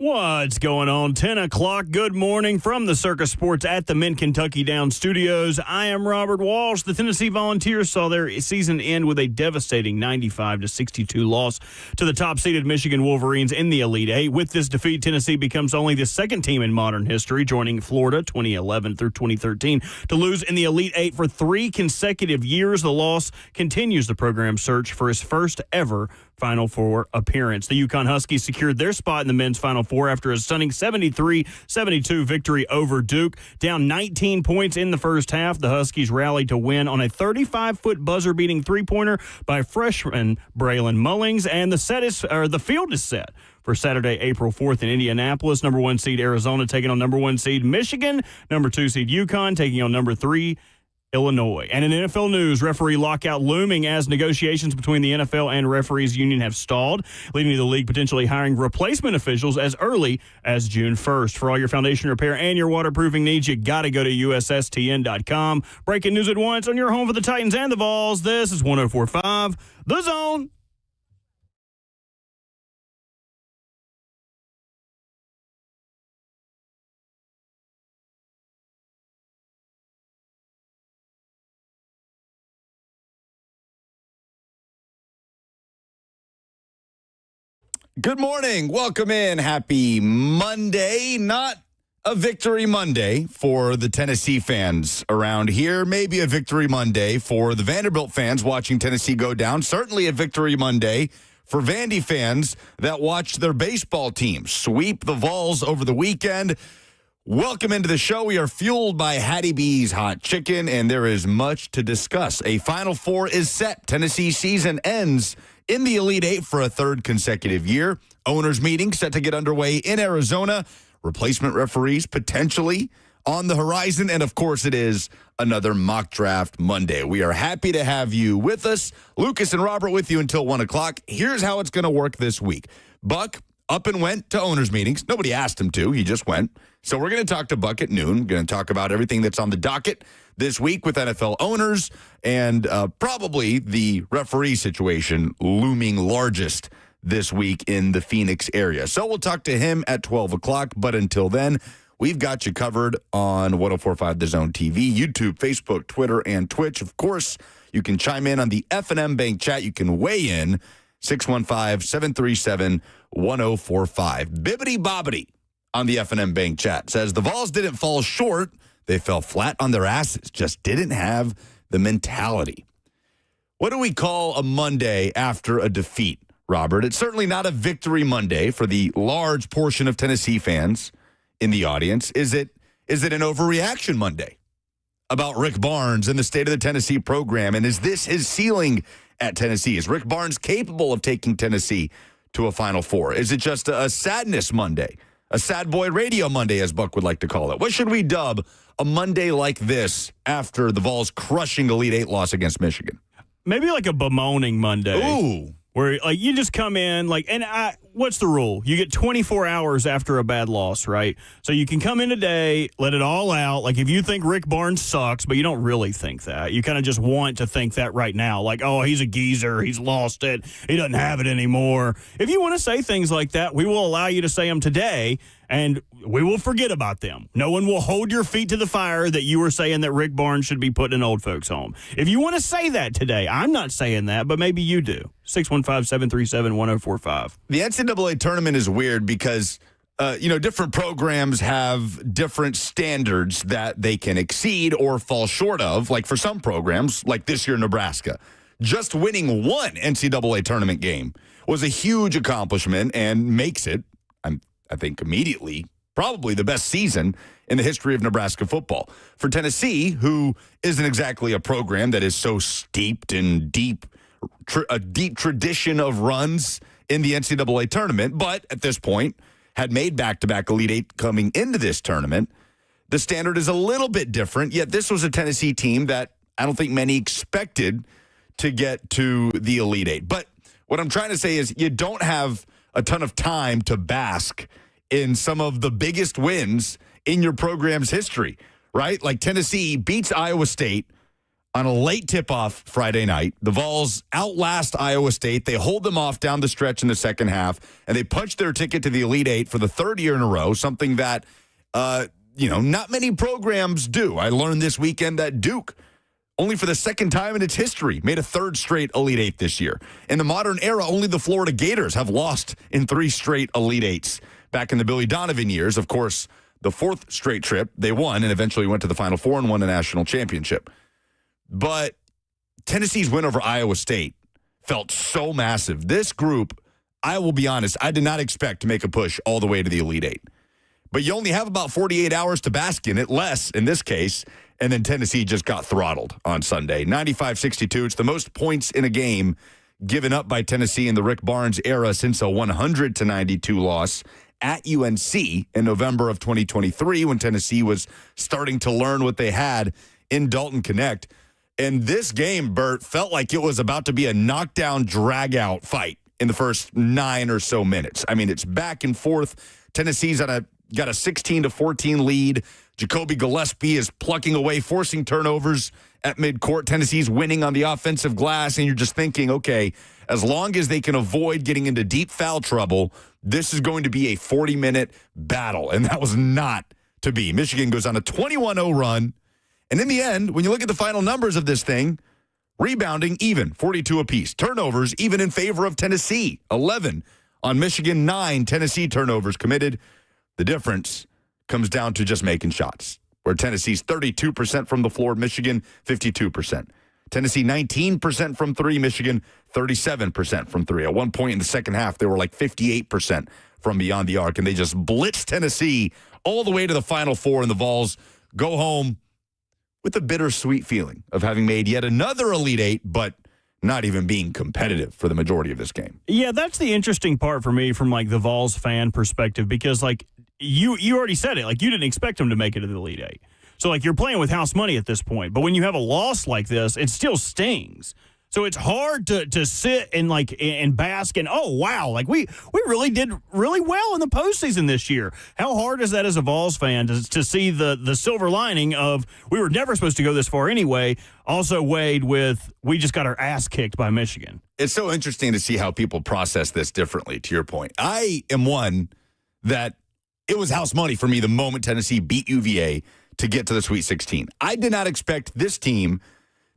What's going on? 10 o'clock. Good morning from the Circus Sports at the Mint Kentucky Down Studios. I am Robert Walsh. The Tennessee Volunteers saw their season end with a devastating 95-62 loss to the top-seeded Michigan Wolverines in the Elite Eight. With this defeat, Tennessee becomes only the second team in modern history, joining Florida 2011 through 2013, to lose in the Elite Eight for 3 consecutive years. The loss continues the program's search for his first ever Final Four appearance. The Yukon Huskies secured their spot in the men's Final Four after a stunning 73-72 victory over Duke. Down 19 points in the first half, the Huskies rallied to win on a 35-foot buzzer-beating three-pointer by freshman Braylon Mullings, and the field is set for Saturday, April 4th in Indianapolis. Number 1 seed Arizona taking on number 1 seed Michigan. Number 2 seed Yukon taking on number 3 Illinois. And in NFL news, referee lockout looming as negotiations between the NFL and referees union have stalled, leading to the league potentially hiring replacement officials as early as June 1st. For all your foundation repair and your waterproofing needs, you got to go to USSTN.com. Breaking news at once on your home for the Titans and the Vols. This is 104.5 The Zone. Good morning. Welcome in. Happy Monday. Not a victory Monday for the Tennessee fans around here. Maybe a victory Monday for the Vanderbilt fans watching Tennessee go down. Certainly a victory Monday for Vandy fans that watched their baseball team sweep the Vols over the weekend. Welcome into the show. We are fueled by Hattie B's Hot Chicken, and there is much to discuss. A Final Four is set. Tennessee season ends in the Elite Eight for a third consecutive year. Owners' meeting set to get underway in Arizona. Replacement referees potentially on the horizon. And, of course, it is another mock draft Monday. We are happy to have you with us. Lucas and Robert with you until 1 o'clock. Here's how it's going to work this week. Buck up and went to owners' meetings. Nobody asked him to. He just went. So we're going to talk to Buck at noon. We're going to talk about everything that's on the docket this week with NFL owners and probably the referee situation looming largest this week in the Phoenix area. So we'll talk to him at 12 o'clock. But until then, we've got you covered on 104.5 The Zone TV, YouTube, Facebook, Twitter, and Twitch. Of course, you can chime in on the F&M Bank chat. You can weigh in 615-737-1045. Bibbity Bobbity on the F&M Bank chat says the Vols didn't fall short. They fell flat on their asses, just didn't have the mentality. What do we call a Monday after a defeat, Robert? It's certainly not a victory Monday for the large portion of Tennessee fans in the audience. Is it an overreaction Monday about Rick Barnes and the state of the Tennessee program? And is this his ceiling at Tennessee? Is Rick Barnes capable of taking Tennessee to a Final Four? Is it just a sadness Monday? A sad boy radio Monday, as Buck would like to call it. What should we dub a Monday like this after the Vols crushing Elite Eight loss against Michigan? Maybe like a bemoaning Monday. Ooh. Where like you just come in what's the rule? You get 24 hours after a bad loss, right? So you can come in today, let it all out. Like if you think Rick Barnes sucks, but you don't really think that. You kind of just want to think that right now. Like, oh, he's a geezer. He's lost it. He doesn't have it anymore. If you want to say things like that, we will allow you to say them today, and we will forget about them. No one will hold your feet to the fire that you were saying that Rick Barnes should be put in an old folks' home. If you want to say that today, I'm not saying that, but maybe you do. 615-737-1045. The NCAA tournament is weird because, different programs have different standards that they can exceed or fall short of. Like for some programs, like this year, Nebraska, just winning one NCAA tournament game was a huge accomplishment and makes it, I think, immediately probably the best season in the history of Nebraska football. For Tennessee, who isn't exactly a program that is so steeped in a deep tradition of runs in the NCAA tournament, but at this point had made back-to-back Elite Eight coming into this tournament, the standard is a little bit different, yet this was a Tennessee team that I don't think many expected to get to the Elite Eight. But what I'm trying to say is you don't have a ton of time to bask in some of the biggest wins in your program's history, right? Like Tennessee beats Iowa State on a late tip-off Friday night. The Vols outlast Iowa State. They hold them off down the stretch in the second half, and they punch their ticket to the Elite Eight for the third year in a row, something that, not many programs do. I learned this weekend that Duke, only for the second time in its history, made a third straight Elite Eight this year. In the modern era, only the Florida Gators have lost in 3 straight Elite Eights. Back in the Billy Donovan years, of course, the 4th straight trip, they won and eventually went to the Final Four and won a national championship. But Tennessee's win over Iowa State felt so massive. This group, I will be honest, I did not expect to make a push all the way to the Elite Eight. But you only have about 48 hours to bask in it, less in this case, and then Tennessee just got throttled on Sunday. 95-62. It's the most points in a game given up by Tennessee in the Rick Barnes era since a 100-92 loss at UNC in November of 2023 when Tennessee was starting to learn what they had in Dalton Connect. And this game, Bert, felt like it was about to be a knockdown, drag-out fight in the first 9 or so minutes. I mean, it's back and forth. Tennessee's got a 16-14 lead. Jacoby Gillespie is plucking away, forcing turnovers at midcourt. Tennessee's winning on the offensive glass, and you're just thinking, okay, as long as they can avoid getting into deep foul trouble, this is going to be a 40-minute battle, and that was not to be. Michigan goes on a 21-0 run, and in the end, when you look at the final numbers of this thing, rebounding even, 42 apiece. Turnovers even in favor of Tennessee, 11 on Michigan, 9 Tennessee turnovers committed. The difference comes down to just making shots, where Tennessee's 32% from the floor, Michigan 52%. Tennessee 19% from 3, Michigan 37% from 3. At one point in the second half, they were like 58% from beyond the arc, and they just blitzed Tennessee all the way to the Final Four, and the Vols go home with a bittersweet feeling of having made yet another Elite Eight, but not even being competitive for the majority of this game. Yeah, that's the interesting part for me from like the Vols fan perspective, because like you already said it, like you didn't expect them to make it to the Elite Eight. So like you're playing with house money at this point, but when you have a loss like this, it still stings. So it's hard to sit and like and bask and oh wow, like we really did really well in the postseason this year. How hard is that as a Vols fan to see the silver lining of we were never supposed to go this far anyway, also weighed with we just got our ass kicked by Michigan. It's so interesting to see how people process this differently, to your point. I am one that it was house money for me the moment Tennessee beat UVA to get to the Sweet 16. I did not expect this team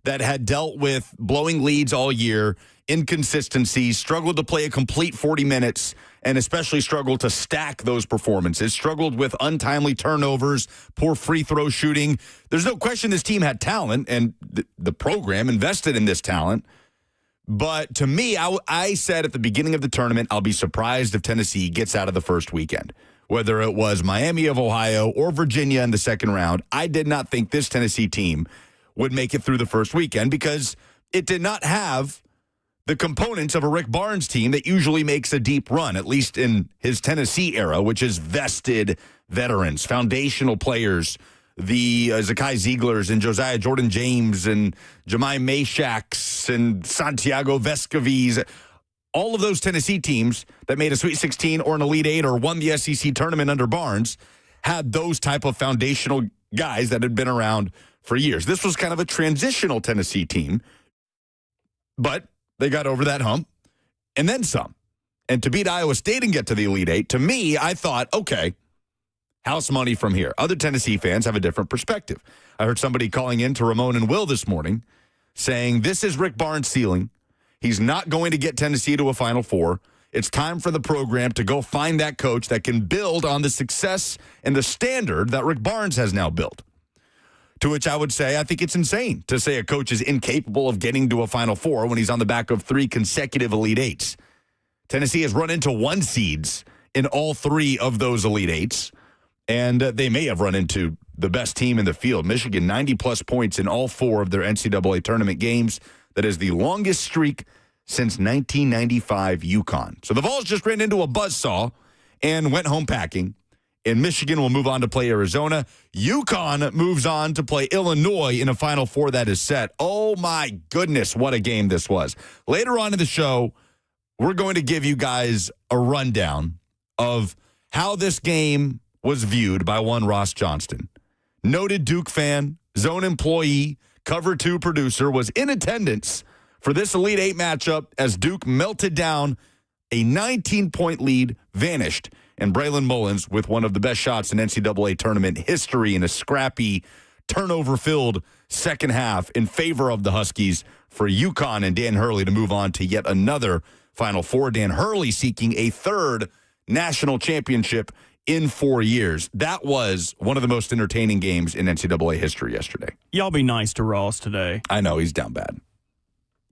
that had dealt with blowing leads all year, inconsistencies, struggled to play a complete 40 minutes, and especially struggled to stack those performances, struggled with untimely turnovers, poor free throw shooting. There's no question this team had talent, and the program invested in this talent. But to me, I said at the beginning of the tournament, I'll be surprised if Tennessee gets out of the first weekend. Whether it was Miami of Ohio or Virginia in the second round, I did not think this Tennessee team would make it through the first weekend because it did not have the components of a Rick Barnes team that usually makes a deep run, at least in his Tennessee era, which is vested veterans, foundational players, the Zakai Zieglers and Josiah Jordan-James and Jemai Mashaks and Santiago Vescovis. All of those Tennessee teams that made a Sweet 16 or an Elite Eight or won the SEC tournament under Barnes had those type of foundational guys that had been around for years. This was kind of a transitional Tennessee team, but they got over that hump and then some. And to beat Iowa State and get to the Elite Eight, to me, I thought, okay, house money from here. Other Tennessee fans have a different perspective. I heard somebody calling in to Ramon and Will this morning saying this is Rick Barnes' ceiling. He's not going to get Tennessee to a Final Four. It's time for the program to go find that coach that can build on the success and the standard that Rick Barnes has now built. To which I would say, I think it's insane to say a coach is incapable of getting to a Final Four when he's on the back of 3 consecutive Elite Eights. Tennessee has run into 1 seeds in all 3 of those Elite Eights, and they may have run into the best team in the field. Michigan, 90-plus points in all 4 of their NCAA tournament games. That is the longest streak since 1995 Yukon. So the Vols just ran into a buzzsaw and went home packing. And Michigan will move on to play Arizona. Yukon moves on to play Illinois in a Final Four that is set. Oh, my goodness, what a game this was. Later on in the show, we're going to give you guys a rundown of how this game was viewed by one Ross Johnston. Noted Duke fan, Zone employee, Cover 2 producer, was in attendance for this Elite Eight matchup as Duke melted down a 19-point lead, vanished, and Braylon Mullins with one of the best shots in NCAA tournament history in a scrappy, turnover-filled second half in favor of the Huskies for Yukon and Dan Hurley to move on to yet another Final Four. Dan Hurley seeking a third national championship in 4 years. That was one of the most entertaining games in NCAA history yesterday. Y'all be nice to Ross today. I know, he's down bad.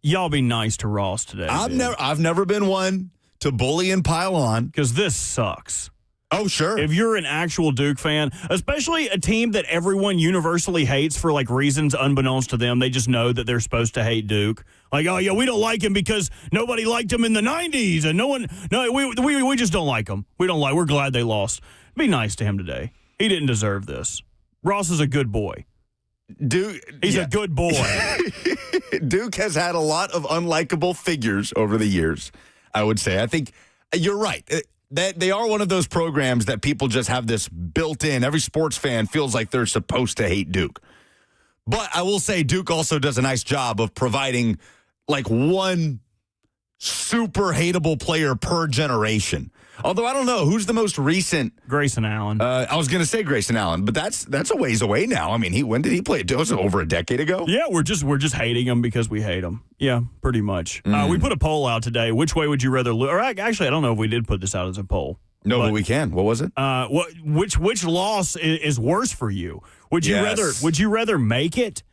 Y'all be nice to Ross today. I've never been one to bully and pile on. Because this sucks. Oh, sure. If you're an actual Duke fan, especially a team that everyone universally hates for like reasons unbeknownst to them, they just know that they're supposed to hate Duke. Like, oh yeah, we don't like him because nobody liked him in the 90s, and we just don't like him. We're glad they lost. Be nice to him today. He didn't deserve this. Ross is a good boy. Duke, he's a good boy. Duke has had a lot of unlikable figures over the years, I would say. I think you're right. They are one of those programs that people just have this built in. Every sports fan feels like they're supposed to hate Duke. But I will say Duke also does a nice job of providing like one super hateable player per generation. Although I don't know who's the most recent. Grayson Allen. I was going to say Grayson Allen, but that's a ways away now. I mean, when did he play? It was over a decade ago. Yeah, we're just hating him because we hate him. Yeah, pretty much. We put a poll out today. Which way would you rather lose? Or actually, I don't know if we did put this out as a poll. No, but we can. What was it? Which loss is worse for you? Would you rather make it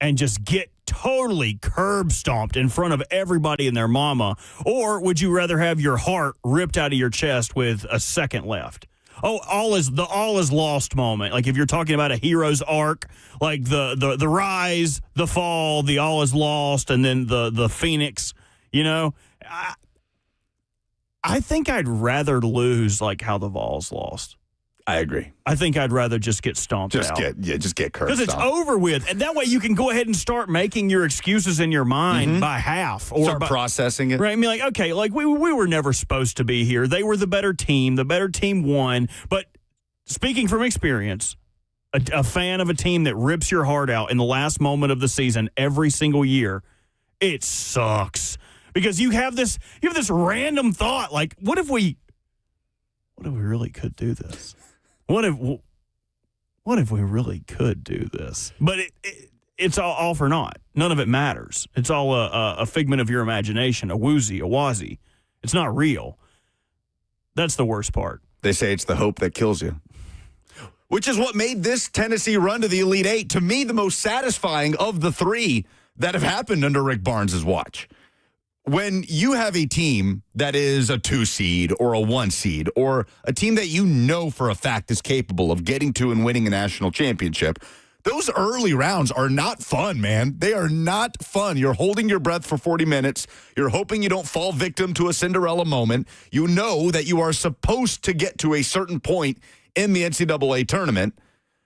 and just get totally curb stomped in front of everybody and their mama, or would you rather have your heart ripped out of your chest with a second left? Oh, all is lost moment. Like if you're talking about a hero's arc, like the rise, the fall, the all is lost, and then the phoenix. You know, I think I'd rather lose like how the Vols lost. I agree. I think I'd rather just get stomped out. Just get cursed. Because it's over with. And that way you can go ahead and start making your excuses in your mind by half. Or start processing it. Right? I mean, like, okay, like we were never supposed to be here. They were the better team. The better team won. But speaking from experience, a fan of a team that rips your heart out in the last moment of the season every single year, it sucks. Because you have this random thought, like, what if we really could do this? What if we really could do this? But it's all for naught. None of it matters. It's all a figment of your imagination, a woozy, a wazy. It's not real. That's the worst part. They say it's the hope that kills you. Which is what made this Tennessee run to the Elite Eight, to me, the most satisfying of the three that have happened under Rick Barnes' watch. When you have a team that is a 2 seed or a 1 seed or a team that you know for a fact is capable of getting to and winning a national championship, those early rounds are not fun, man. They are not fun. You're holding your breath for 40 minutes. You're hoping you don't fall victim to a Cinderella moment. You know that you are supposed to get to a certain point in the NCAA tournament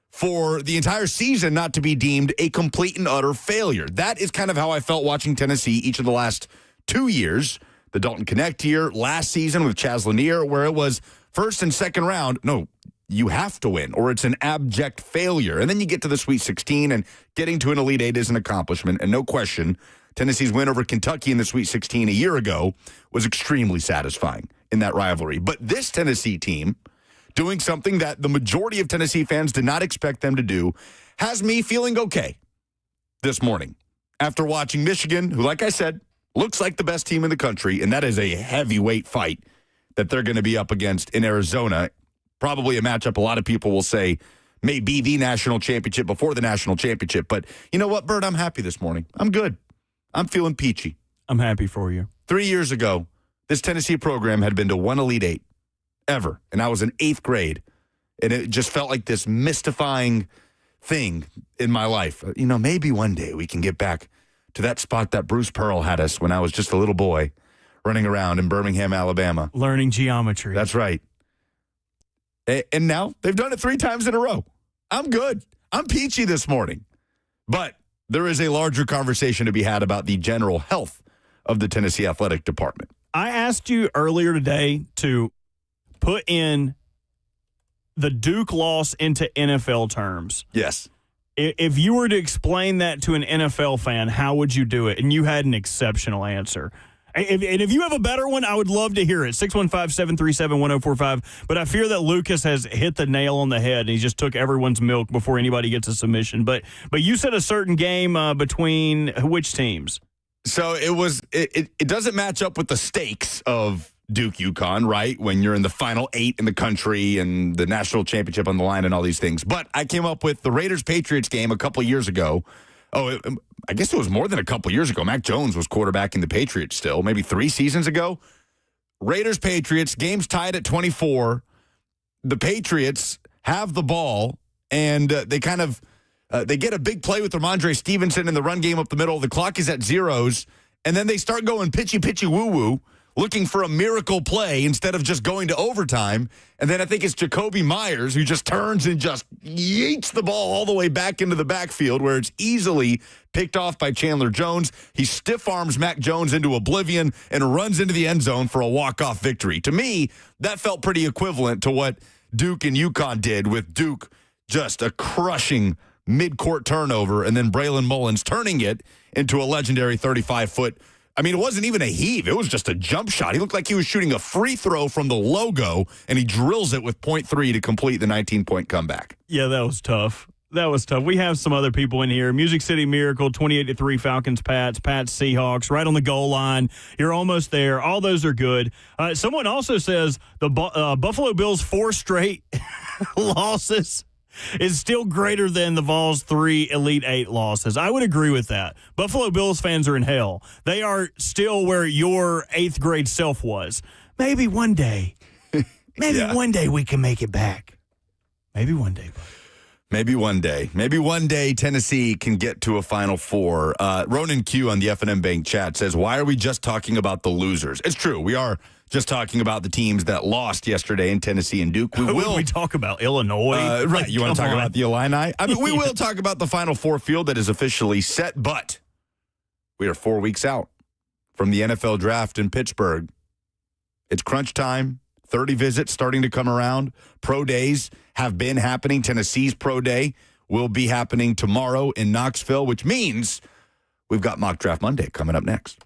for the entire season not to be deemed a complete and utter failure. That is kind of how I felt watching Tennessee each of the last 2 years, the Dalton Connect year, last season with Chaz Lanier, where it was first and second round. No, you have to win or it's an abject failure. And then you get to the Sweet 16 and getting to an Elite Eight is an accomplishment. And no question, Tennessee's win over Kentucky in the Sweet 16 a year ago was extremely satisfying in that rivalry. But this Tennessee team doing something that the majority of Tennessee fans did not expect them to do has me feeling okay this morning after watching Michigan, who, like I said, looks like the best team in the country, and that is a heavyweight fight that they're going to be up against in Arizona. Probably a matchup a lot of people will say may be the national championship before the national championship. But you know what, Bert? I'm happy this morning. I'm good. I'm feeling peachy. I'm happy for you. 3 years ago, this Tennessee program had been to one Elite Eight ever, and I was in 8th grade, and it just felt like this mystifying thing in my life. You know, maybe one day we can get back to that spot that Bruce Pearl had us when I was just a little boy running around in Birmingham, Alabama. Learning geometry. That's right. And now they've done it 3 times in a row. I'm good. I'm peachy this morning. But there is a larger conversation to be had about the general health of the Tennessee Athletic Department. I asked you earlier today to put in the Duke loss into NFL terms. Yes. If you were to explain that to an NFL fan, how would you do it? And you had an exceptional answer. And if you have a better one, I would love to hear it. 615-737-1045. But I fear that Lucas has hit the nail on the head, and he just took everyone's milk before anybody gets a submission. But you said a certain game between which teams? So it doesn't match up with the stakes of Duke Yukon, right? When you're in the final 8 in the country and the national championship on the line and all these things. But I came up with the Raiders-Patriots game a couple years ago. I guess it was more than a couple years ago. Mac Jones was quarterbacking the Patriots still, maybe 3 seasons ago. Raiders-Patriots, game's tied at 24. The Patriots have the ball, and they get a big play with Ramondre Stevenson in the run game up the middle. The clock is at zeros, and then they start going pitchy, woo-woo, looking for a miracle play instead of just going to overtime. And then I think it's Jacoby Myers who just turns and just yeets the ball all the way back into the backfield where it's easily picked off by Chandler Jones. He stiff arms Mac Jones into oblivion and runs into the end zone for a walk-off victory. To me, that felt pretty equivalent to what Duke and Yukon did, with Duke just a crushing mid-court turnover and then Braylon Mullins turning it into a legendary 35-foot. I mean, it wasn't even a heave. It was just a jump shot. He looked like he was shooting a free throw from the logo, and he drills it with .3 to complete the 19-point comeback. Yeah, that was tough. We have some other people in here. Music City Miracle, 28-3 Falcons, Pats Seahawks, right on the goal line. You're almost there. All those are good. Someone also says the Buffalo Bills' 4 straight losses is still greater than the Vols' 3 Elite 8 losses. I would agree with that. Buffalo Bills fans are in hell. They are still where your 8th grade self was. Maybe one day. One day we can make it back. Maybe one day, buddy. Maybe one day. Maybe one day Tennessee can get to a Final Four. Ronan Q on the F&M Bank chat says, why are we just talking about the losers? It's true. We are just talking about the teams that lost yesterday in Tennessee and Duke. We talk about Illinois. Right. You want to talk about the Illini? I mean, we will talk about the Final Four field that is officially set, but we are 4 weeks out from the NFL draft in Pittsburgh. It's crunch time. 30 visits starting to come around. Pro days have been happening. Tennessee's pro day will be happening tomorrow in Knoxville, which means we've got Mock Draft Monday coming up next.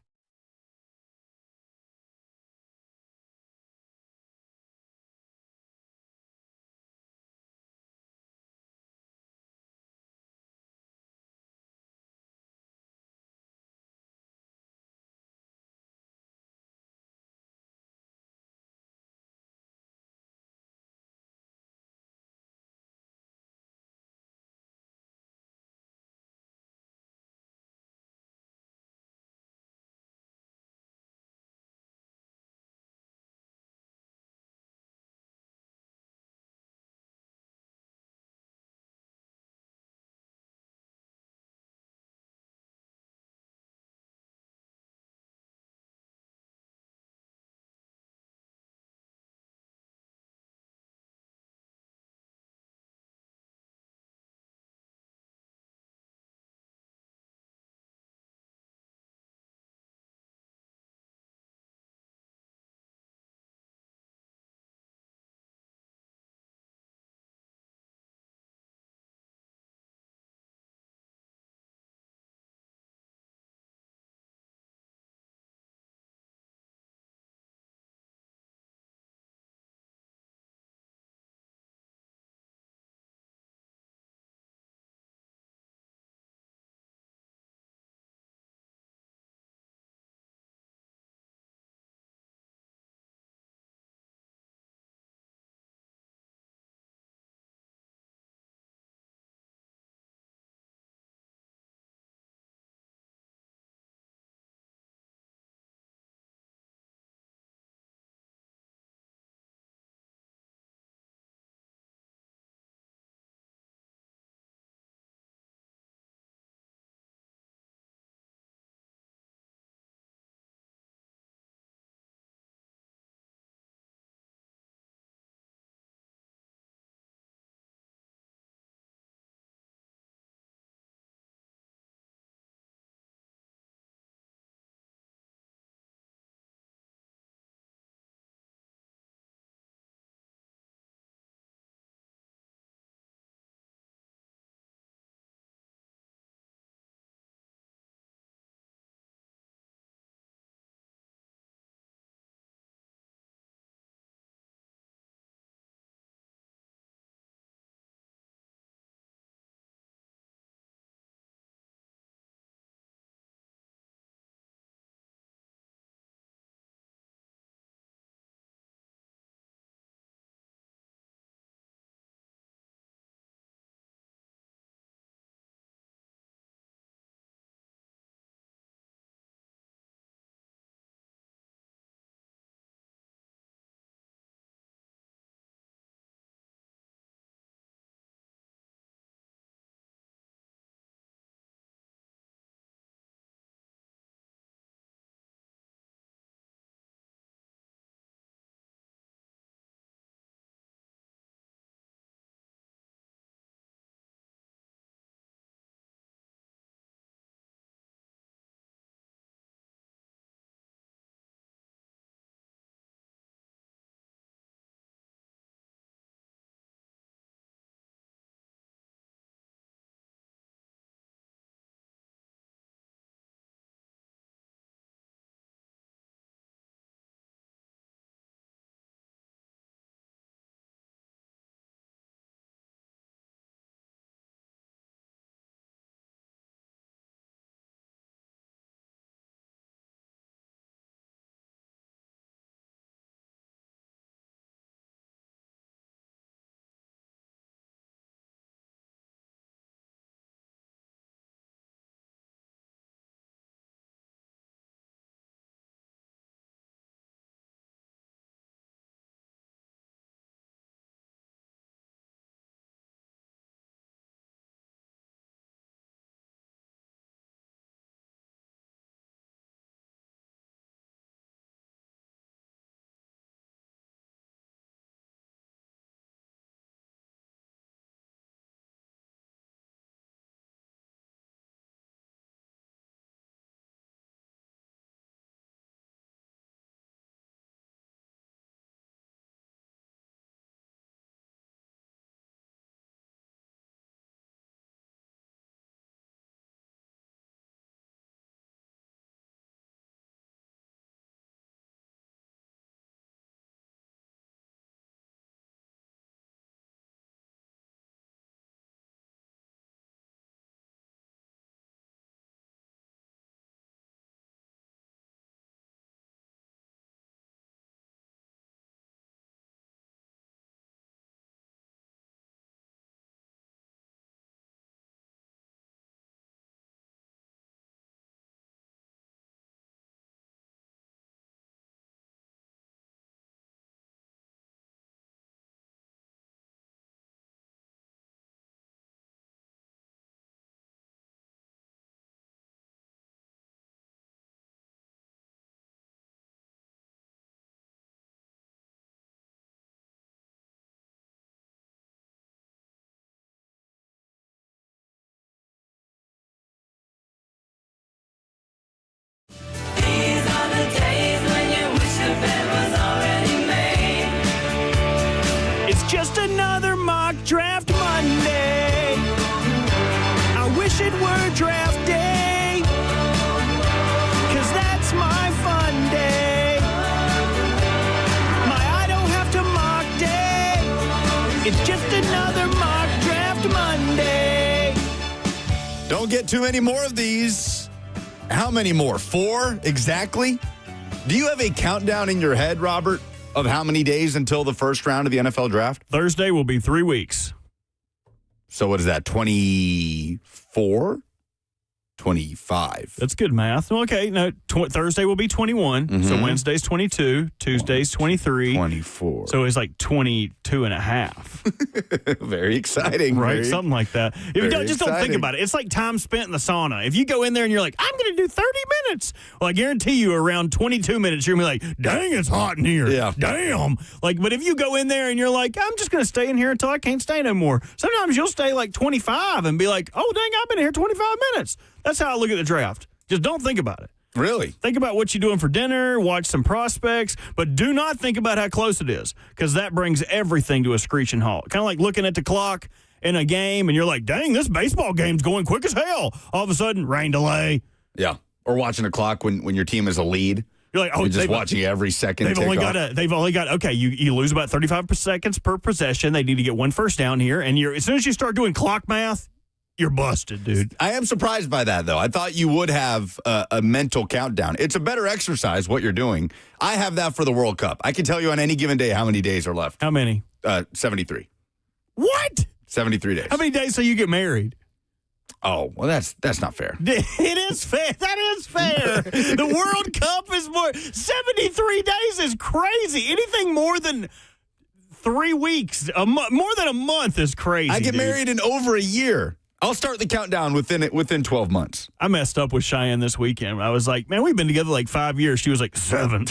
Don't get too many more of these. How many more? 4 exactly? Do you have a countdown in your head, Robert, of how many days until the first round of the NFL draft? Thursday will be 3 weeks. So what is that, 24? 25. That's good math. Okay, no, Thursday will be 21. Mm-hmm. So Wednesday's 22. Tuesday's 23. 24. So it's like 22 and a half. Very exciting. Right? Something like that. Just don't think about it. It's like time spent in the sauna. If you go in there and you're like, I'm going to do 30 minutes. Well, I guarantee you around 22 minutes, you're going to be like, dang, it's hot in here. Yeah. Damn. But if you go in there and you're like, I'm just going to stay in here until I can't stay no more. Sometimes you'll stay like 25 and be like, oh, dang, I've been here 25 minutes. That's how I look at the draft. Just don't think about it. Really? Think about what you're doing for dinner, watch some prospects, but do not think about how close it is, because that brings everything to a screeching halt. Kind of like looking at the clock in a game, and you're like, dang, this baseball game's going quick as hell. All of a sudden, rain delay. Yeah. Or watching the clock when your team is a lead. You're like, oh, you're just watching every second. They've only got okay, you lose about 35 seconds per possession. They need to get one first down here, and as soon as you start doing clock math, you're busted, dude. I am surprised by that, though. I thought you would have a mental countdown. It's a better exercise, what you're doing. I have that for the World Cup. I can tell you on any given day how many days are left. How many? 73. What? 73 days. How many days till you get married? Oh, well, that's not fair. It is fair. That is fair. The World Cup is more. 73 days is crazy. Anything more than 3 weeks, more than a month is crazy. I get married in over a year. I'll start the countdown within 12 months. I messed up with Cheyenne this weekend. I was like, man, we've been together like 5 years. She was like 7.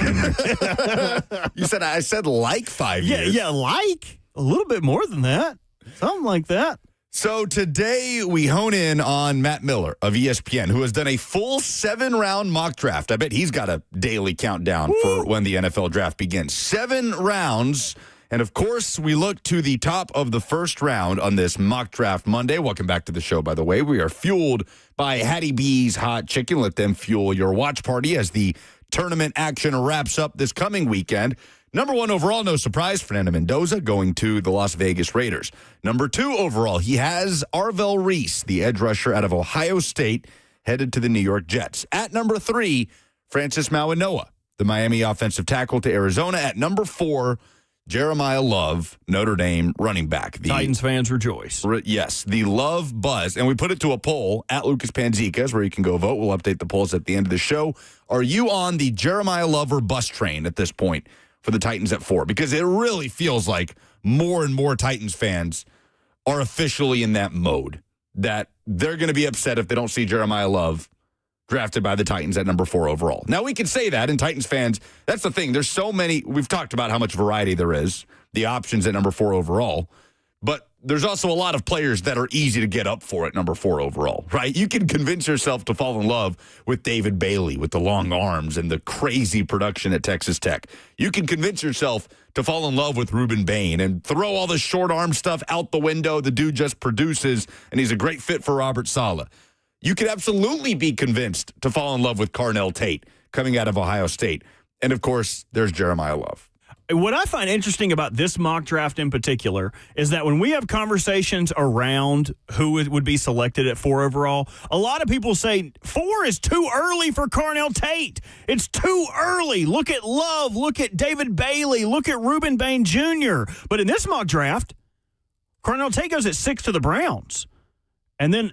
I said like 5 years. Yeah, like a little bit more than that. Something like that. So today we hone in on Matt Miller of ESPN, who has done a full 7-round mock draft. I bet he's got a daily countdown for when the NFL draft begins. 7 rounds. And, of course, we look to the top of the first round on this Mock Draft Monday. Welcome back to the show, by the way. We are fueled by Hattie B's Hot Chicken. Let them fuel your watch party as the tournament action wraps up this coming weekend. Number 1 overall, no surprise, Fernando Mendoza going to the Las Vegas Raiders. Number 2 overall, he has Arvell Reese, the edge rusher out of Ohio State, headed to the New York Jets. At number 3, Francis Mauigoa, the Miami offensive tackle to Arizona. At number 4, Jeremiah Love, Notre Dame running back. Titans fans rejoice. Yes, the Love buzz. And we put it to a poll at Lucas Panzicas, where you can go vote. We'll update the polls at the end of the show. Are you on the Jeremiah Love or bus train at this point for the Titans at 4? Because it really feels like more and more Titans fans are officially in that mode, that they're going to be upset if they don't see Jeremiah Love drafted by the Titans at number 4 overall. Now, we can say that, and Titans fans, that's the thing. There's so many. We've talked about how much variety there is, the options at number 4 overall. But there's also a lot of players that are easy to get up for at number 4 overall, right? You can convince yourself to fall in love with David Bailey with the long arms and the crazy production at Texas Tech. You can convince yourself to fall in love with Ruben Bain and throw all the short arm stuff out the window. The dude just produces, and he's a great fit for Robert Saleh. You could absolutely be convinced to fall in love with Carnell Tate coming out of Ohio State. And, of course, there's Jeremiah Love. What I find interesting about this mock draft in particular is that when we have conversations around who would be selected at 4 overall, a lot of people say 4 is too early for Carnell Tate. It's too early. Look at Love. Look at David Bailey. Look at Ruben Bain Jr. But in this mock draft, Carnell Tate goes at 6 to the Browns. And then,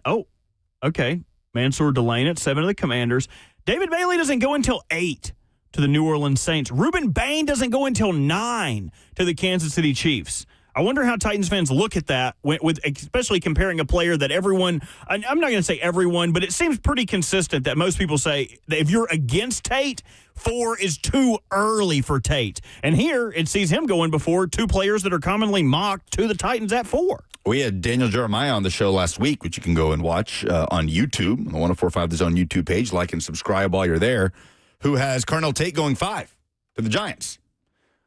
okay, Mansour Delane at 7 to the Commanders. David Bailey doesn't go until 8 to the New Orleans Saints. Ruben Bain doesn't go until 9 to the Kansas City Chiefs. I wonder how Titans fans look at that, with especially comparing a player that everyone, I'm not going to say everyone, but it seems pretty consistent that most people say that if you're against Tate, 4 is too early for Tate. And here it sees him going before 2 players that are commonly mocked to the Titans at 4. We had Daniel Jeremiah on the show last week, which you can go and watch on YouTube, on the 104.5 The Zone YouTube page. Like and subscribe while you're there, who has Carnell Tate going 5 to the Giants.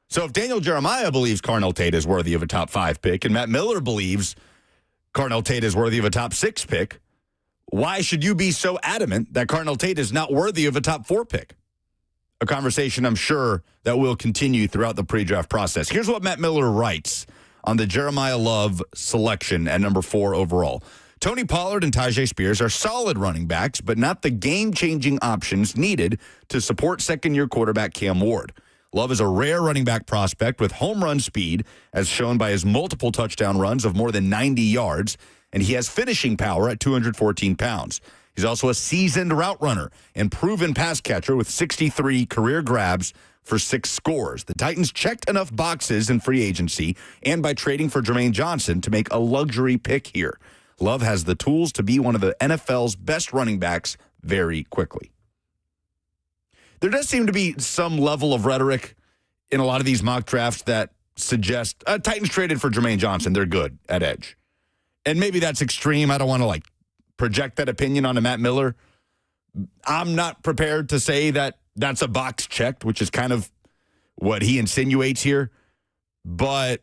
So if Daniel Jeremiah believes Carnell Tate is worthy of a top 5 pick, and Matt Miller believes Carnell Tate is worthy of a top 6 pick, why should you be so adamant that Carnell Tate is not worthy of a top 4 pick? A conversation I'm sure that will continue throughout the pre-draft process. Here's what Matt Miller writes on the Jeremiah Love selection at number 4 overall. Tony Pollard and Tajay Spears are solid running backs, but not the game-changing options needed to support second-year quarterback Cam Ward. Love is a rare running back prospect with home run speed, as shown by his multiple touchdown runs of more than 90 yards, and he has finishing power at 214 pounds. He's also a seasoned route runner and proven pass catcher with 63 career grabs for 6 scores. The Titans checked enough boxes in free agency and by trading for Jermaine Johnson to make a luxury pick here. Love has the tools to be one of the NFL's best running backs very quickly. There does seem to be some level of rhetoric in a lot of these mock drafts that suggest Titans traded for Jermaine Johnson. They're good at edge. And maybe that's extreme. I don't want to project that opinion onto Matt Miller. I'm not prepared to say that that's a box checked, which is kind of what he insinuates here. But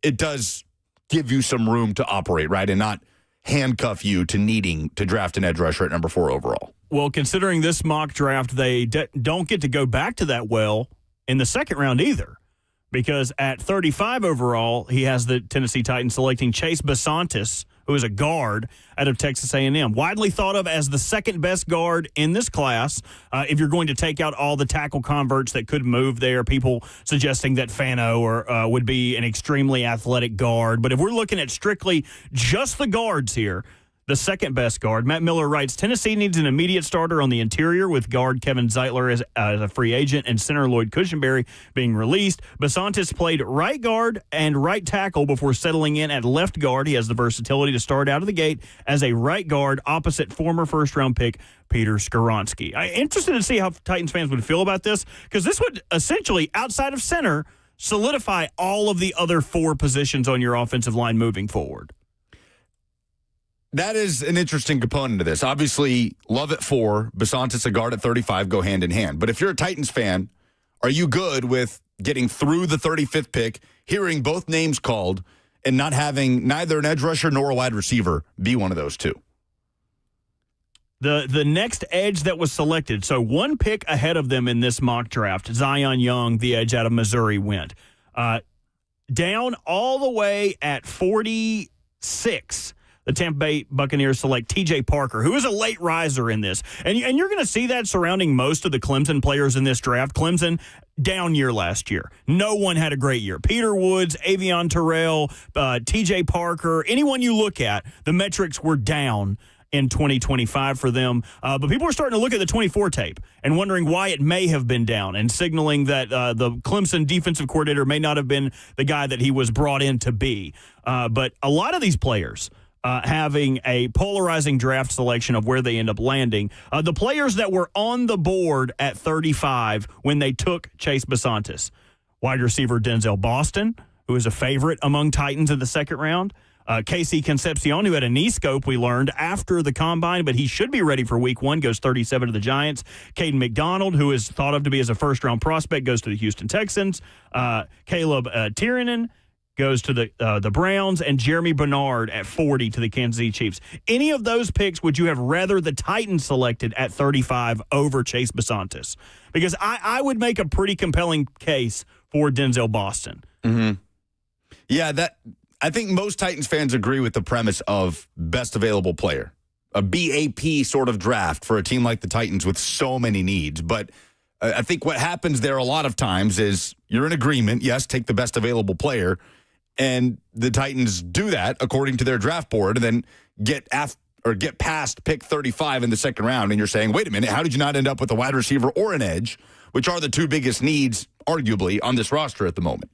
it does give you some room to operate, right? And not handcuff you to needing to draft an edge rusher at number 4 overall. Well, considering this mock draft, they don't get to go back to that well in the second round either. Because at 35 overall, he has the Tennessee Titans selecting Chase Bisontis, who is a guard out of Texas A&M. Widely thought of as the second best guard in this class. If you're going to take out all the tackle converts that could move there, people suggesting that Fano would be an extremely athletic guard. But if we're looking at strictly just the guards here, the second best guard, Matt Miller writes, Tennessee needs an immediate starter on the interior with guard Kevin Zeitler as a free agent and center Lloyd Cushenberry being released. Bisontis played right guard and right tackle before settling in at left guard. He has the versatility to start out of the gate as a right guard opposite former first-round pick Peter Skoronski. I'm interested to see how Titans fans would feel about this, because this would essentially, outside of center, solidify all of the other 4 positions on your offensive line moving forward. That is an interesting component of this. Obviously, Love at 4, Bisontis a guard at 35 go hand in hand. But if you're a Titans fan, are you good with getting through the 35th pick, hearing both names called, and not having neither an edge rusher nor a wide receiver be one of those two? The next edge that was selected, so one pick ahead of them in this mock draft, Zion Young, the edge out of Missouri, went. Down all the way at 46, the Tampa Bay Buccaneers select T.J. Parker, who is a late riser in this. And you're going to see that surrounding most of the Clemson players in this draft. Clemson, down year last year. No one had a great year. Peter Woods, Avion Terrell, T.J. Parker, anyone you look at, the metrics were down in 2025 for them. But people are starting to look at the 24 tape and wondering why it may have been down and signaling that the Clemson defensive coordinator may not have been the guy that he was brought in to be. But a lot of these players having a polarizing draft selection of where they end up landing. The players that were on the board at 35 when they took Chase Bisontis. Wide receiver Denzel Boston, who is a favorite among Titans in the second round. Casey Concepcion, who had a knee scope, we learned, after the combine, but he should be ready for week 1, goes 37 to the Giants. Caden McDonald, who is thought of to be as a first-round prospect, goes to the Houston Texans. Caleb Tiernan goes to the Browns, and Jeremy Bernard at 40 to the Kansas City Chiefs. Any of those picks, would you have rather the Titans selected at 35 over Chase Bisontis? Because I would make a pretty compelling case for Denzel Boston. Mm-hmm. Yeah, I think most Titans fans agree with the premise of best available player, a BAP sort of draft for a team like the Titans with so many needs. But I think what happens there a lot of times is you're in agreement, yes, take the best available player, and the Titans do that according to their draft board, and then get past pick 35 in the second round, and you're saying, wait a minute, how did you not end up with a wide receiver or an edge, which are the 2 biggest needs, arguably, on this roster at the moment?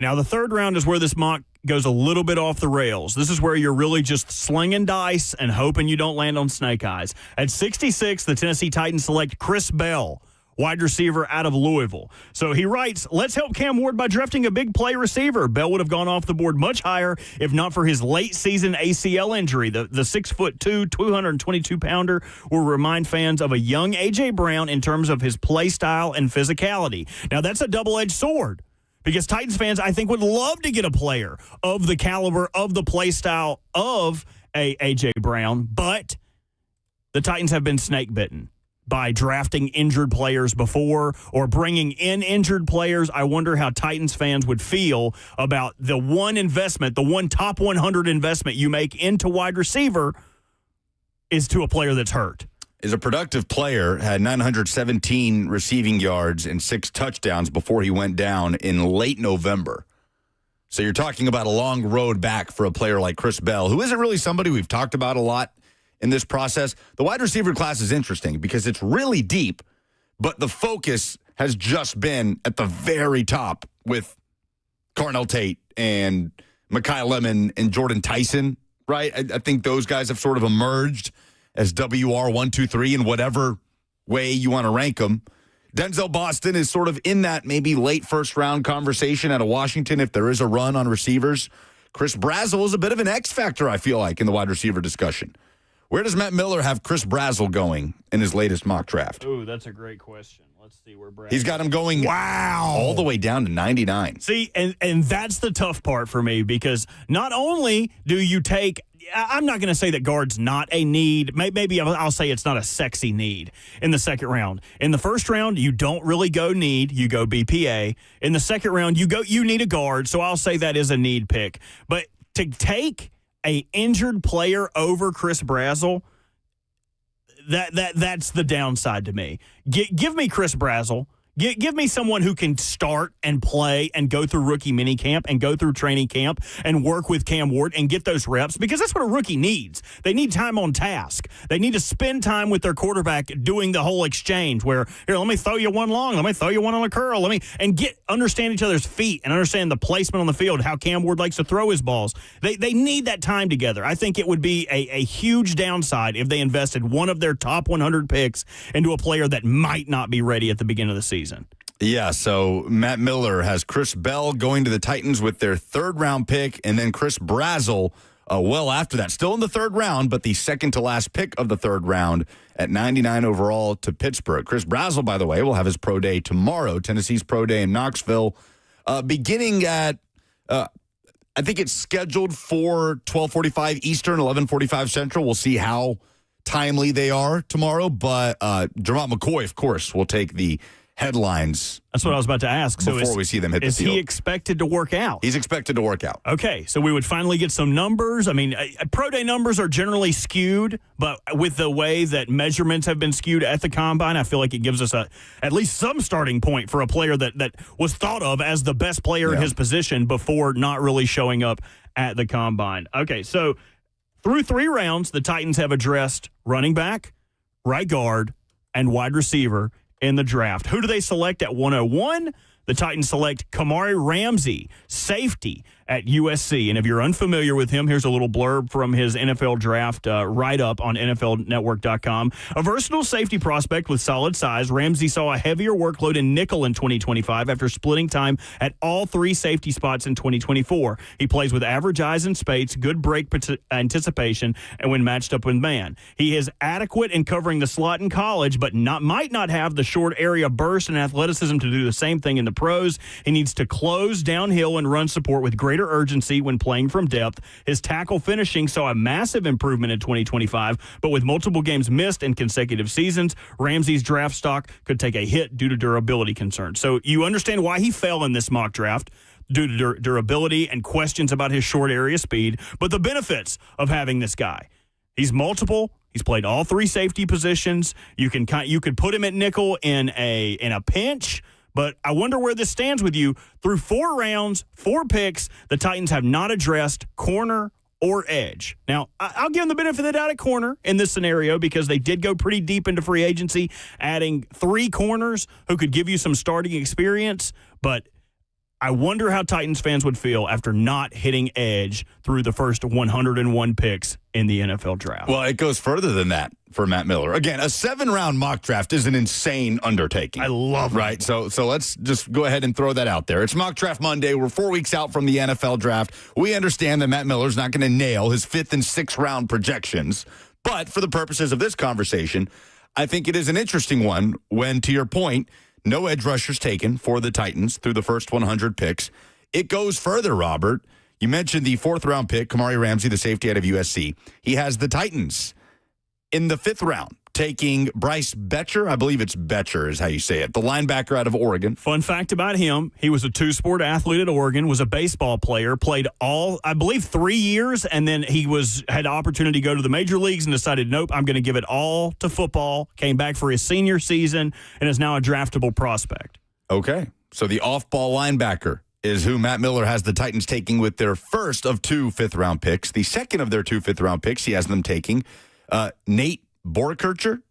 Now, the third round is where this mock goes a little bit off the rails. This is where you're really just slinging dice and hoping you don't land on snake eyes. At 66, the Tennessee Titans select Chris Bell, wide receiver out of Louisville. So he writes, let's help Cam Ward by drafting a big play receiver. Bell would have gone off the board much higher if not for his late season ACL injury. The 6'2", 222-pounder will remind fans of a young A.J. Brown in terms of his play style and physicality. Now, that's a double-edged sword, because Titans fans, I think, would love to get a player of the caliber, of the play style of A.J. Brown, but the Titans have been snake bitten by drafting injured players before or bringing in injured players. I wonder how Titans fans would feel about the one investment, the one top 100 investment you make into wide receiver is to a player that's hurt. Is a productive player, had 917 receiving yards and 6 touchdowns before he went down in late November. So you're talking about a long road back for a player like Chris Bell, who isn't really somebody we've talked about a lot in this process. The wide receiver class is interesting because it's really deep, but the focus has just been at the very top with Carnell Tate and Mekhi Lemon and Jordan Tyson, right? I think those guys have sort of emerged as WR 1, 2, 3 in whatever way you want to rank them. Denzel Boston is sort of in that maybe late first-round conversation out of Washington if there is a run on receivers. Chris Brazzell is a bit of an X factor, I feel like, in the wide receiver discussion. Where does Matt Miller have Chris Brazzell going in his latest mock draft? Ooh, that's a great question. Let's see where Brad. He's got him going all the way down to 99. See, and that's the tough part for me because not only do you take – I'm not going to say that guard's not a need. Maybe I'll say it's not a sexy need in the second round. In the first round, you don't really go need. You go BPA. In the second round, you need a guard, so I'll say that is a need pick. But to take a injured player over Chris Brazzell, that's the downside to me. Give me Chris Brazzell. Give me someone who can start and play and go through rookie minicamp and go through training camp and work with Cam Ward and get those reps because that's what a rookie needs. They need time on task. They need to spend time with their quarterback doing the whole exchange where, here, let me throw you one long, let me throw you one on a curl, and understand each other's feet and understand the placement on the field, how Cam Ward likes to throw his balls. They need that time together. I think it would be a huge downside if they invested one of their top 100 picks into a player that might not be ready at the beginning of the season. Yeah, so Matt Miller has Chris Bell going to the Titans with their third-round pick, and then Chris Brazzell well after that. Still in the third round, but the second-to-last pick of the third round at 99 overall to Pittsburgh. Chris Brazzell, by the way, will have his pro day tomorrow, Tennessee's pro day in Knoxville, beginning at, I think it's scheduled for 12:45 Eastern, 11:45 Central. We'll see how timely they are tomorrow, but Jermont McCoy, of course, will take the headlines. That's what I was about to ask. So before we see them hit the field. Is he expected to work out? He's expected to work out. Okay, so we would finally get some numbers. I mean, pro day numbers are generally skewed, but with the way that measurements have been skewed at the Combine, I feel like it gives us at least some starting point for a player that was thought of as the best player in his position before not really showing up at the Combine. Okay, so through 3 rounds, the Titans have addressed running back, right guard, and wide receiver in the draft. Who do they select at 101? The Titans select Kamari Ramsey, safety at USC. And if you're unfamiliar with him, here's a little blurb from his NFL draft write-up on NFLnetwork.com. A versatile safety prospect with solid size, Ramsey saw a heavier workload in nickel in 2025 after splitting time at all 3 safety spots in 2024. He plays with average eyes and spates, good break anticipation, and when matched up with man. He is adequate in covering the slot in college, but might not have the short area burst and athleticism to do the same thing in the pros. He needs to close downhill and run support with greater urgency when playing from depth. His tackle finishing saw a massive improvement in 2025, but with multiple games missed in consecutive seasons, Ramsey's draft stock could take a hit due to durability concerns. So you understand why he fell in this mock draft, due to durability and questions about his short area speed, but the benefits of having this guy. He's multiple. He's played all 3 safety positions. You could put him at nickel in a pinch. But I wonder where this stands with you. Through 4 rounds, 4 picks, the Titans have not addressed corner or edge. Now, I'll give them the benefit of the doubt at corner in this scenario because they did go pretty deep into free agency, adding 3 corners who could give you some starting experience. But I wonder how Titans fans would feel after not hitting edge through the first 101 picks in the NFL draft. Well, it goes further than that for Matt Miller. Again, a 7-round mock draft is an insane undertaking. I love it. Right? So let's just go ahead and throw that out there. It's Mock Draft Monday. We're 4 weeks out from the NFL draft. We understand that Matt Miller's not going to nail his 5th and 6th round projections. But for the purposes of this conversation, I think it is an interesting one when, to your point, no edge rushers taken for the Titans through the first 100 picks. It goes further, Robert. You mentioned the 4th-round pick, Kamari Ramsey, the safety out of USC. He has the Titans in the 5th round taking Bryce Betcher. I believe it's Betcher is how you say it. The linebacker out of Oregon. Fun fact about him, he was a two-sport athlete at Oregon, was a baseball player, played all, I believe, 3 years, and then he had the opportunity to go to the major leagues and decided, nope, I'm going to give it all to football, came back for his senior season, and is now a draftable prospect. Okay, so the off-ball linebacker is who Matt Miller has the Titans taking with their first of 2 fifth-round picks. The second of their 2 fifth-round picks, he has them taking Nate Borkercher.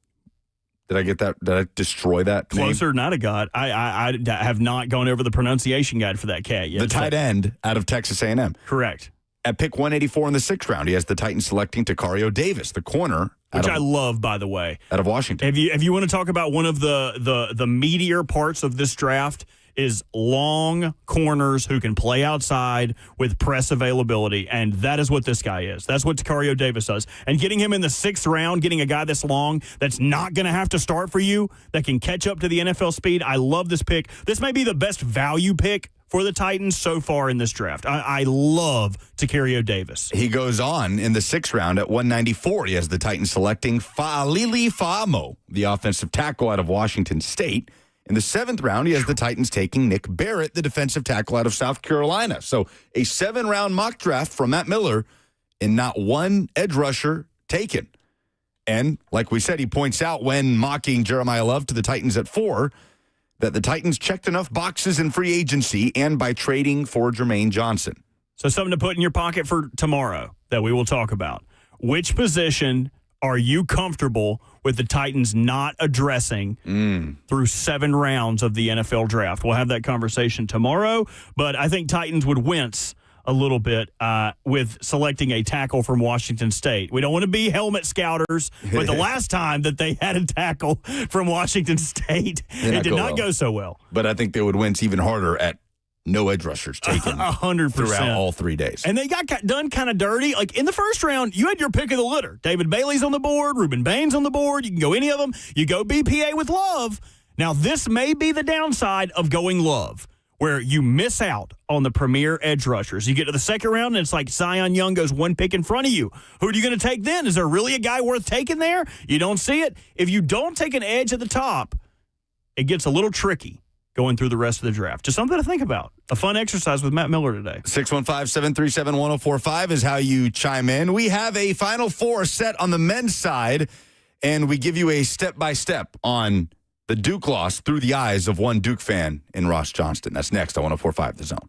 Did I get that? Did I destroy that Closer name? than I'd have got. I have not gone over the pronunciation guide for that cat yet. The tight end out of Texas A&M. Correct. At pick 184 in the 6th round, he has the Titans selecting Takario Davis, the corner. Which I love, by the way. Out of Washington. If you want to talk about one of the meatier parts of this draft, is long corners who can play outside with press availability, and that is what this guy is. That's what Takario Davis does. And getting him in the 6th round, getting a guy this long that's not going to have to start for you, that can catch up to the NFL speed, I love this pick. This may be the best value pick for the Titans so far in this draft. I love Takario Davis. He goes on in the 6th round at 194. He has the Titans selecting Fa'alili Fa'amo, the offensive tackle out of Washington State. In the 7th round, he has the Titans taking Nick Barrett, the defensive tackle out of South Carolina. So a 7-round mock draft from Matt Miller and not one edge rusher taken. And like we said, he points out when mocking Jeremiah Love to the Titans at 4 that the Titans checked enough boxes in free agency and by trading for Jermaine Johnson. So something to put in your pocket for tomorrow that we will talk about. Which position are you comfortable with the Titans not addressing through 7 rounds of the NFL draft? We'll have that conversation tomorrow, but I think Titans would wince a little bit with selecting a tackle from Washington State. We don't want to be helmet scouters, but the last time that they had a tackle from Washington State, it did not go so well. But I think they would wince even harder at no edge rushers taken 100% throughout all 3 days. And they got done kind of dirty. Like in the 1st round, you had your pick of the litter. David Bailey's on the board, Reuben Baines on the board. You can go any of them. You go BPA with Love. Now, this may be the downside of going Love, where you miss out on the premier edge rushers. You get to the 2nd round, and it's like Zion Young goes 1 pick in front of you. Who are you going to take then? Is there really a guy worth taking there? You don't see it. If you don't take an edge at the top, it gets a little tricky going through the rest of the draft. Just something to think about. A fun exercise with Matt Miller today. 615-737-1045 is how you chime in. We have a Final Four set on the men's side, and we give you a step-by-step on the Duke loss through the eyes of one Duke fan in Ross Johnston. That's next on 1045 The Zone.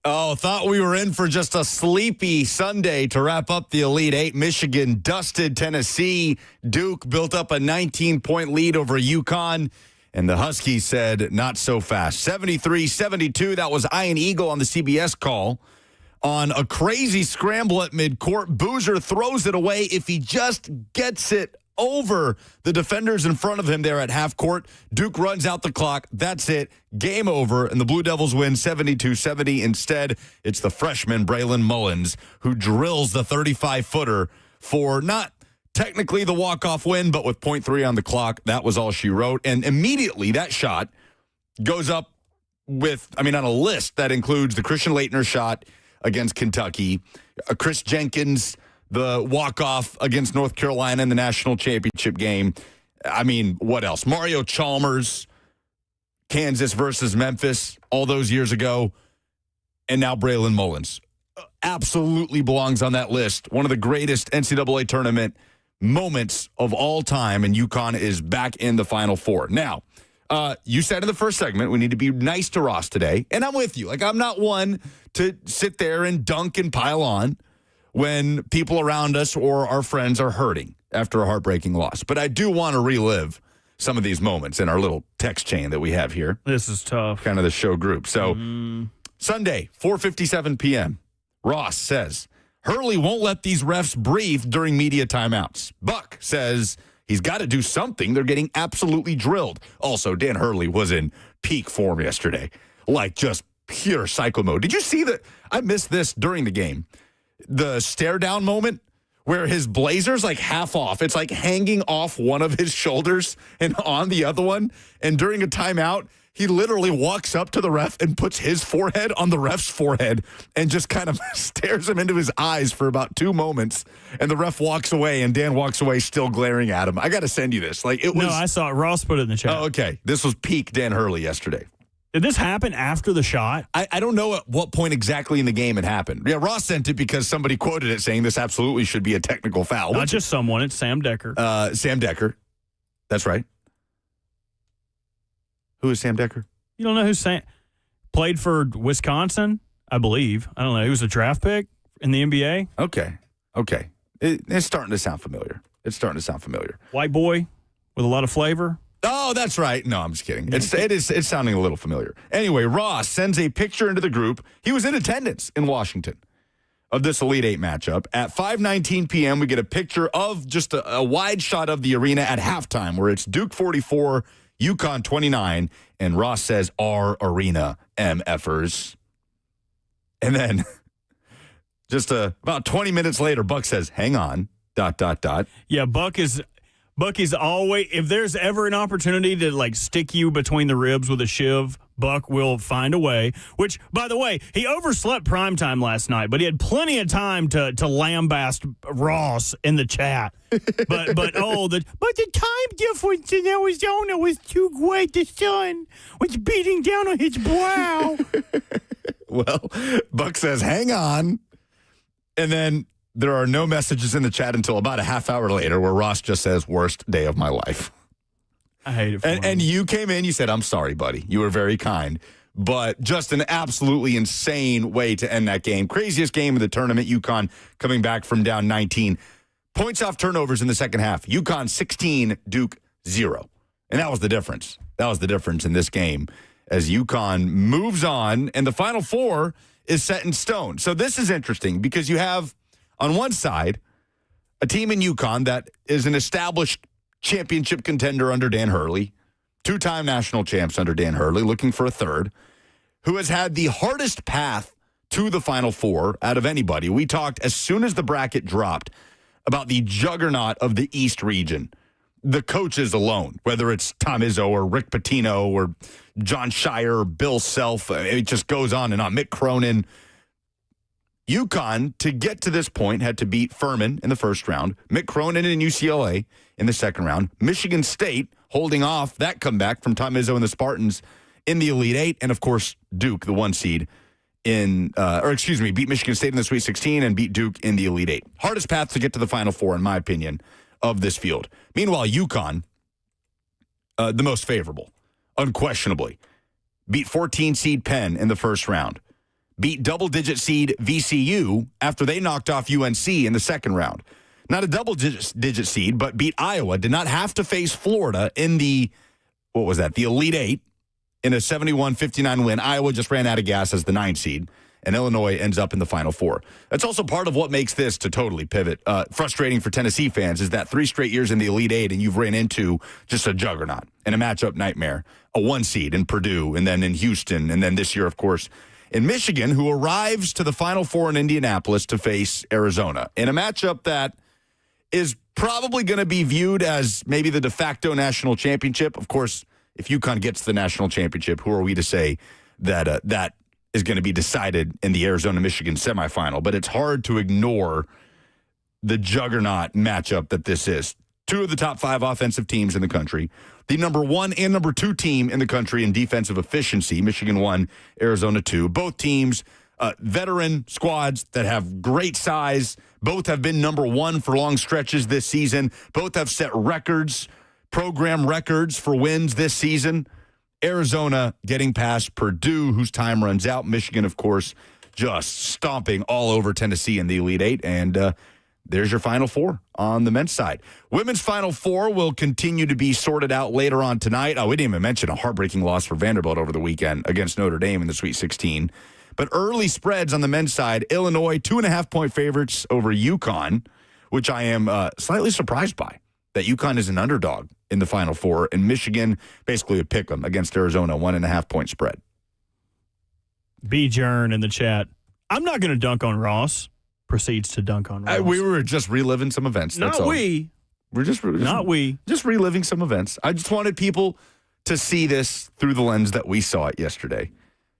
Oh, thought we were in for just a sleepy Sunday to wrap up the Elite Eight. Michigan dusted Tennessee. Duke built up a 19-point lead over Yukon. And the Huskies said, not so fast. 73-72. That was Ian Eagle on the CBS call. On a crazy scramble at midcourt, Boozer throws it away. If he just gets it over the defenders in front of him there at half court, Duke runs out the clock. That's it. Game over. And the Blue Devils win 72-70. Instead, it's the freshman Braylon Mullins who drills the 35-footer for not technically the walk-off win, but with 0.3 on the clock. That was all she wrote. And immediately that shot goes up on a list that includes the Christian Laettner shot against Kentucky, Chris Jenkins, the walk-off against North Carolina in the national championship game. I mean, what else? Mario Chalmers, Kansas versus Memphis all those years ago. And now Braylon Mullins. Absolutely belongs on that list. One of the greatest NCAA tournament moments of all time, and Yukon is back in the Final Four. Now, you said in the first segment, we need to be nice to Ross today. And I'm with you. Like, I'm not one to sit there and dunk and pile on when people around us or our friends are hurting after a heartbreaking loss. But I do want to relive some of these moments in our little text chain that we have here. This is tough. Kind of the show group. So Sunday, 4:57 p.m., Ross says, Hurley won't let these refs breathe during media timeouts. Buck says he's got to do something. They're getting absolutely drilled. Also, Dan Hurley was in peak form yesterday, like just pure psycho mode. Did you see that? I missed this during the game. The stare down moment where his blazer's like half off. It's like hanging off one of his shoulders and on the other one. And during a timeout, he literally walks up to the ref and puts his forehead on the ref's forehead and just kind of stares him into his eyes for about 2 moments. And the ref walks away, and Dan walks away still glaring at him. I got to send you this. Like, it was. No, I saw it. Ross put it in the chat. Oh, okay. This was peak Dan Hurley yesterday. Did this happen after the shot? I don't know at what point exactly in the game it happened. Yeah, Ross sent it because somebody quoted it saying this absolutely should be a technical foul. Not just someone. It's Sam Decker. Sam Decker. That's right. Who is Sam Decker? You don't know who Sam played for Wisconsin, I believe. I don't know. He was a draft pick in the NBA. Okay. It's starting to sound familiar. White boy with a lot of flavor. Oh, that's right. No, I'm just kidding. It's sounding a little familiar. Anyway, Ross sends a picture into the group. He was in attendance in Washington of this Elite Eight matchup. At 5:19 p.m., we get a picture of just a wide shot of the arena at halftime where it's Duke 44, Yukon 29, and Ross says, our arena, MFers. And then just about 20 minutes later, Buck says, hang on, ... Yeah, Buck is always, if there's ever an opportunity to like stick you between the ribs with a shiv, Buck will find a way. Which, by the way, he overslept primetime last night, but he had plenty of time to lambast Ross in the chat. But the time difference in Arizona was too great. The sun was beating down on his brow. Well, Buck says, hang on, and then there are no messages in the chat until about a half hour later where Ross just says, worst day of my life. I hate it for him. And you came in, you said, I'm sorry, buddy. You were very kind. But just an absolutely insane way to end that game. Craziest game of the tournament. Yukon coming back from down 19. Points off turnovers in the second half. Yukon 16, Duke 0. And that was the difference. That was the difference in this game as Yukon moves on. And the Final Four is set in stone. So this is interesting because you have, on one side, a team in Yukon that is an established championship contender under Dan Hurley, 2-time national champs under Dan Hurley, looking for a third, who has had the hardest path to the Final Four out of anybody. We talked as soon as the bracket dropped about the juggernaut of the East region. The coaches alone, whether it's Tom Izzo or Rick Pitino or John Shire or Bill Self, it just goes on and on. Mick Cronin. Yukon, to get to this point, had to beat Furman in the first round, Mick Cronin and UCLA in the second round, Michigan State holding off that comeback from Tom Izzo and the Spartans in the Elite Eight, and, of course, Duke, the 1 seed, beat Michigan State in the Sweet 16 and beat Duke in the Elite Eight. Hardest path to get to the Final Four, in my opinion, of this field. Meanwhile, Yukon, the most favorable, unquestionably, beat 14 seed Penn in the first round. beat double-digit seed VCU after they knocked off UNC in the second round. Not a double-digit seed, but beat Iowa. Did not have to face Florida in the Elite Eight in a 71-59 win. Iowa just ran out of gas as the 9 seed, and Illinois ends up in the Final Four. That's also part of what makes this, to totally pivot, frustrating for Tennessee fans, is that 3 straight years in the Elite Eight, and you've ran into just a juggernaut and a matchup nightmare. A 1 seed in Purdue, and then in Houston, and then this year, of course, in Michigan, who arrives to the Final Four in Indianapolis to face Arizona in a matchup that is probably going to be viewed as maybe the de facto national championship. Of course, if Yukon gets the national championship, who are we to say that that is going to be decided in the Arizona-Michigan semifinal? But it's hard to ignore the juggernaut matchup that this is. 2 of the top 5 offensive teams in the country. The number 1 and number 2 team in the country in defensive efficiency. Michigan 1, Arizona 2. Both teams, veteran squads that have great size. Both have been number 1 for long stretches this season. Both have set records, program records for wins this season. Arizona getting past Purdue, whose time runs out. Michigan, of course, just stomping all over Tennessee in the Elite Eight. And there's your Final Four on the men's side. Women's Final Four will continue to be sorted out later on tonight. Oh, we didn't even mention a heartbreaking loss for Vanderbilt over the weekend against Notre Dame in the Sweet 16. But early spreads on the men's side, Illinois 2.5-point favorites over Yukon, which I am slightly surprised by, that Yukon is an underdog in the Final Four, and Michigan basically a pick 'em against Arizona, 1.5-point spread. B. Jern in the chat. I'm not going to dunk on Ross. Proceeds to dunk on Ross. We were just reliving some events. That's all. We're just reliving some events. I just wanted people to see this through the lens that we saw it yesterday.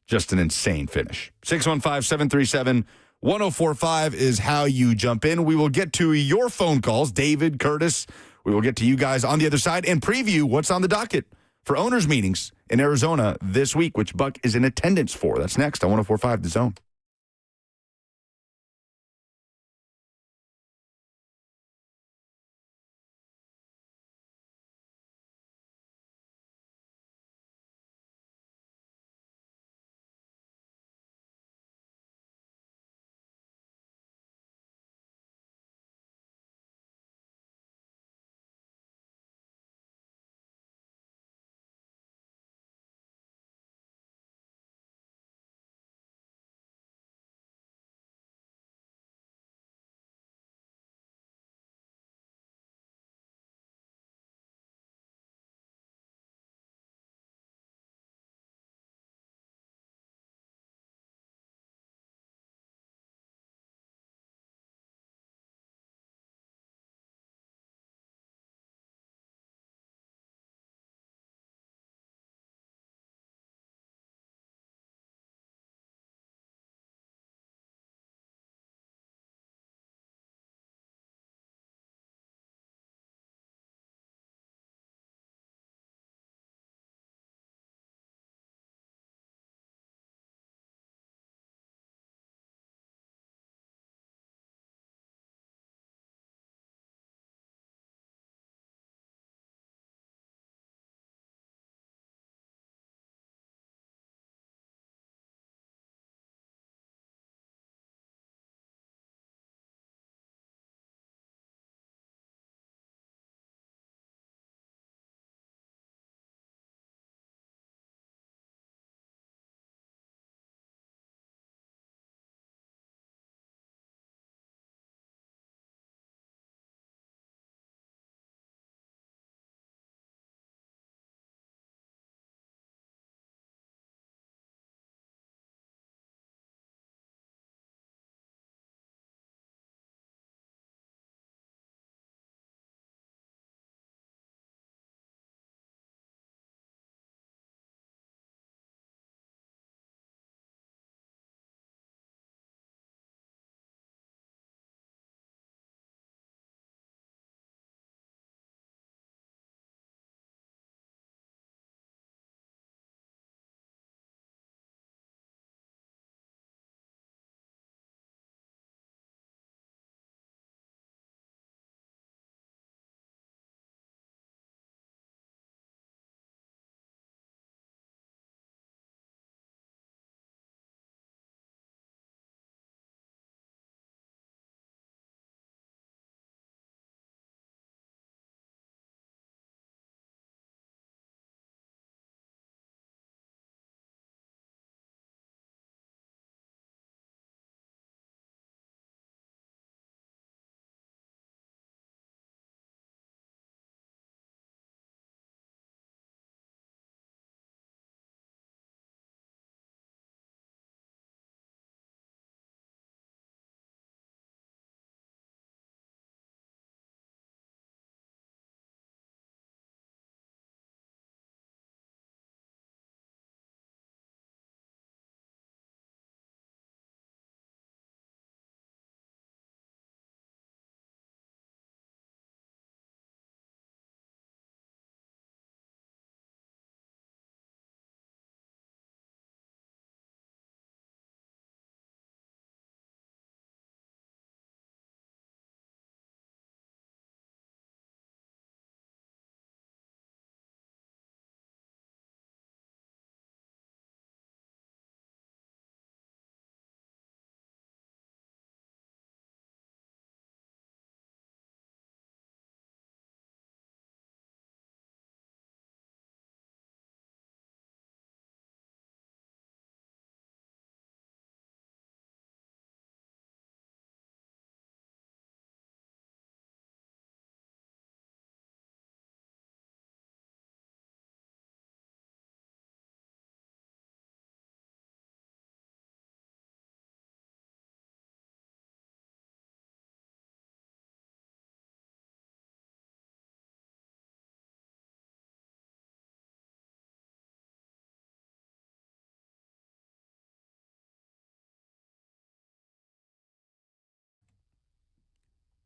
Just an insane finish. 615-737-1045 is how you jump in. We will get to your phone calls. David, Curtis, we will get to you guys on the other side and preview what's on the docket for owners' meetings in Arizona this week, which Buck is in attendance for. That's next on 1045 The Zone.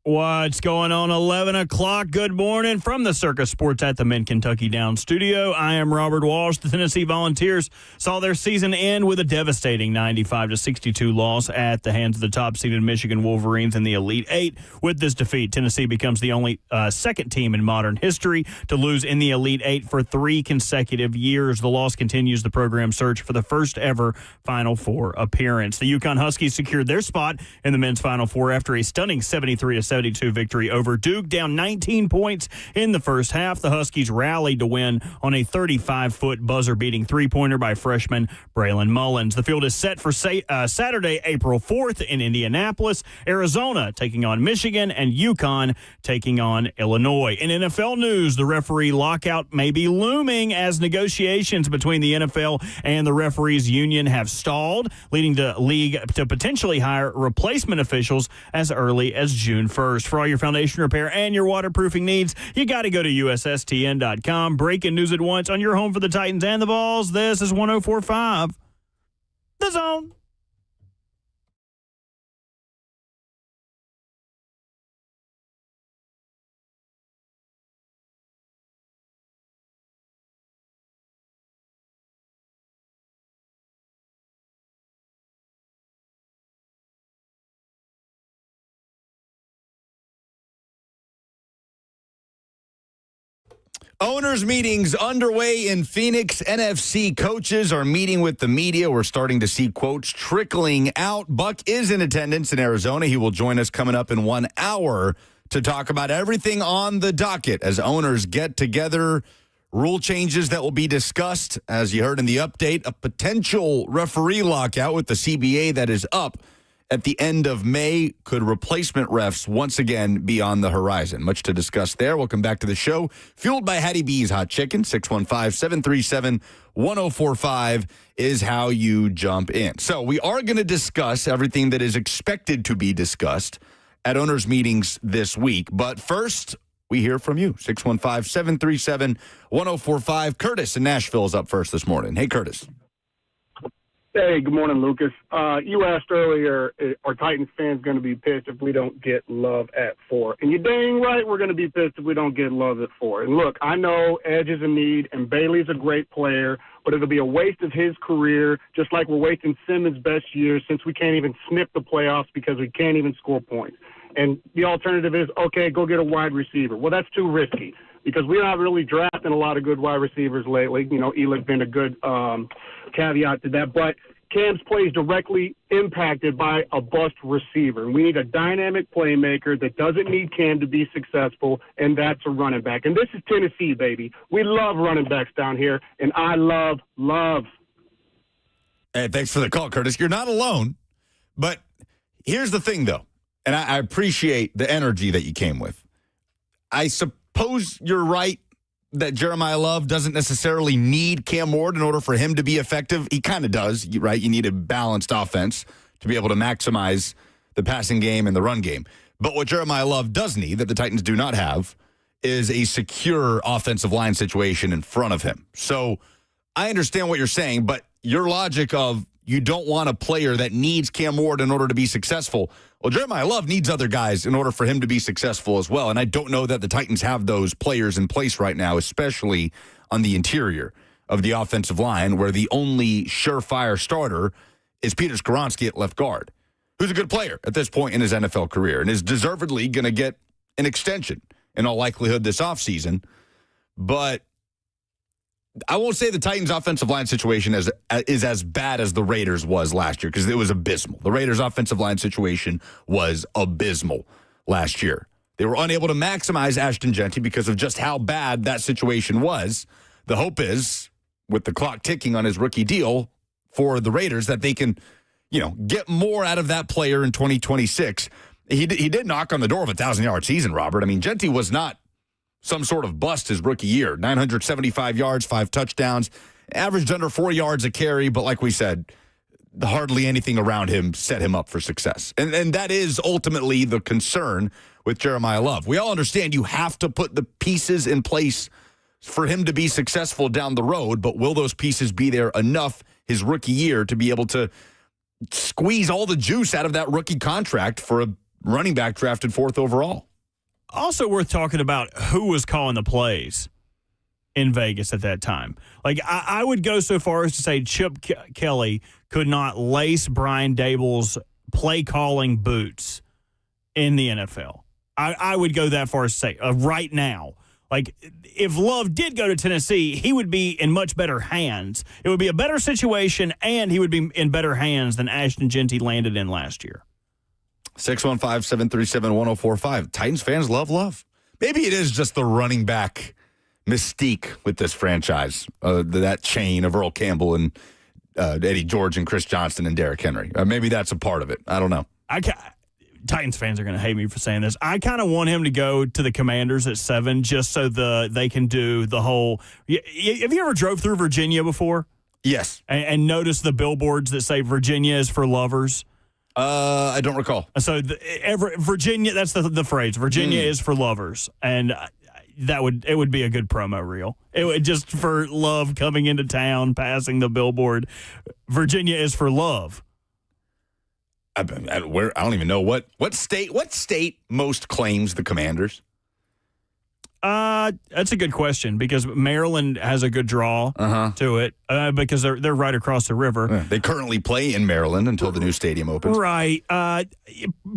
What's going on? 11 o'clock. Good morning from the Circus Sports at the Mint Kentucky Down studio. I am Robert Walsh. The Tennessee Volunteers saw their season end with a devastating 95-62 loss at the hands of the top-seeded Michigan Wolverines in the Elite Eight. With this defeat, Tennessee becomes the only second team in modern history to lose in the Elite Eight for 3 consecutive years. The loss continues the program's search for the first-ever Final Four appearance. The Yukon Huskies secured their spot in the men's Final Four after a stunning 73-72 victory over Duke, down 19 points in the first half. The Huskies rallied to win on a 35-foot buzzer-beating three-pointer by freshman Braylon Mullins. The field is set for Saturday, April 4th in Indianapolis. Arizona taking on Michigan, and Yukon taking on Illinois. In NFL news, the referee lockout may be looming as negotiations between the NFL and the referees union have stalled, leading the league to potentially hire replacement officials as early as June 1st. For all your foundation repair and your waterproofing needs, you got to go to USSTN.com. Breaking news at once on your home for the Titans and the Vols. This is 104.5 The Zone. Owners meetings underway in Phoenix. NFC coaches are meeting with the media. We're starting to see quotes trickling out. Buck is in attendance in Arizona. He will join us coming up in 1 hour to talk about everything on the docket as owners get together. Rule changes that will be discussed, as you heard in the update, a potential referee lockout with the CBA that is up at the end of May. Could replacement refs once again be on the horizon? Much to discuss there. Welcome back to the show. Fueled by Hattie B's Hot Chicken. 615-737-1045 is how you jump in. So we are going to discuss everything that is expected to be discussed at owners' meetings this week. But first, we hear from you. 615-737-1045. Curtis in Nashville is up first this morning. Hey, Curtis. Hey, good morning, Lucas. You asked earlier, are Titans fans going to be pissed if we don't get love at 4? And you're dang right we're going to be pissed if we don't get love at 4. And look, I know Edge is in need, and Bailey's a great player, but it'll be a waste of his career, just like we're wasting Simmons' best years since we can't even sniff the playoffs because we can't even score points. And the alternative is, okay, go get a wide receiver. Well, that's too risky because we're not really drafting a lot of good wide receivers lately. You know, Elick been a good caveat to that. But Cam's play is directly impacted by a bust receiver. And we need a dynamic playmaker that doesn't need Cam to be successful, and that's a running back. And this is Tennessee, baby. We love running backs down here, and I love. Hey, thanks for the call, Curtis. You're not alone. But here's the thing, though, and I appreciate the energy that you came with. I suppose you're right that Jeremiah Love doesn't necessarily need Cam Ward in order for him to be effective. He kind of does, right? You need a balanced offense to be able to maximize the passing game and the run game. But what Jeremiah Love does need, that the Titans do not have, is a secure offensive line situation in front of him. So I understand what you're saying, but your logic of you don't want a player that needs Cam Ward in order to be successful. Well, Jeremiah Love needs other guys in order for him to be successful as well. And I don't know that the Titans have those players in place right now, especially on the interior of the offensive line, where the only surefire starter is Peter Skoronski at left guard, who's a good player at this point in his NFL career and is deservedly going to get an extension in all likelihood this offseason. But I won't say the Titans' offensive line situation is as bad as the Raiders was last year, because it was abysmal. The Raiders' offensive line situation was abysmal last year. They were unable to maximize Ashton Genty because of just how bad that situation was. The hope is, with the clock ticking on his rookie deal for the Raiders, that they can, get more out of that player in 2026. He did knock on the door of a 1,000-yard season, Robert. I mean, Genty was not some sort of bust his rookie year. 975 yards, 5 touchdowns, averaged under 4 yards a carry, but like we said, hardly anything around him set him up for success. And that is ultimately the concern with Jeremiah Love. We all understand you have to put the pieces in place for him to be successful down the road, but will those pieces be there enough his rookie year to be able to squeeze all the juice out of that rookie contract for a running back drafted 4th overall. Also worth talking about who was calling the plays in Vegas at that time. Like, I would go so far as to say Chip Kelly could not lace Brian Dable's play-calling boots in the NFL. I would go that far as to say right now. Like, if Love did go to Tennessee, he would be in much better hands. It would be a better situation, and he would be in better hands than Ashton Genty landed in last year. 615-737-1045. Titans fans love Love. Maybe it is just the running back mystique with this franchise, that chain of Earl Campbell and Eddie George and Chris Johnston and Derrick Henry. Maybe that's a part of it. I don't know. Titans fans are going to hate me for saying this. I kind of want him to go to the Commanders at 7 just so they can do the whole. Have you ever drove through Virginia before? Yes. And noticed the billboards that say Virginia is for lovers? I don't recall. So Virginia, that's the phrase. Virginia is for lovers, and it would be a good promo reel. It would just for Love coming into town, passing the billboard. Virginia is for love. I don't even know what state most claims the Commanders. That's a good question because Maryland has a good draw to it because they're right across the river. Yeah, they currently play in Maryland until the new stadium opens. Right.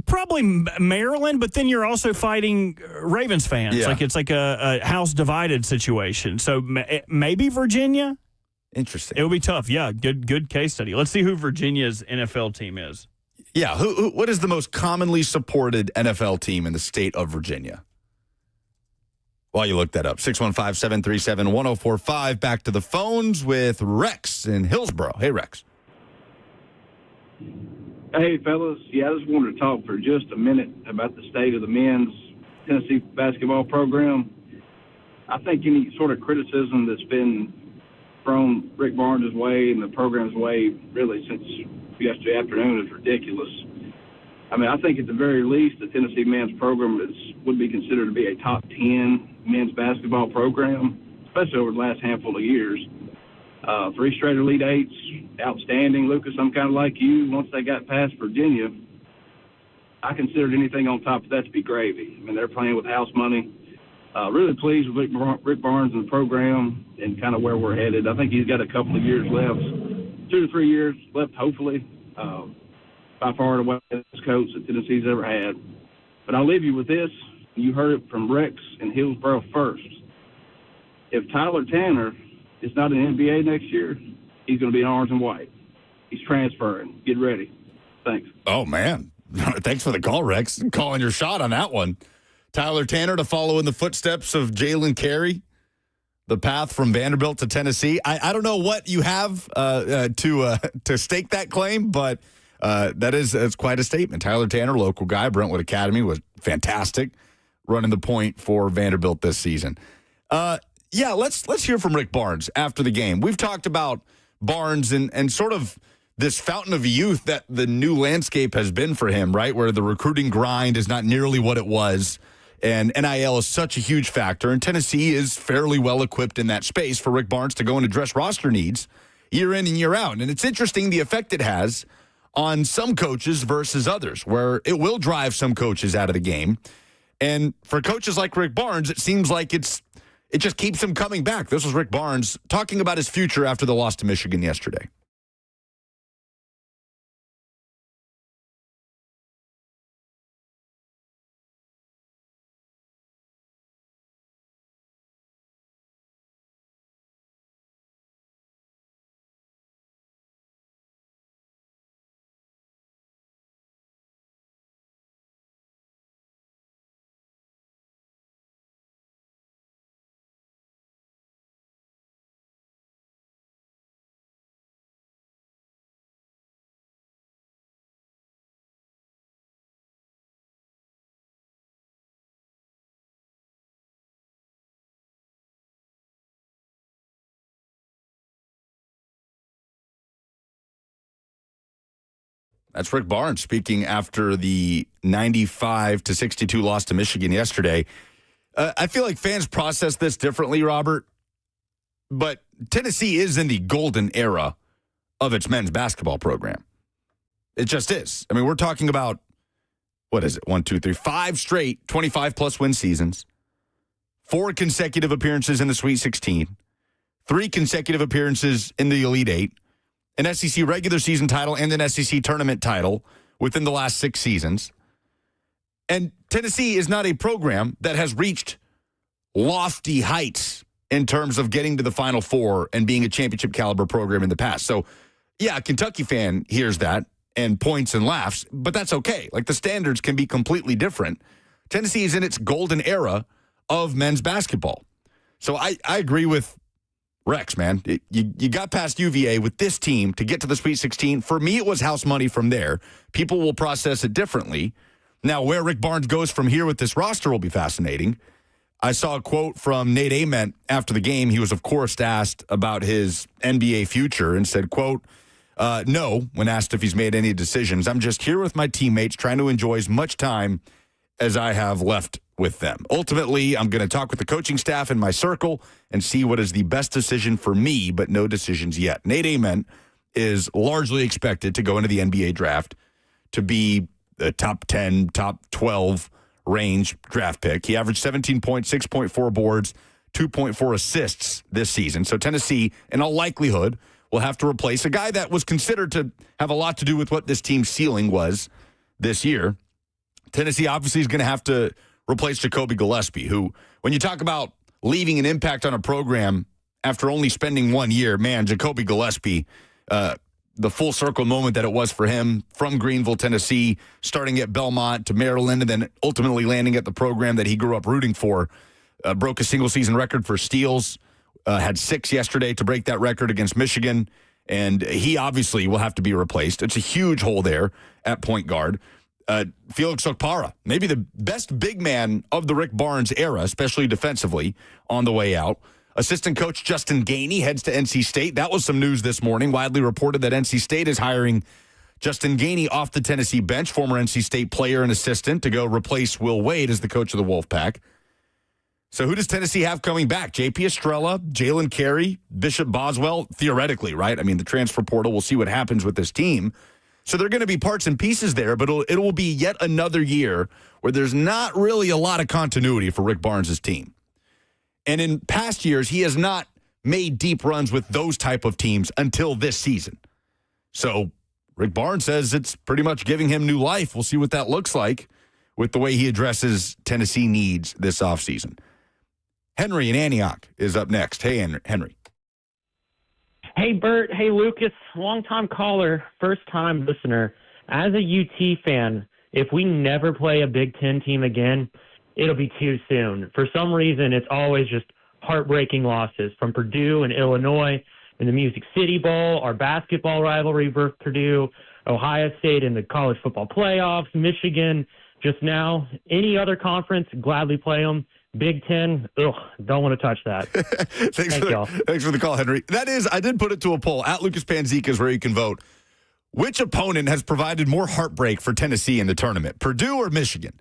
Probably Maryland, but then you're also fighting Ravens fans. Yeah. Like it's like a house divided situation. So maybe Virginia. Interesting. It would be tough. Yeah, good case study. Let's see who Virginia's NFL team is. Yeah, what is the most commonly supported NFL team in the state of Virginia? While you look that up, 615-737-1045. Back to the phones with Rex in Hillsborough. Hey, Rex. Hey, fellas. Yeah, I just wanted to talk for just a minute about the state of the men's Tennessee basketball program. I think any sort of criticism that's been thrown Rick Barnes' way and the program's way really since yesterday afternoon is ridiculous. I mean, I think at the very least the Tennessee men's program would be considered to be a top 10 men's basketball program, especially over the last handful of years. 3 straight Elite Eights, outstanding. Lucas, I'm kind of like you. Once they got past Virginia, I considered anything on top of that to be gravy. I mean, they're playing with house money. Really pleased with Rick Barnes and the program and kind of where we're headed. I think he's got a couple of years left, 2 to 3 years left, hopefully. By far and away the best coach that Tennessee's ever had. But I'll leave you with this. You heard it from Rex in Hillsborough first. If Tyler Tanner is not in the NBA next year, he's going to be in orange and white. He's transferring. Get ready. Thanks. Oh, man. Thanks for the call, Rex. Calling your shot on that one. Tyler Tanner to follow in the footsteps of Jalen Carey, the path from Vanderbilt to Tennessee. I don't know what you have to stake that claim, but that's quite a statement. Tyler Tanner, local guy, Brentwood Academy, was fantastic running the point for Vanderbilt this season. Let's hear from Rick Barnes after the game. We've talked about Barnes and sort of this fountain of youth that the new landscape has been for him, right, where the recruiting grind is not nearly what it was, and NIL is such a huge factor, and Tennessee is fairly well equipped in that space for Rick Barnes to go and address roster needs year in and year out. And it's interesting the effect it has on some coaches versus others, where it will drive some coaches out of the game. And for coaches like Rick Barnes, it seems like it just keeps him coming back. This was Rick Barnes talking about his future after the loss to Michigan yesterday. That's Rick Barnes speaking after the 95-62 loss to Michigan yesterday. I feel like fans process this differently, Robert, but Tennessee is in the golden era of its men's basketball program. It just is. I mean, we're talking about what is it? 1, 2, 3, 5 straight 25-plus win seasons, 4 consecutive appearances in the Sweet 16, 3 consecutive appearances in the Elite Eight, an SEC regular season title and an SEC tournament title within the last 6 seasons. And Tennessee is not a program that has reached lofty heights in terms of getting to the Final Four and being a championship caliber program in the past. So, yeah, a Kentucky fan hears that and points and laughs, but that's okay. Like, the standards can be completely different. Tennessee is in its golden era of men's basketball. So I agree with Rex, man. You got past UVA with this team to get to the Sweet 16. For me, it was house money from there. People will process it differently. Now, where Rick Barnes goes from here with this roster will be fascinating. I saw a quote from Nate Ament after the game. He was, of course, asked about his NBA future and said, quote, no, when asked if he's made any decisions. I'm just here with my teammates trying to enjoy as much time as I have left with them. Ultimately, I'm going to talk with the coaching staff in my circle and see what is the best decision for me, but no decisions yet. Nate Ament is largely expected to go into the NBA draft to be the top 10, top 12 range draft pick. He averaged 17 points, 6.4 boards, 2.4 assists this season. So Tennessee, in all likelihood, will have to replace a guy that was considered to have a lot to do with what this team's ceiling was this year. Tennessee obviously is going to have to replace Jacoby Gillespie, who, when you talk about leaving an impact on a program after only spending 1 year, man, Jacoby Gillespie, the full circle moment that it was for him from Greenville, Tennessee, starting at Belmont to Maryland, and then ultimately landing at the program that he grew up rooting for, broke a single-season record for steals, had 6 yesterday to break that record against Michigan, and he obviously will have to be replaced. It's a huge hole there at point guard. Felix Okpara, maybe the best big man of the Rick Barnes era, especially defensively, on the way out. Assistant coach Justin Gainey heads to NC State. That was some news this morning. Widely reported that NC State is hiring Justin Gainey off the Tennessee bench, former NC State player and assistant, to go replace Will Wade as the coach of the Wolfpack. So who does Tennessee have coming back? J.P. Estrella, Jalen Carey, Bishop Boswell, theoretically, right? I mean, the transfer portal, we'll see what happens with this team. So there are going to be parts and pieces there, but it will be yet another year where there's not really a lot of continuity for Rick Barnes' team. And in past years, he has not made deep runs with those type of teams until this season. So Rick Barnes says it's pretty much giving him new life. We'll see what that looks like with the way he addresses Tennessee needs this offseason. Henry in Antioch is up next. Hey, Henry. Hey, Bert. Hey, Lucas. Long-time caller, first-time listener. As a UT fan, if we never play a Big Ten team again, it'll be too soon. For some reason, it's always just heartbreaking losses from Purdue and Illinois in the Music City Bowl, our basketball rivalry versus Purdue, Ohio State in the college football playoffs, Michigan just now. Any other conference, gladly play them. Big Ten, don't want to touch that. Thanks for the call, Henry. That is, I did put it to a poll. At Lucas Panzika is where you can vote. Which opponent has provided more heartbreak for Tennessee in the tournament, Purdue or Michigan?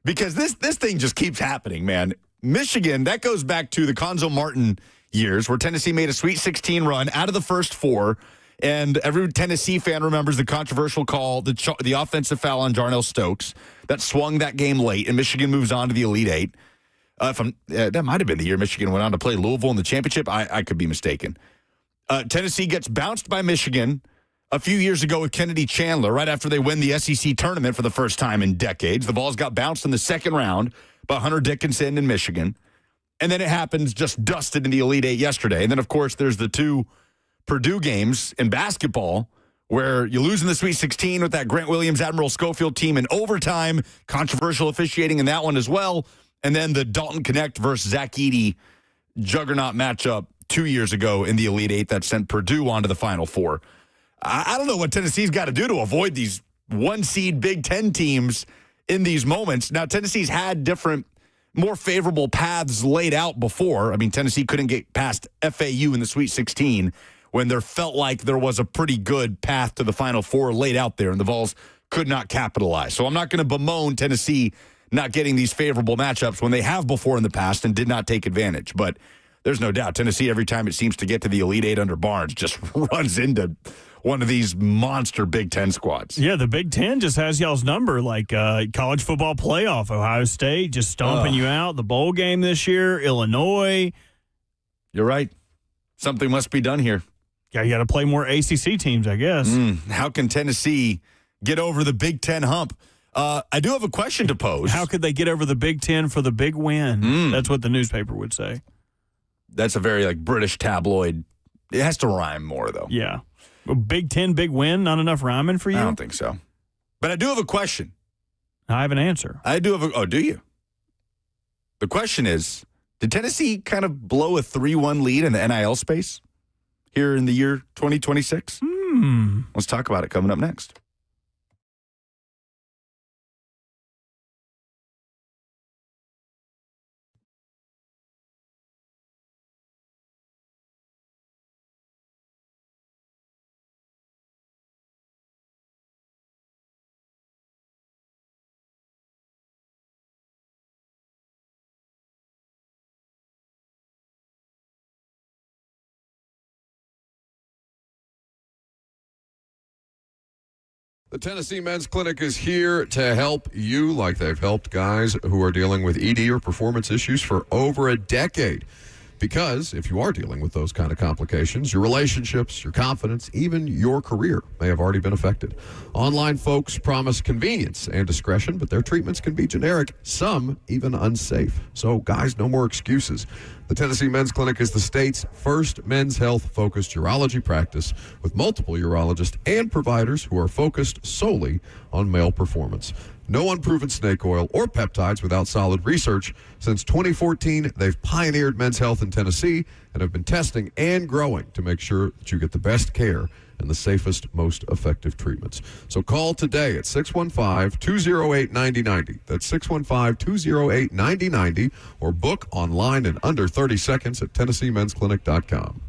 Because this thing just keeps happening, man. Michigan, that goes back to the Conzo Martin years where Tennessee made a Sweet 16 run out of the first 4, and every Tennessee fan remembers the controversial call, the offensive foul on Jarnell Stokes that swung that game late, and Michigan moves on to the Elite Eight. That might have been the year Michigan went on to play Louisville in the championship. I could be mistaken. Tennessee gets bounced by Michigan a few years ago with Kennedy Chandler right after they win the SEC tournament for the first time in decades. The Vols got bounced in the second round by Hunter Dickinson in Michigan. And then it happens just dusted in the Elite Eight yesterday. And then, of course, there's the 2 Purdue games in basketball where you lose in the Sweet 16 with that Grant Williams, Admiral Schofield team in overtime, controversial officiating in that one as well. And then the Dalton Connect versus Zach Edey juggernaut matchup 2 years ago in the Elite Eight that sent Purdue on to the Final Four. I don't know what Tennessee's got to do to avoid these 1-seed Big Ten teams in these moments. Now, Tennessee's had different, more favorable paths laid out before. I mean, Tennessee couldn't get past FAU in the Sweet 16 when there felt like there was a pretty good path to the Final Four laid out there, and the Vols could not capitalize. So I'm not going to bemoan Tennessee not getting these favorable matchups when they have before in the past and did not take advantage. But there's no doubt Tennessee, every time it seems to get to the Elite Eight under Barnes, just runs into one of these monster Big Ten squads. Yeah, the Big Ten just has y'all's number, like college football playoff. Ohio State just stomping you out. The bowl game this year, Illinois. You're right. Something must be done here. Yeah, you got to play more ACC teams, I guess. How can Tennessee get over the Big Ten hump? I do have a question to pose. How could they get over the Big Ten for the big win? That's what the newspaper would say. That's a very British tabloid. It has to rhyme more, though. Yeah. Big Ten, big win, not enough rhyming for you? I don't think so. But I do have a question. I have an answer. I do have do you? The question is, did Tennessee kind of blow a 3-1 lead in the NIL space here in the year 2026? Let's talk about it coming up next. The Tennessee Men's Clinic is here to help you like they've helped guys who are dealing with ED or performance issues for over a decade. Because if you are dealing with those kind of complications, your relationships, your confidence, even your career may have already been affected. Online folks promise convenience and discretion, but their treatments can be generic, some even unsafe. So guys, no more excuses. The Tennessee Men's Clinic is the state's first men's health-focused urology practice with multiple urologists and providers who are focused solely on male performance. No unproven snake oil or peptides without solid research. Since 2014, they've pioneered men's health in Tennessee and have been testing and growing to make sure that you get the best care and the safest, most effective treatments. So call today at 615-208-9090. That's 615-208-9090 or book online in under 30 seconds at TennesseeMen'sClinic.com.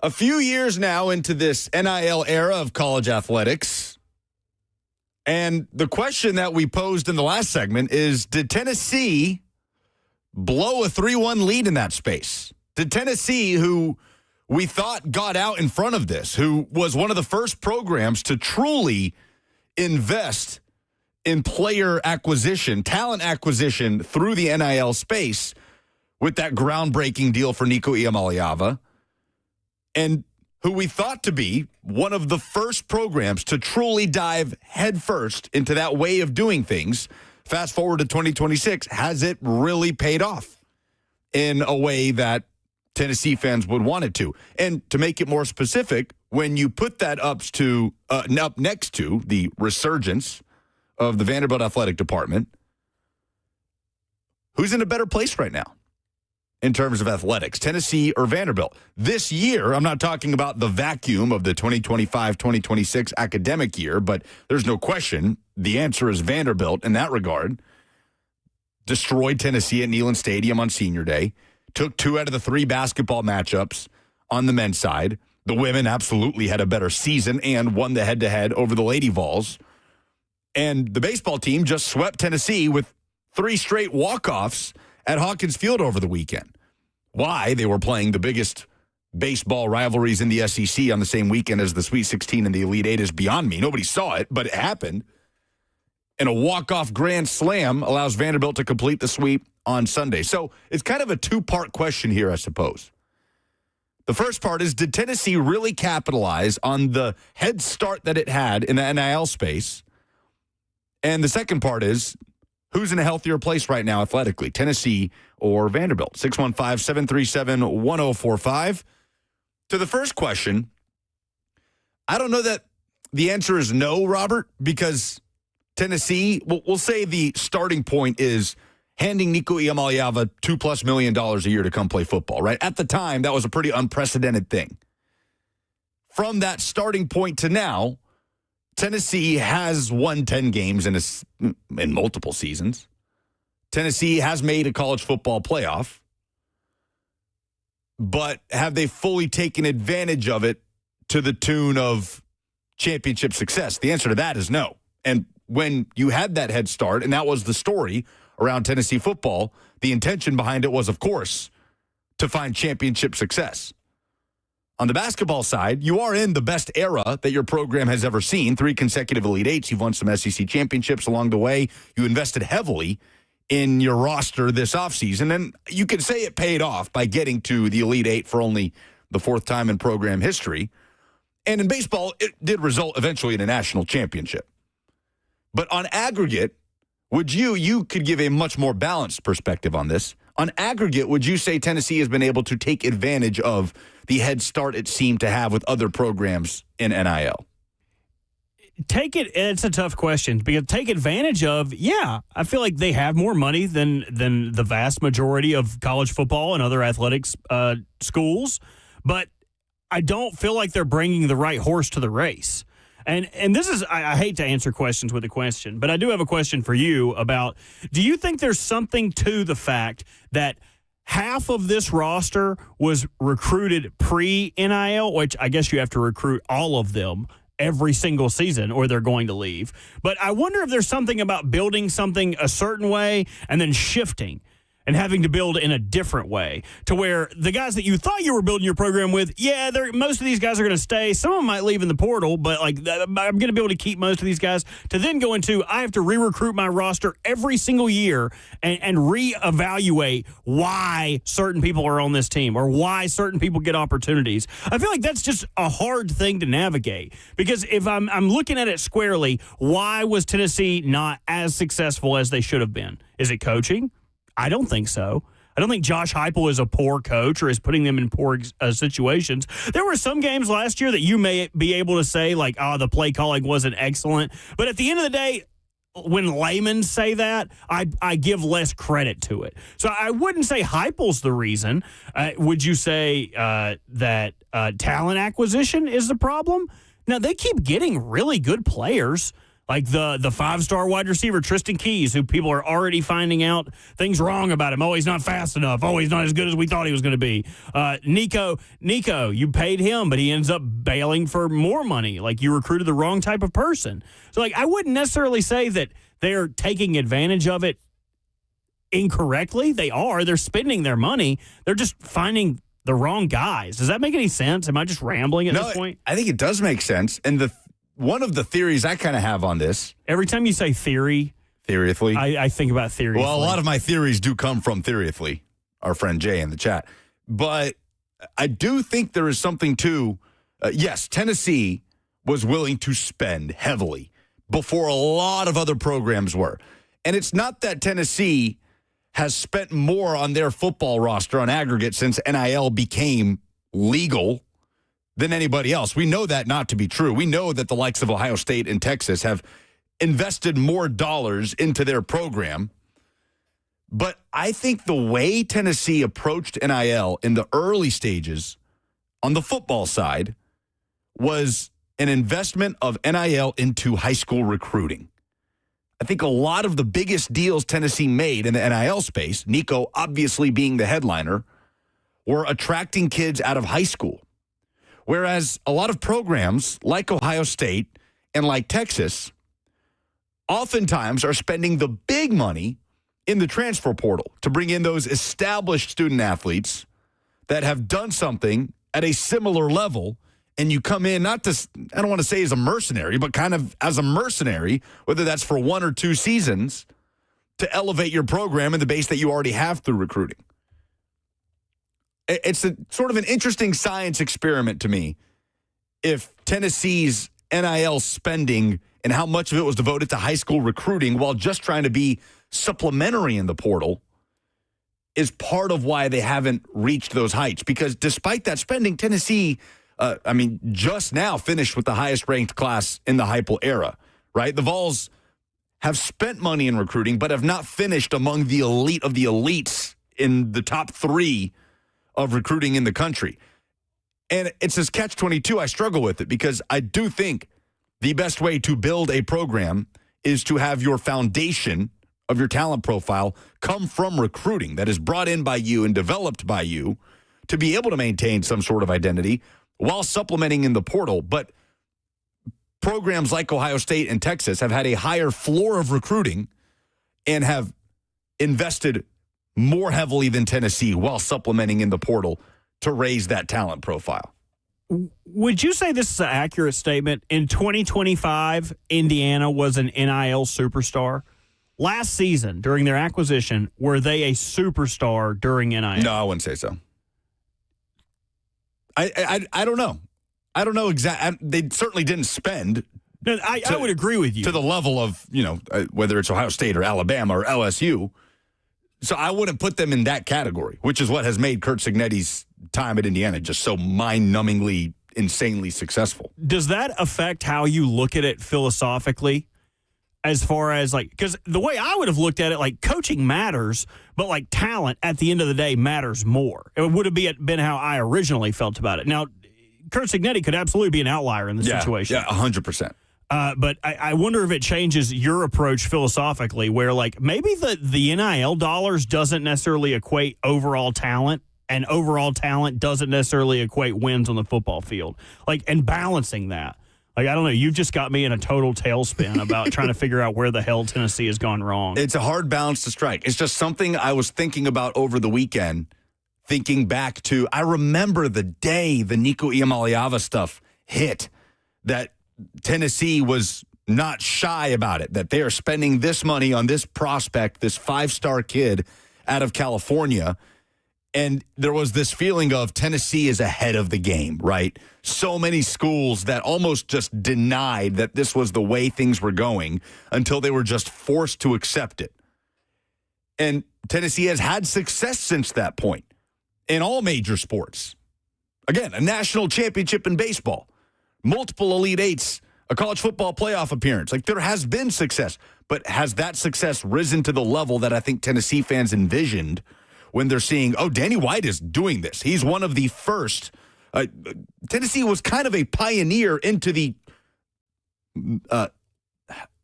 a few years now into this NIL era of college athletics. And the question that we posed in the last segment is, did Tennessee blow a 3-1 lead in that space? Did Tennessee, who we thought got out in front of this, who was one of the first programs to truly invest in player acquisition, talent acquisition through the NIL space with that groundbreaking deal for Nico Iamaleava, and who we thought to be one of the first programs to truly dive headfirst into that way of doing things, fast forward to 2026, has it really paid off in a way that Tennessee fans would want it to? And to make it more specific, when you put that up next to the resurgence of the Vanderbilt Athletic Department, who's in a better place right now in terms of athletics, Tennessee or Vanderbilt? This year, I'm not talking about the vacuum of the 2025-2026 academic year, but there's no question the answer is Vanderbilt in that regard. Destroyed Tennessee at Neyland Stadium on Senior Day. Took 2 out of the 3 basketball matchups on the men's side. The women absolutely had a better season and won the head-to-head over the Lady Vols. And the baseball team just swept Tennessee with 3 straight walk-offs at Hawkins Field over the weekend. Why they were playing the biggest baseball rivalries in the SEC on the same weekend as the Sweet 16 and the Elite Eight is beyond me. Nobody saw it, but it happened. And a walk-off grand slam allows Vanderbilt to complete the sweep on Sunday. So it's kind of a 2-part question here, I suppose. The first part is, did Tennessee really capitalize on the head start that it had in the NIL space? And the second part is, who's in a healthier place right now athletically, Tennessee or Vanderbilt? 615-737-1045. To the first question, I don't know that the answer is no, Robert, because Tennessee, we'll say the starting point is handing Nico Iamaleava $2+ million a year to come play football, right? At the time, that was a pretty unprecedented thing. From that starting point to now, Tennessee has won 10 games in multiple seasons. Tennessee has made a college football playoff. But have they fully taken advantage of it to the tune of championship success? The answer to that is no. And when you had that head start, and that was the story around Tennessee football, the intention behind it was, of course, to find championship success. On the basketball side, you are in the best era that your program has ever seen. 3 consecutive Elite Eights. You've won some SEC championships along the way. You invested heavily in your roster this offseason. And you could say it paid off by getting to the Elite Eight for only the 4th time in program history. And in baseball, it did result eventually in a national championship. But on aggregate, you could give a much more balanced perspective on this. On aggregate, would you say Tennessee has been able to take advantage of the head start it seemed to have with other programs in NIL? It's a tough question, because take advantage of, yeah, I feel like they have more money than the vast majority of college football and other athletics schools, but I don't feel like they're bringing the right horse to the race. And this is, I hate to answer questions with a question, but I do have a question for you about, do you think there's something to the fact that half of this roster was recruited pre-NIL, which I guess you have to recruit all of them every single season or they're going to leave. But I wonder if there's something about building something a certain way and then shifting and having to build in a different way, to where the guys that you thought you were building your program with, yeah, most of these guys are going to stay. Some of them might leave in the portal, but like I'm going to be able to keep most of these guys, to then go into, I have to re-recruit my roster every single year and reevaluate why certain people are on this team or why certain people get opportunities. I feel like that's just a hard thing to navigate, because if I'm looking at it squarely, why was Tennessee not as successful as they should have been? Is it coaching? I don't think so. I don't think Josh Heupel is a poor coach or is putting them in poor situations. There were some games last year that you may be able to say, like, the play calling wasn't excellent. But at the end of the day, when laymen say that, I give less credit to it. So I wouldn't say Heupel's the reason. Would you say that talent acquisition is the problem? Now, they keep getting really good players. Like the 5-star wide receiver, Tristan Keys, who people are already finding out things wrong about him. Oh, he's not fast enough. Oh, he's not as good as we thought he was going to be. Nico, you paid him, but he ends up bailing for more money. Like, you recruited the wrong type of person. So, like, I wouldn't necessarily say that they're taking advantage of it incorrectly. They're spending their money. They're just finding the wrong guys. Does that make any sense? Am I just rambling at this point? I think it does make sense. And one of the theories I kind of have on this. Every time you say theoretically, I think about theory. Well, a lot of my theories do come from theoretically, our friend Jay in the chat. But I do think there is something to, yes, Tennessee was willing to spend heavily before a lot of other programs were. And it's not that Tennessee has spent more on their football roster on aggregate since NIL became legal than anybody else. We know that not to be true. We know that the likes of Ohio State and Texas have invested more dollars into their program. But I think the way Tennessee approached NIL in the early stages on the football side was an investment of NIL into high school recruiting. I think a lot of the biggest deals Tennessee made in the NIL space, Nico obviously being the headliner, were attracting kids out of high school. Whereas a lot of programs like Ohio State and like Texas oftentimes are spending the big money in the transfer portal to bring in those established student athletes that have done something at a similar level. And you come in, I don't want to say as a mercenary, but kind of as a mercenary, whether that's for 1 or 2 seasons, to elevate your program in the base that you already have through recruiting. It's sort of an interesting science experiment to me if Tennessee's NIL spending and how much of it was devoted to high school recruiting while just trying to be supplementary in the portal is part of why they haven't reached those heights. Because despite that spending, Tennessee, just now finished with the highest ranked class in the Heupel era, right? The Vols have spent money in recruiting, but have not finished among the elite of the elites in the top 3 of recruiting in the country. And it's this catch-22. I struggle with it because I do think the best way to build a program is to have your foundation of your talent profile come from recruiting that is brought in by you and developed by you to be able to maintain some sort of identity while supplementing in the portal. But programs like Ohio State and Texas have had a higher floor of recruiting and have invested more heavily than Tennessee while supplementing in the portal to raise that talent profile. Would you say this is an accurate statement? In 2025, Indiana was an NIL superstar. Last season, during their acquisition, were they a superstar during NIL? No, I wouldn't say so. I don't know. I don't know exactly. They certainly didn't spend. No, I would agree with you. To the level of, whether it's Ohio State or Alabama or LSU. So I wouldn't put them in that category, which is what has made Curt Cignetti's time at Indiana just so mind-numbingly, insanely successful. Does that affect how you look at it philosophically? As far as, because the way I would have looked at it, coaching matters, but, talent at the end of the day matters more. It would have been how I originally felt about it. Now, Curt Cignetti could absolutely be an outlier in the situation. Yeah, 100%. But I wonder if it changes your approach philosophically where, maybe the NIL dollars doesn't necessarily equate overall talent, and overall talent doesn't necessarily equate wins on the football field. And balancing that. I don't know. You've just got me in a total tailspin about trying to figure out where the hell Tennessee has gone wrong. It's a hard balance to strike. It's just something I was thinking about over the weekend, thinking back to, I remember the day the Nico Iamaleava stuff hit, that Tennessee was not shy about it, that they are spending this money on this prospect, this 5-star kid out of California. And there was this feeling of Tennessee is ahead of the game, right? So many schools that almost just denied that this was the way things were going until they were just forced to accept it. And Tennessee has had success since that point in all major sports. Again, a national championship in baseball, multiple Elite Eights, a college football playoff appearance. There has been success, but has that success risen to the level that I think Tennessee fans envisioned when they're seeing, Danny White is doing this? He's one of the first. Tennessee was kind of a pioneer into the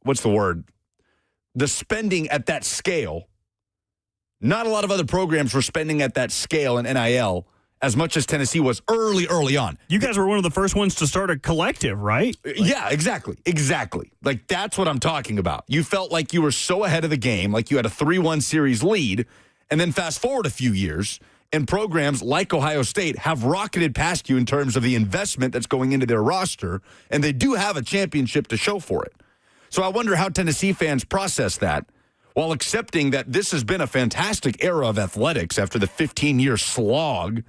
what's the word? The spending at that scale. Not a lot of other programs were spending at that scale in NIL as much as Tennessee was early on. You guys were one of the first ones to start a collective, right? Yeah, exactly. Like, that's what I'm talking about. You felt like you were so ahead of the game, like you had a 3-1 series lead, and then fast forward a few years, and programs like Ohio State have rocketed past you in terms of the investment that's going into their roster, and they do have a championship to show for it. So I wonder how Tennessee fans process that while accepting that this has been a fantastic era of athletics after the 15-year slog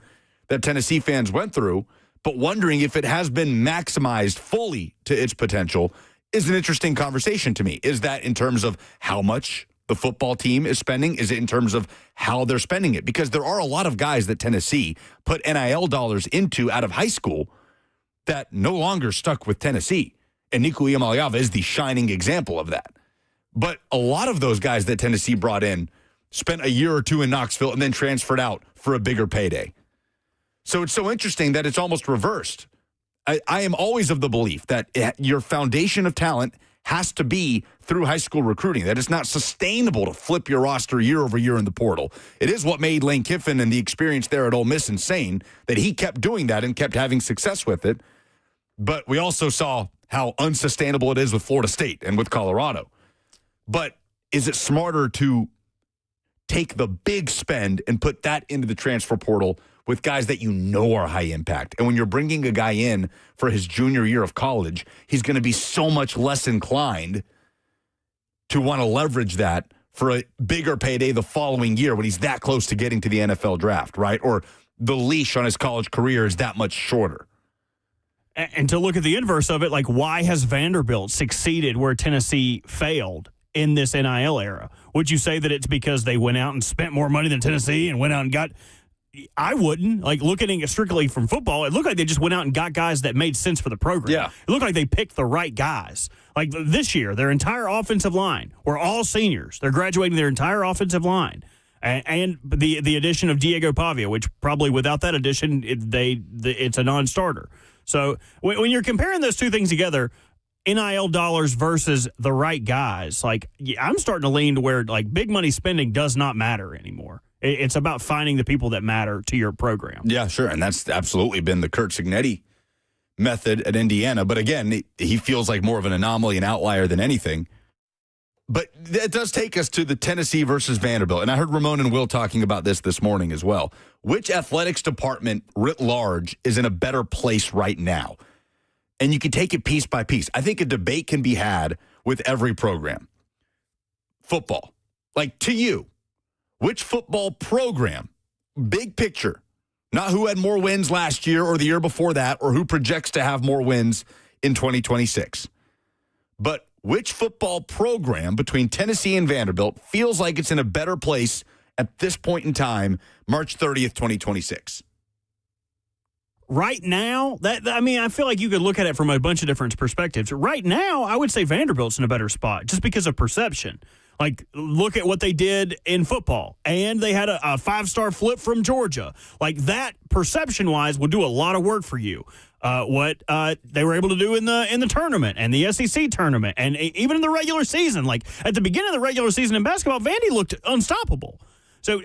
that Tennessee fans went through, but wondering if it has been maximized fully to its potential is an interesting conversation to me. Is that in terms of how much the football team is spending? Is it in terms of how they're spending it? Because there are a lot of guys that Tennessee put NIL dollars into out of high school that no longer stuck with Tennessee. And Nico Iamaleava is the shining example of that. But a lot of those guys that Tennessee brought in spent a year or two in Knoxville and then transferred out for a bigger payday. So it's so interesting that it's almost reversed. I am always of the belief that your foundation of talent has to be through high school recruiting, that it's not sustainable to flip your roster year over year in the portal. It is what made Lane Kiffin and the experience there at Ole Miss insane, that he kept doing that and kept having success with it. But we also saw how unsustainable it is with Florida State and with Colorado. But is it smarter to take the big spend and put that into the transfer portal with guys that you know are high impact? And when you're bringing a guy in for his junior year of college, he's going to be so much less inclined to want to leverage that for a bigger payday the following year when he's that close to getting to the NFL draft, right? Or the leash on his college career is that much shorter. And to look at the inverse of it, like, why has Vanderbilt succeeded where Tennessee failed in this NIL era? Would you say that it's because they went out and spent more money than Tennessee and went out and got – I wouldn't. Like, looking at strictly from football, it looked like they just went out and got guys that made sense for the program. Yeah. It looked like they picked the right guys. Like, this year, their entire offensive line were all seniors. They're graduating their entire offensive line. And the addition of Diego Pavia, which probably without that addition, it's a non-starter. So when you're comparing those two things together, NIL dollars versus the right guys, like, I'm starting to lean to where, like, big money spending does not matter anymore. It's about finding the people that matter to your program. Yeah, sure. And that's absolutely been the Kurt Cignetti method at Indiana. But again, he feels like more of an anomaly, an outlier than anything. But that does take us to the Tennessee versus Vanderbilt. And I heard Ramon and Will talking about this morning as well. Which athletics department writ large is in a better place right now? And you can take it piece by piece. I think a debate can be had with every program. Football. Like, to you, which football program, big picture, not who had more wins last year or the year before that or who projects to have more wins in 2026, but which football program between Tennessee and Vanderbilt feels like it's in a better place at this point in time, March 30th, 2026? Right now, I feel like you could look at it from a bunch of different perspectives. Right now, I would say Vanderbilt's in a better spot just because of perception. Like, look at what they did in football, and they had a 5-star flip from Georgia. Like, that, perception-wise, will do a lot of work for you. What they were able to do in the tournament and the SEC tournament, and even in the regular season. Like, at the beginning of the regular season in basketball, Vandy looked unstoppable. So,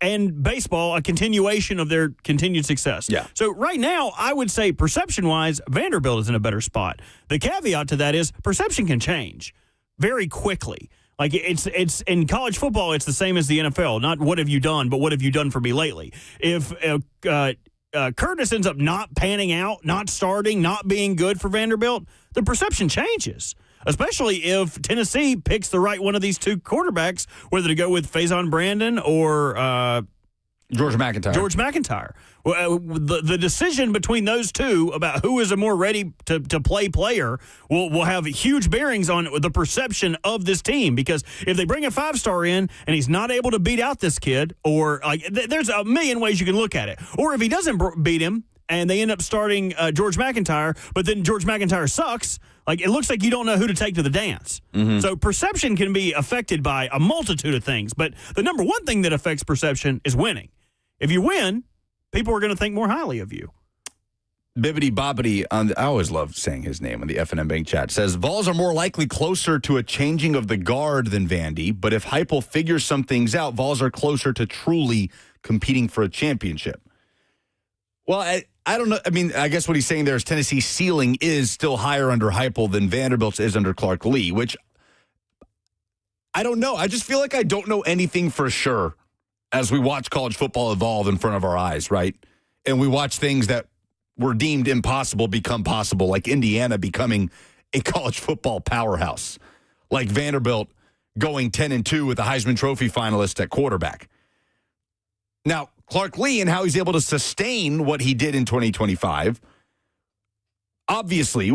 and baseball, a continuation of their continued success. Yeah. So right now, I would say perception-wise, Vanderbilt is in a better spot. The caveat to that is perception can change very quickly. Like, it's in college football, it's the same as the NFL. Not what have you done, but what have you done for me lately? If Curtis ends up not panning out, not starting, not being good for Vanderbilt, the perception changes. Especially if Tennessee picks the right one of these two quarterbacks, whether to go with Faison Brandon or George McIntyre. Well, the decision between those two about who is a more ready to play player will have huge bearings on the perception of this team. Because if they bring a 5-star in and he's not able to beat out this kid, or like there's a million ways you can look at it. Or if he doesn't beat him and they end up starting George McIntyre, but then George McIntyre sucks, like, it looks like you don't know who to take to the dance. Mm-hmm. So perception can be affected by a multitude of things. But the number one thing that affects perception is winning. If you win, people are going to think more highly of you. Bibbity Bobbity, I always love saying his name in the F&M Bank chat, says, Vols are more likely closer to a changing of the guard than Vandy, but if Heupel figures some things out, Vols are closer to truly competing for a championship. Well, I don't know. I mean, I guess what he's saying there is Tennessee's ceiling is still higher under Heupel than Vanderbilt's is under Clark Lee, which I don't know. I just feel like I don't know anything for sure as we watch college football evolve in front of our eyes, right? And we watch things that were deemed impossible become possible, like Indiana becoming a college football powerhouse, like Vanderbilt going 10-2 with the Heisman Trophy finalist at quarterback. Now, Clark Lee and how he's able to sustain what he did in 2025, obviously,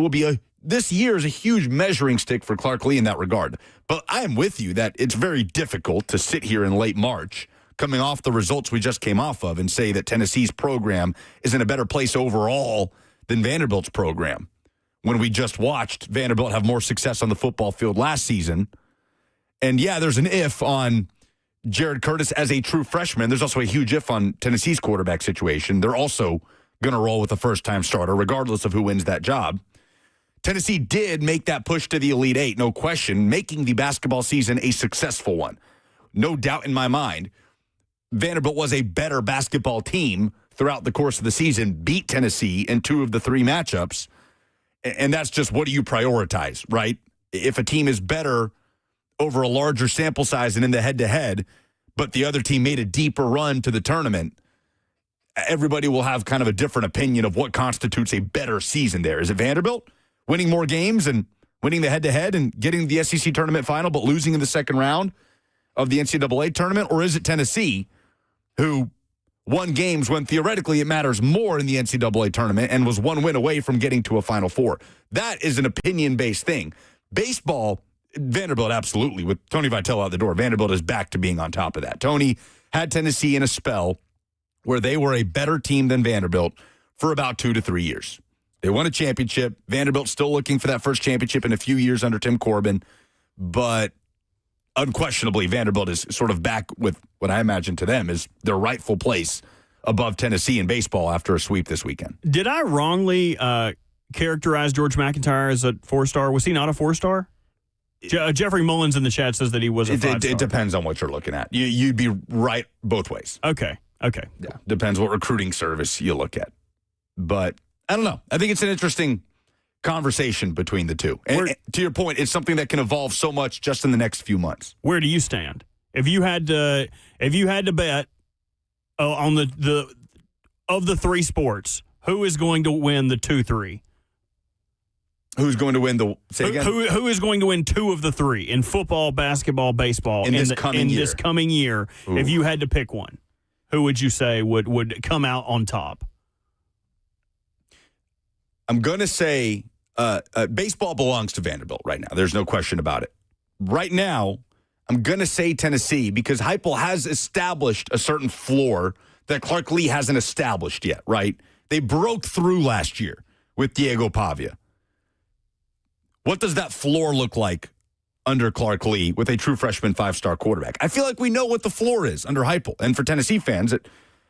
this year is a huge measuring stick for Clark Lee in that regard. But I am with you that it's very difficult to sit here in late March, coming off the results we just came off of, and say that Tennessee's program is in a better place overall than Vanderbilt's program. When we just watched Vanderbilt have more success on the football field last season. And yeah, there's an if on Jared Curtis as a true freshman. There's also a huge if on Tennessee's quarterback situation. They're also going to roll with a first-time starter, regardless of who wins that job. Tennessee did make that push to the Elite Eight, no question, making the basketball season a successful one. No doubt in my mind. Vanderbilt was a better basketball team throughout the course of the season, beat Tennessee in 2 of the 3 matchups. And that's just, what do you prioritize, right? If a team is better over a larger sample size and in the head-to-head, but the other team made a deeper run to the tournament, everybody will have kind of a different opinion of what constitutes a better season there. Is it Vanderbilt winning more games and winning the head-to-head and getting the SEC tournament final but losing in the second round of the NCAA tournament? Or is it Tennessee, who won games when theoretically it matters more in the NCAA tournament and was 1 win away from getting to a Final Four? That is an opinion-based thing. Baseball, Vanderbilt, absolutely. With Tony Vitello out the door, Vanderbilt is back to being on top of that. Tony had Tennessee in a spell where they were a better team than Vanderbilt for about 2 to 3 years. They won a championship. Vanderbilt still looking for that first championship in a few years under Tim Corbin. But unquestionably, Vanderbilt is sort of back with what I imagine to them is their rightful place above Tennessee in baseball after a sweep this weekend. Did I wrongly characterize George McIntyre as a 4-star? Was he not a 4-star? Jeffrey Mullins in the chat says that he was a 5-star. It depends on what you're looking at. You'd be right both ways. Okay. Yeah, depends what recruiting service you look at. But I don't know. I think it's an interesting conversation between the two. And to your point, it's something that can evolve so much just in the next few months. Where do you stand? If you had to bet on the of the 3 sports, who is going to win the 2-3? Who's going to win the say again? Who is going to win 2 of the 3 in football, basketball, baseball in this coming year? Ooh. If you had to pick one, who would you say would come out on top? I'm going to say baseball belongs to Vanderbilt right now. There's no question about it. Right now, I'm going to say Tennessee because Heupel has established a certain floor that Clark Lee hasn't established yet, right? They broke through last year with Diego Pavia. What does that floor look like under Clark Lee with a true freshman 5-star quarterback? I feel like we know what the floor is under Heupel. And for Tennessee fans,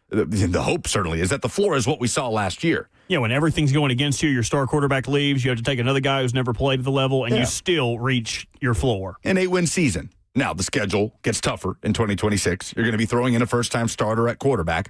the hope certainly is that the floor is what we saw last year. Yeah, when everything's going against you, your star quarterback leaves, you have to take another guy who's never played at the level, and you still reach your floor. An 8-win season. Now, the schedule gets tougher in 2026. You're going to be throwing in a first-time starter at quarterback.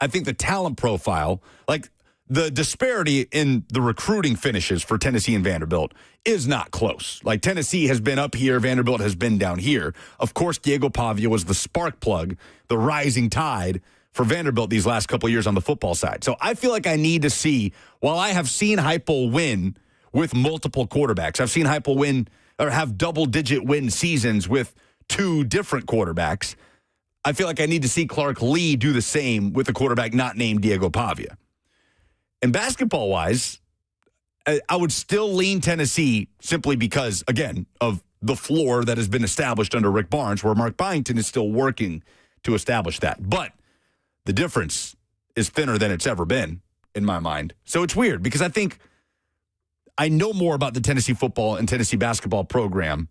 I think the talent profile, like the disparity in the recruiting finishes for Tennessee and Vanderbilt is not close. Like Tennessee has been up here, Vanderbilt has been down here. Of course, Diego Pavia was the spark plug, the rising tide for Vanderbilt these last couple of years on the football side. So I feel like I need to see, while I have seen Heupel win with multiple quarterbacks, I've seen Heupel win or have double-digit win seasons with 2 different quarterbacks. I feel like I need to see Clark Lee do the same with a quarterback not named Diego Pavia. And basketball-wise, I would still lean Tennessee simply because, again, of the floor that has been established under Rick Barnes, where Mark Byington is still working to establish that. But the difference is thinner than it's ever been, in my mind. So it's weird because I think I know more about the Tennessee football and Tennessee basketball program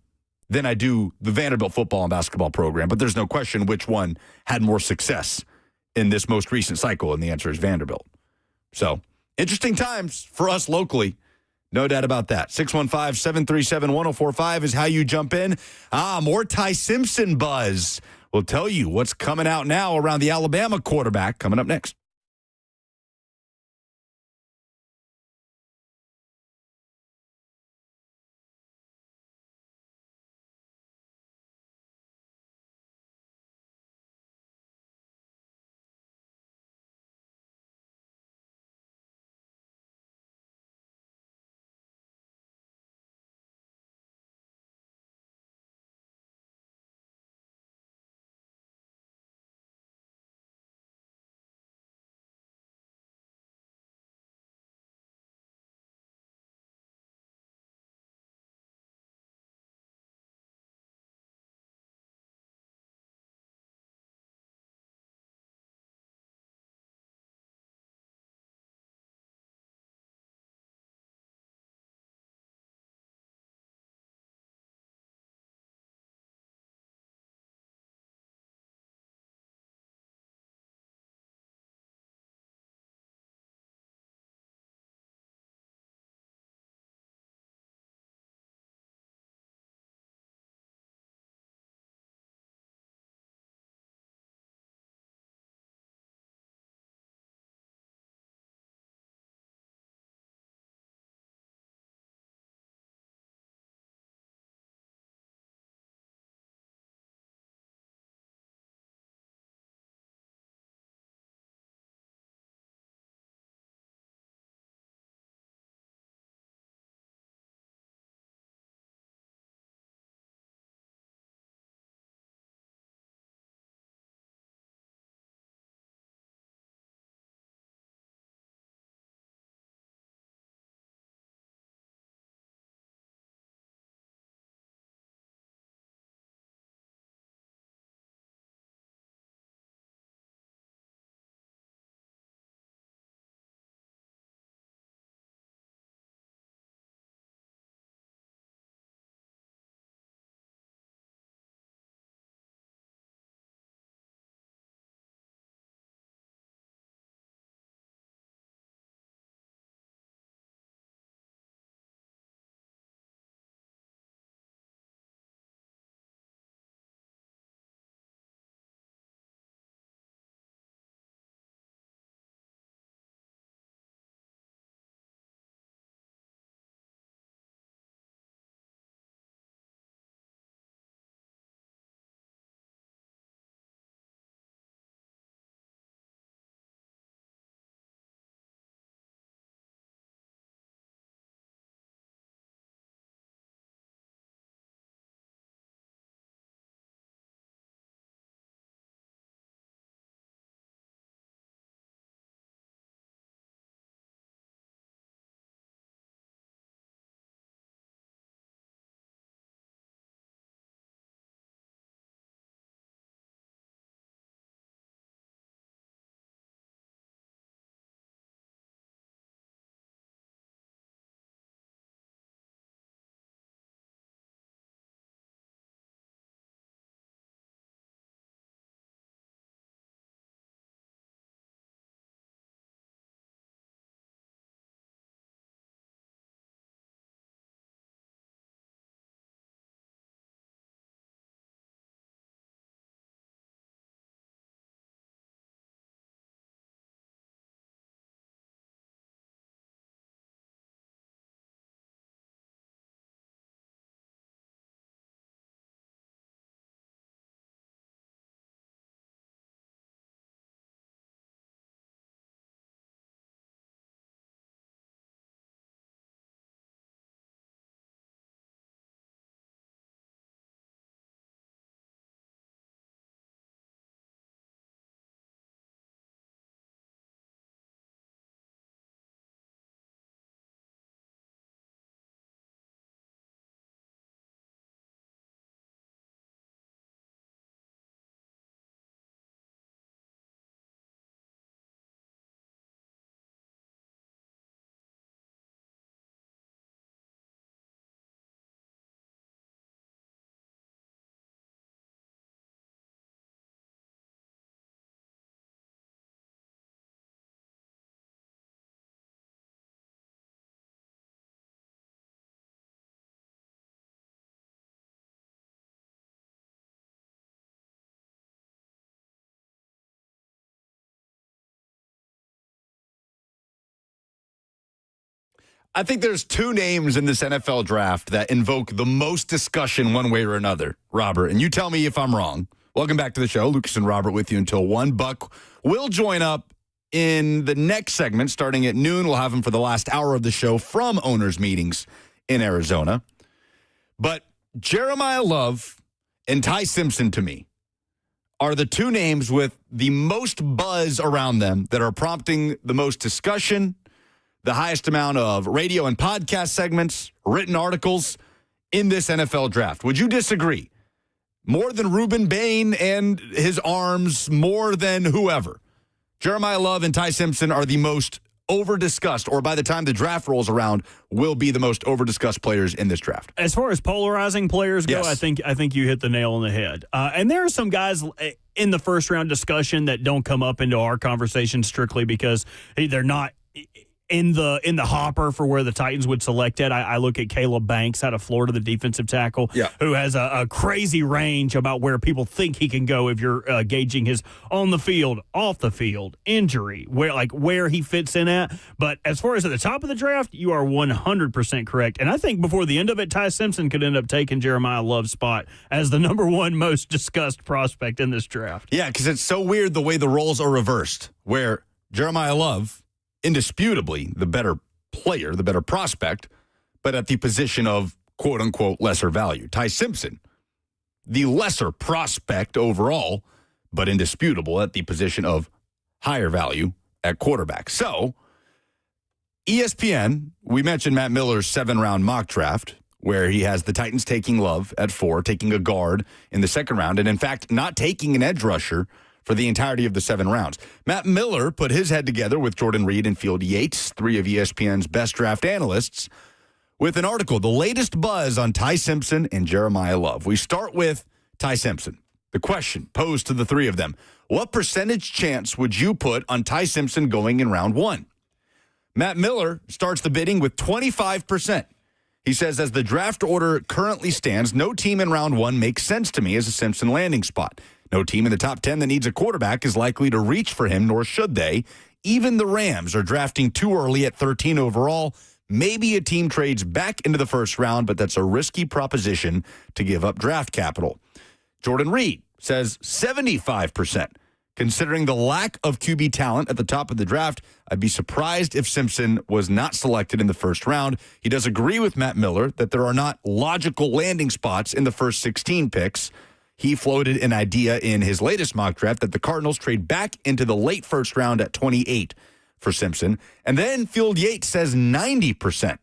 than I do the Vanderbilt football and basketball program. But there's no question which one had more success in this most recent cycle, and the answer is Vanderbilt. So interesting times for us locally. No doubt about that. 615-737-1045 is how you jump in. More Ty Simpson buzz. We'll tell you what's coming out now around the Alabama quarterback coming up next. I think there's two names in this NFL draft that invoke the most discussion one way or another, Robert. And you tell me if I'm wrong. Welcome back to the show. Lucas and Robert with you until 1. Buck will join up in the next segment starting at noon. We'll have him for the last hour of the show from owners' meetings in Arizona. But Jeremiah Love and Ty Simpson, to me, are the two names with the most buzz around them that are prompting the most discussion, the highest amount of radio and podcast segments, written articles in this NFL draft. Would you disagree? More than Reuben Bain and his arms, more than whoever. Jeremiah Love and Ty Simpson are the most over-discussed, or by the time the draft rolls around, will be the most over-discussed players in this draft. As far as polarizing players go, yes. I think you hit the nail on the head. And there are some guys in the first-round discussion that don't come up into our conversation strictly because they're not in the hopper for where the Titans would select it. I look at Caleb Banks out of Florida, the defensive tackle, who has a crazy range about where people think he can go if you're gauging his on the field, off the field, injury, where he fits in at. But as far as at the top of the draft, you are 100% correct. And I think before the end of it, Ty Simpson could end up taking Jeremiah Love's spot as the number one most discussed prospect in this draft. Yeah, because it's so weird the way the roles are reversed, where Jeremiah Love, indisputably the better player, the better prospect, but at the position of quote-unquote lesser value. Ty Simpson, the lesser prospect overall, but indisputable at the position of higher value at quarterback. So, ESPN, we mentioned Matt Miller's 7-round mock draft, where he has the Titans taking Love at 4, taking a guard in the second round, and in fact, not taking an edge rusher for the entirety of the 7 rounds. Matt Miller put his head together with Jordan Reed and Field Yates, 3 of ESPN's best draft analysts, with an article, The Latest Buzz on Ty Simpson and Jeremiah Love. We start with Ty Simpson. The question posed to the 3 of them, what percentage chance would you put on Ty Simpson going in round 1? Matt Miller starts the bidding with 25%. He says, as the draft order currently stands, no team in round 1 makes sense to me as a Simpson landing spot. No team in the top 10 that needs a quarterback is likely to reach for him, nor should they. Even the Rams are drafting too early at 13 overall. Maybe a team trades back into the first round, but that's a risky proposition to give up draft capital. Jordan Reed says 75%. Considering the lack of QB talent at the top of the draft, I'd be surprised if Simpson was not selected in the first round. He does agree with Matt Miller that there are not logical landing spots in the first 16 picks. He floated an idea in his latest mock draft that the Cardinals trade back into the late first round at 28 for Simpson. And then Field Yates says 90%,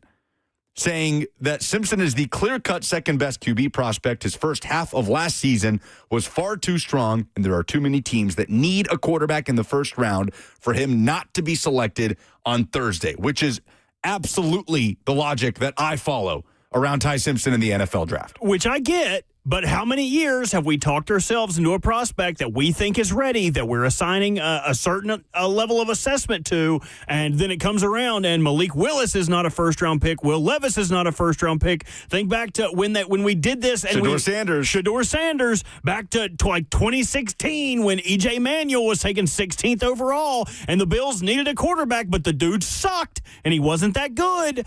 saying that Simpson is the clear-cut second-best QB prospect. His first half of last season was far too strong, and there are too many teams that need a quarterback in the first round for him not to be selected on Thursday, which is absolutely the logic that I follow around Ty Simpson in the NFL draft. Which I get. But how many years have we talked ourselves into a prospect that we think is ready, that we're assigning a certain level of assessment to, and then it comes around and Malik Willis is not a first-round pick, Will Levis is not a first-round pick. Think back to when we did this. And Shedeur Sanders, back to like 2016 when E.J. Manuel was taken 16th overall, and the Bills needed a quarterback, but the dude sucked, and he wasn't that good.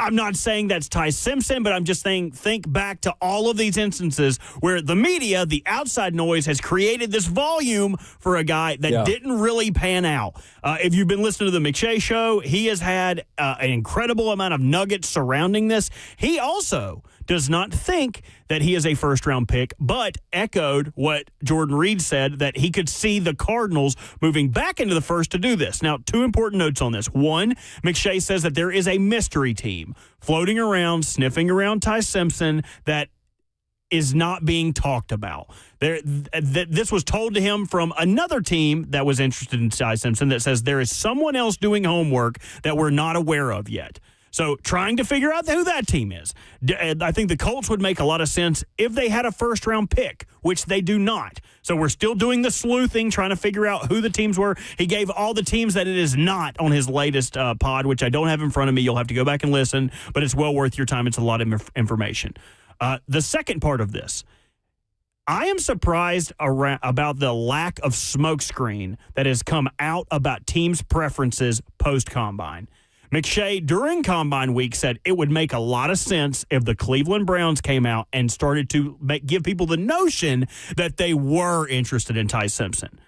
I'm not saying that's Ty Simpson, but I'm just saying think back to all of these instances where the media, the outside noise, has created this volume for a guy that didn't really pan out. If you've been listening to the McShay Show, he has had an incredible amount of nuggets surrounding this. He also does not think that he is a first-round pick, but echoed what Jordan Reed said, that he could see the Cardinals moving back into the first to do this. Now, 2 important notes on this. 1, McShay says that there is a mystery team floating around, sniffing around Ty Simpson that is not being talked about. This was told to him from another team that was interested in Ty Simpson that says there is someone else doing homework that we're not aware of yet. So trying to figure out who that team is. I think the Colts would make a lot of sense if they had a first-round pick, which they do not. So we're still doing the sleuthing, trying to figure out who the teams were. He gave all the teams that it is not on his latest pod, which I don't have in front of me. You'll have to go back and listen, but it's well worth your time. It's a lot of information. The second part of this, I am surprised about the lack of smokescreen that has come out about teams' preferences post-combine. McShay, during Combine Week, said it would make a lot of sense if the Cleveland Browns came out and started to give people the notion that they were interested in Ty Simpson.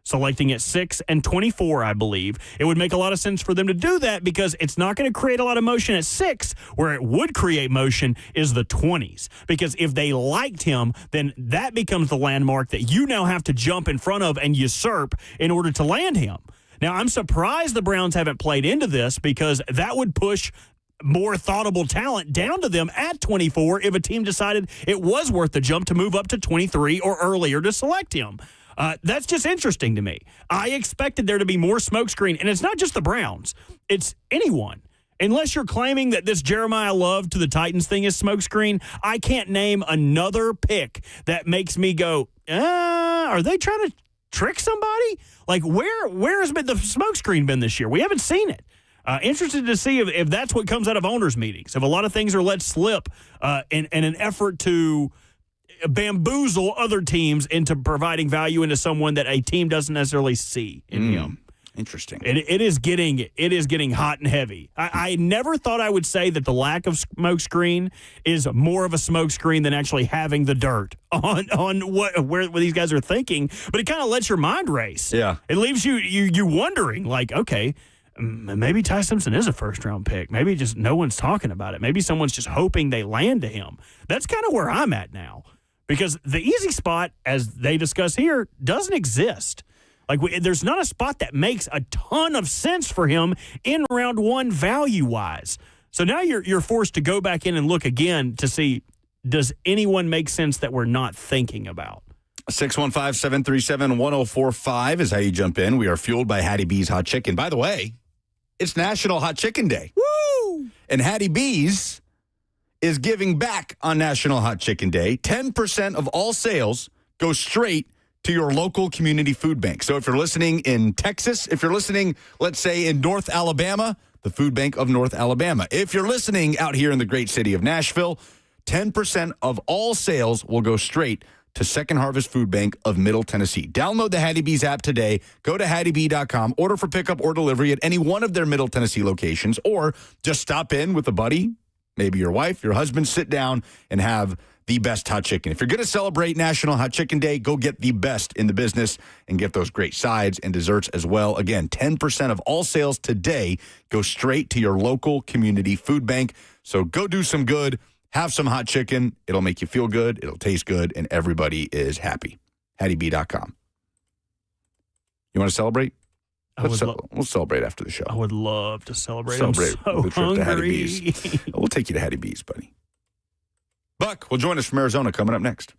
Selecting at 6 and 24, I believe. It would make a lot of sense for them to do that because it's not going to create a lot of motion at 6. Where it would create motion is the 20s. Because if they liked him, then that becomes the landmark that you now have to jump in front of and usurp in order to land him. Now, I'm surprised the Browns haven't played into this because that would push more thoughtable talent down to them at 24 if a team decided it was worth the jump to move up to 23 or earlier to select him. That's just interesting to me. I expected there to be more smokescreen, and it's not just the Browns. It's anyone. Unless you're claiming that this Jeremiah Love to the Titans thing is smokescreen, I can't name another pick that makes me go, are they trying to trick somebody? Like, where has been the smokescreen been this year? We haven't seen it. Interested to see if that's what comes out of owners' meetings. If a lot of things are let slip in an effort to bamboozle other teams into providing value into someone that a team doesn't necessarily see in him. Interesting. It is getting hot and heavy. I never thought I would say that the lack of smoke screen is more of a smoke screen than actually having the dirt on where these guys are thinking. But it kind of lets your mind race. Yeah, it leaves you wondering, like, okay, maybe Ty Simpson is a first-round pick. Maybe just no one's talking about it. Maybe someone's just hoping they land to him. That's kind of where I'm at now. Because the easy spot, as they discuss here, doesn't exist. Like, there's not a spot that makes a ton of sense for him in round one value-wise. So now you're forced to go back in and look again to see, does anyone make sense that we're not thinking about? 615-737-1045 is how you jump in. We are fueled by Hattie B's Hot Chicken. By the way, it's National Hot Chicken Day. Woo! And Hattie B's is giving back on National Hot Chicken Day. 10% of all sales go straight to your local community food bank. So if you're listening in Texas, if you're listening, let's say, in North Alabama, the Food Bank of North Alabama. If you're listening out here in the great city of Nashville, 10% of all sales will go straight to Second Harvest Food Bank of Middle Tennessee. Download the Hattie B's app today. Go to HattieB.com. Order for pickup or delivery at any one of their Middle Tennessee locations, or just stop in with a buddy, maybe your wife, your husband, sit down and have the best hot chicken. If you're going to celebrate National Hot Chicken Day, go get the best in the business and get those great sides and desserts as well. Again, 10% of all sales today go straight to your local community food bank. So go do some good. Have some hot chicken. It'll make you feel good. It'll taste good, and everybody is happy. HattieB.com. You want to celebrate? We'll celebrate after the show. I would love to celebrate. Celebrate I'm so the trip to Hattie hungry. B's. We'll take you to Hattie B's, buddy. Buck will join us from Arizona coming up next.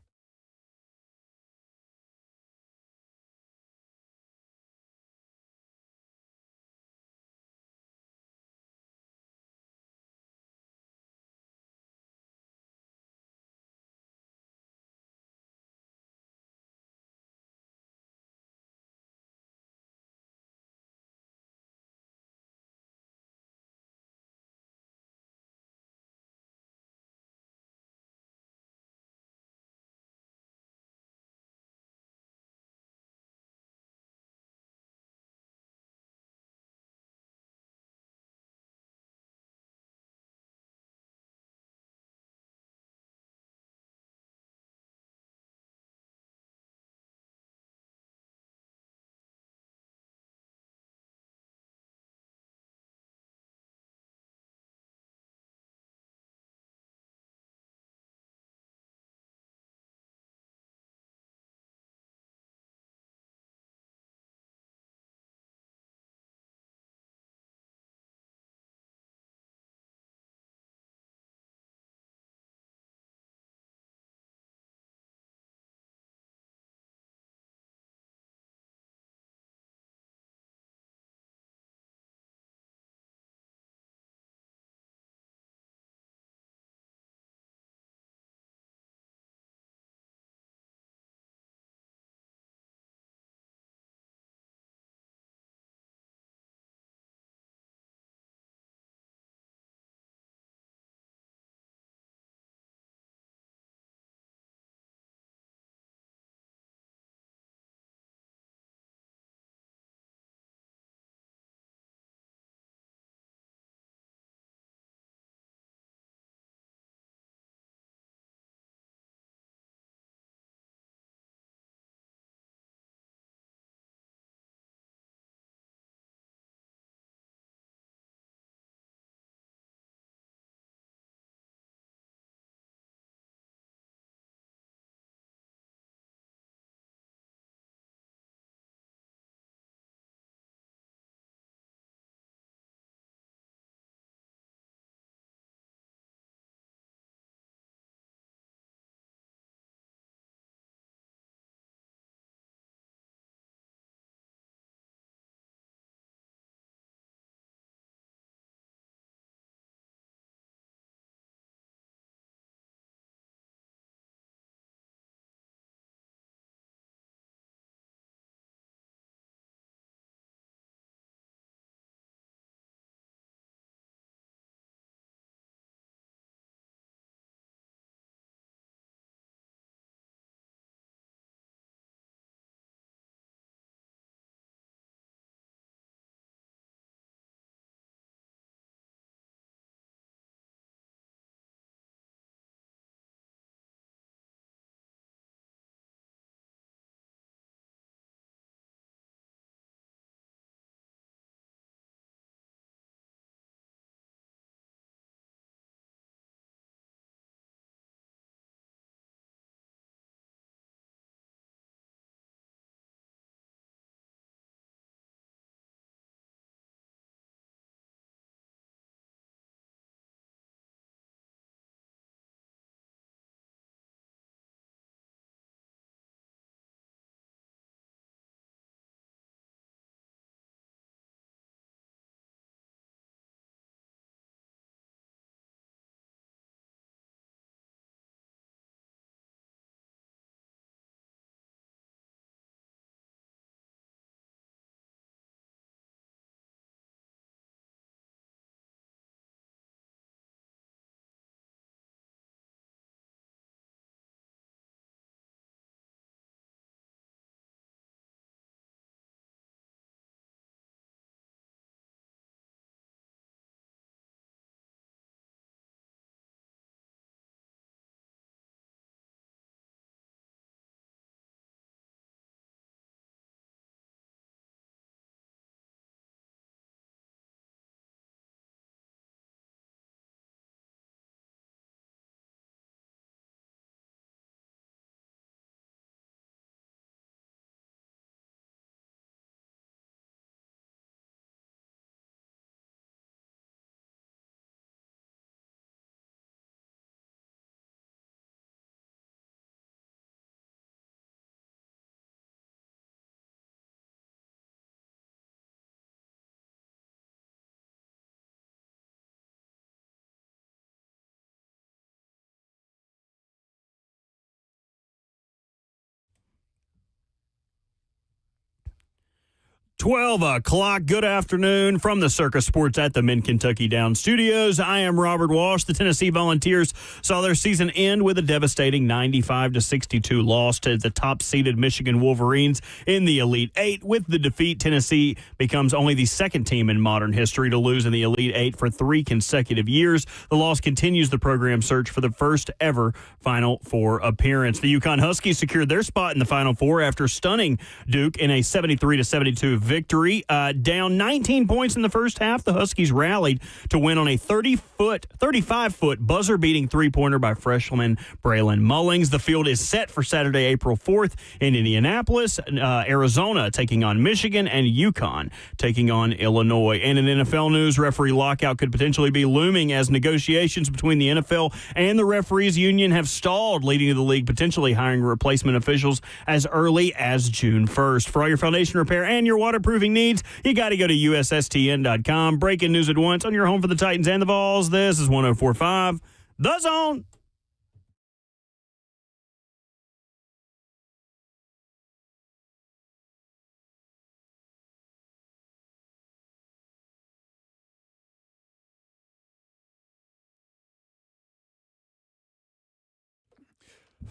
12 o'clock. Good afternoon from the Circus Sports at the Mid-Kentucky Down Studios. I am Robert Walsh. The Tennessee Volunteers saw their season end with a devastating 95-62 loss to the top-seeded Michigan Wolverines in the Elite Eight. With the defeat, Tennessee becomes only the second team in modern history to lose in the Elite Eight for 3 consecutive years. The loss continues the program's search for the first ever Final Four appearance. The Yukon Huskies secured their spot in the Final Four after stunning Duke in a 73-72 victory. Down 19 points in the first half, the Huskies rallied to win on a 35-foot buzzer-beating three-pointer by freshman Braylon Mullings. The field is set for Saturday, April 4th in Indianapolis. Arizona taking on Michigan, and Yukon taking on Illinois. And in NFL news, referee lockout could potentially be looming as negotiations between the NFL and the referees union have stalled, leading to the league potentially hiring replacement officials as early as June 1st. For all your foundation repair and your waterproofing needs, you got to go to USSTN.com. Breaking news at once on your home for the Titans and the Vols. This is 104.5 The Zone.